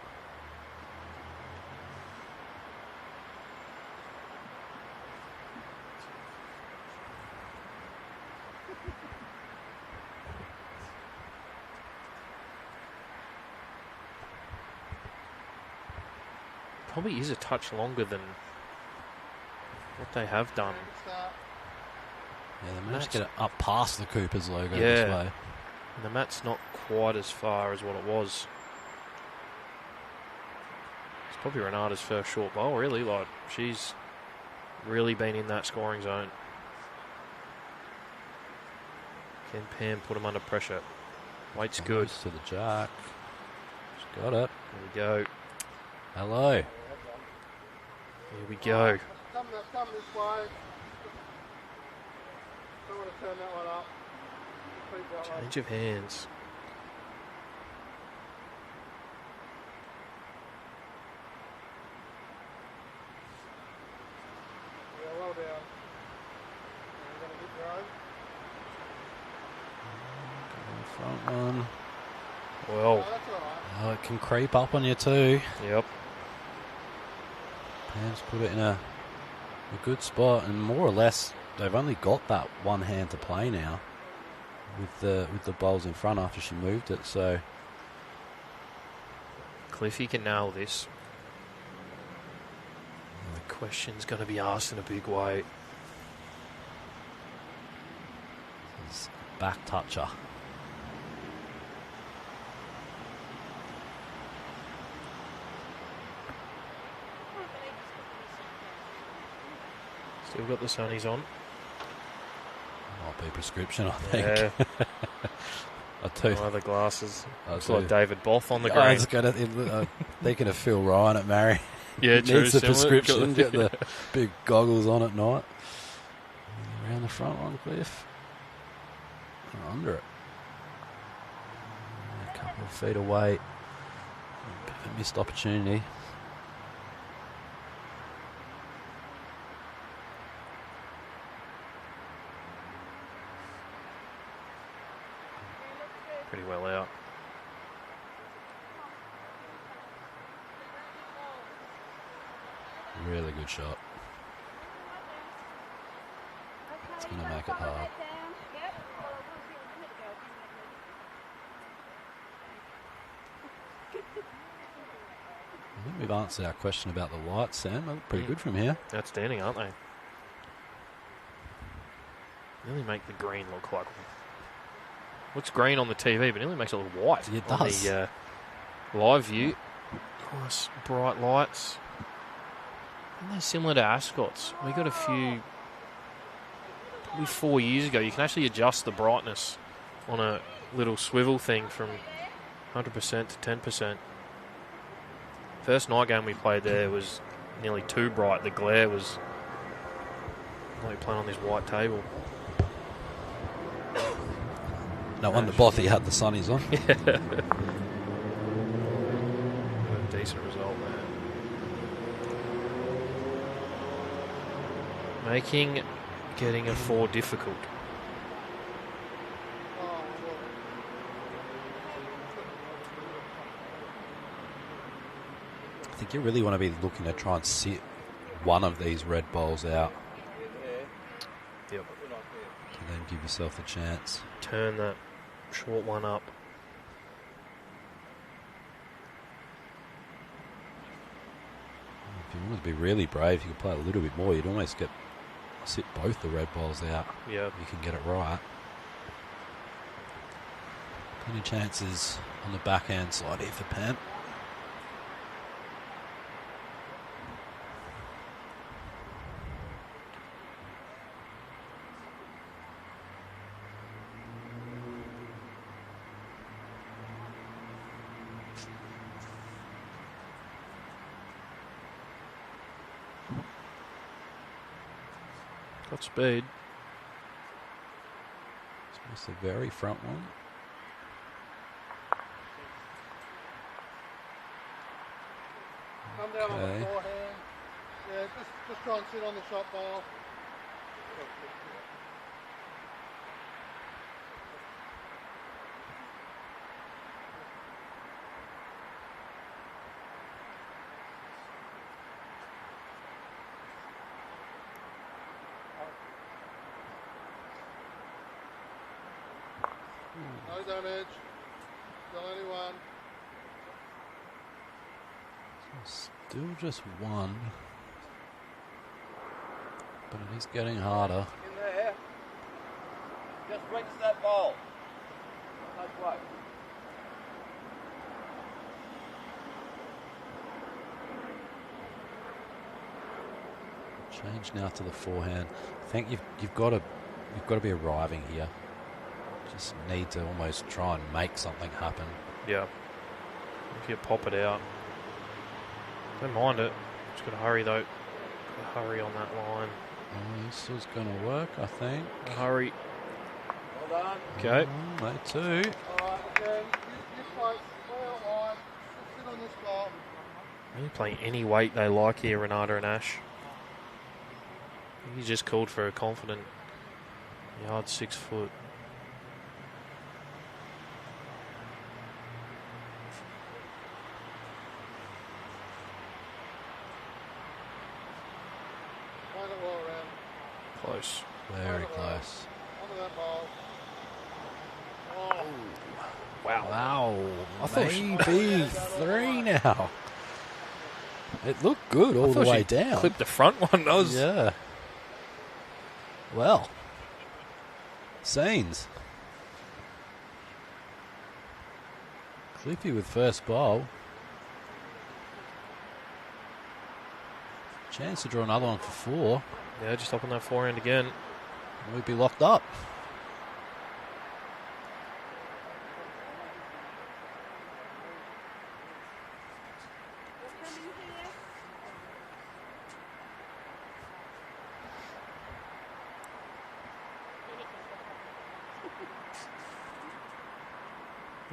Probably is a touch longer than what they have done. Yeah, they managed to get it up past the Coopers logo Yeah. this way. And the mat's not quite as far as what it was. It's probably Renata's first short bowl, really. Like, she's really been in that scoring zone. Can Pam put him under pressure? Weight's good. To the jack. She's got it. There we go. Hello. Here we go. Come this way. Don't want to turn that one up. Keep that one. Change of hands. Yeah, well down. You're going to get your own. Front one. Well, Oh, that's all right. Oh, it can creep up on you too. yep. Pam's put it in a good spot, and more or less they've only got that one hand to play now with the bowls in front after she moved it. So Cliffy can nail this. The question's going to be asked in a big way. it's back toucher. Still got the sunnies on. Might be prescription, I think. Yeah. I do. One of the glasses. I Looks do. like David Boff on the I green. was thinking of Phil Ryan at Mary. Yeah, Needs true. the Similar. prescription. Get the big goggles on at night. Around the front one, Cliff. Under it. A couple of feet away. A bit of a missed opportunity. Pretty well out. Really good shot. It's going to make it hard. I think we've answered our question about the lights, Sam. They look pretty good from here. Outstanding, aren't they? Nearly make the green look like... Looks green on the TV, but nearly makes it look white. It on does. the live view. Nice bright lights. And they're similar to Ascot's. We got a few maybe 4 years ago, you can actually adjust the brightness on a little swivel thing from 100% to 10%. First night game we played there was nearly too bright. The glare was like playing on this white table. No wonder Bothy had the sunnies on. Yeah. A decent result there. Making getting a 4 difficult. I think you really want to be looking to try and sit one of these red balls out. Yep. And then give yourself the chance. Turn that short one up. If you wanted to be really brave, you could play a little bit more. You'd almost sit both the red balls out. Yeah. You can get it right. Plenty of chances on the backhand side here for Pam. Got speed. It's the very front one. Come down on the forehand. Yeah, just try and sit on the shot ball. No damage. Still only one. Still just one. But it is getting harder. In there. Just reach that ball. No play. Change now to the forehand. I think you've got to be arriving here. Just need to almost try and make something happen. Yeah. If you pop it out. Don't mind it. Just got to hurry though. Got to hurry on that line. Oh, this is going to work, I think. Hurry. Well done. Okay. Oh, they too. Alright, again, you play square line. Sit on this ball. Really playing any weight they like here, Renata and Ash. He just called for a confident yard 6 foot. Find it well around. Close. Very close. Onto that ball. Oh, Wow. I thought Maybe 3 now. It looked good all the thought way she down. clipped the front one. That was Yeah. Well. Scenes. Cliffy with first bowl. Chance to draw another one for 4. Yeah, just up on that forehand again. We'd be locked up.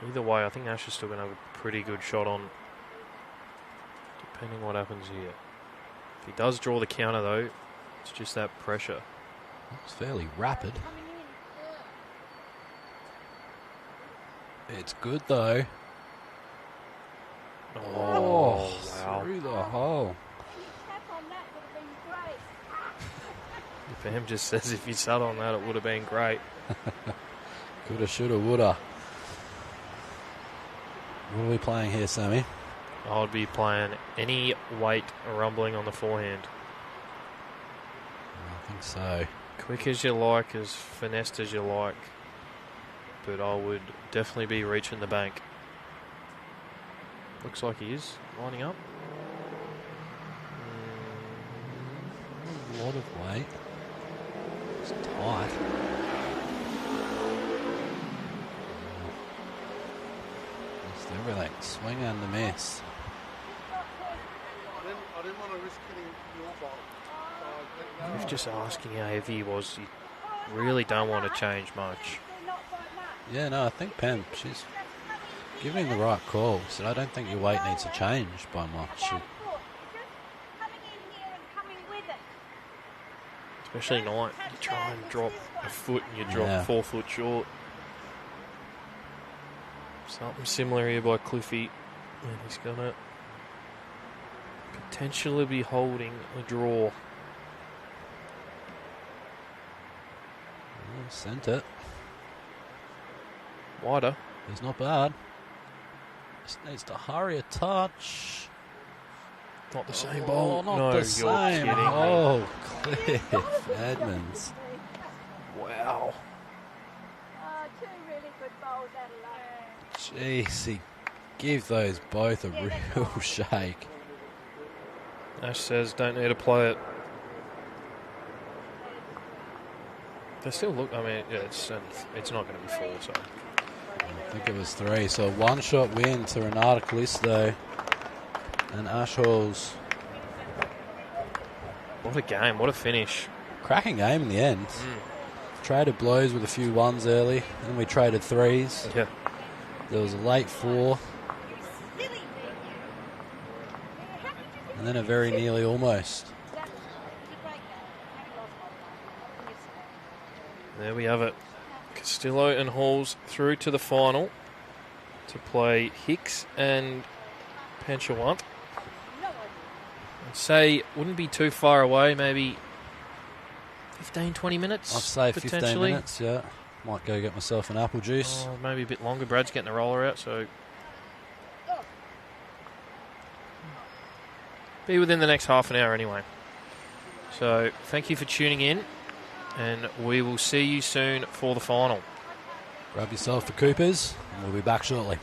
Either way, I think Ash is still going to have a pretty good shot on, depending what happens here. If he does draw the counter, though, it's just that pressure. It's fairly rapid. It's good though. Oh, wow. Through the hole. Pam just says if he sat on that, it would have been great. Coulda, shoulda, woulda. What are we playing here, Sammy? I would be playing any weight rumbling on the forehand. I think so. Quick as you like, as finessed as you like. But I would definitely be reaching the bank. Looks like he is lining up. A lot of weight. It's tight. Just everything. Swing and a miss. I didn't want to risk hitting your ball. So He was just asking how heavy he was. You really don't want to change much. Yeah, no, I think Pam, she's giving the right call. So I don't think your weight needs to change by much. Especially night, you try and drop a foot and you drop 4 foot short. Something similar here by Cliffy. And he's going to potentially be holding a draw. Sent it. Wider. He's not bad. Just needs to hurry a touch. Not the same ball. Not no, the you're same. kidding me. Oh, Cliff Edmonds. Wow. Two really good bowls out of luck. Jeez, he give those both a real shake. Ash says don't need to play it. They still look, I mean, yeah, it's not going to be 4, so. I think it was 3. So 1-shot win to Renata Callisto and Ash Halls. What a game, what a finish. Cracking game in the end. Traded blows with a few 1s early, and we traded 3s. Yeah. There was a late 4. And then a very nearly almost. There we have it. Castillo and Halls through to the final to play Hicks and Penchawant. I'd say wouldn't be too far away, maybe 15, 20 minutes. I'd say 15 potentially. minutes, yeah. Might go get myself an apple juice. Oh, maybe a bit longer. Brad's getting the roller out, so be within the next half an hour anyway. So thank you for tuning in, and we will see you soon for the final. Grab yourself a Coopers, and we'll be back shortly.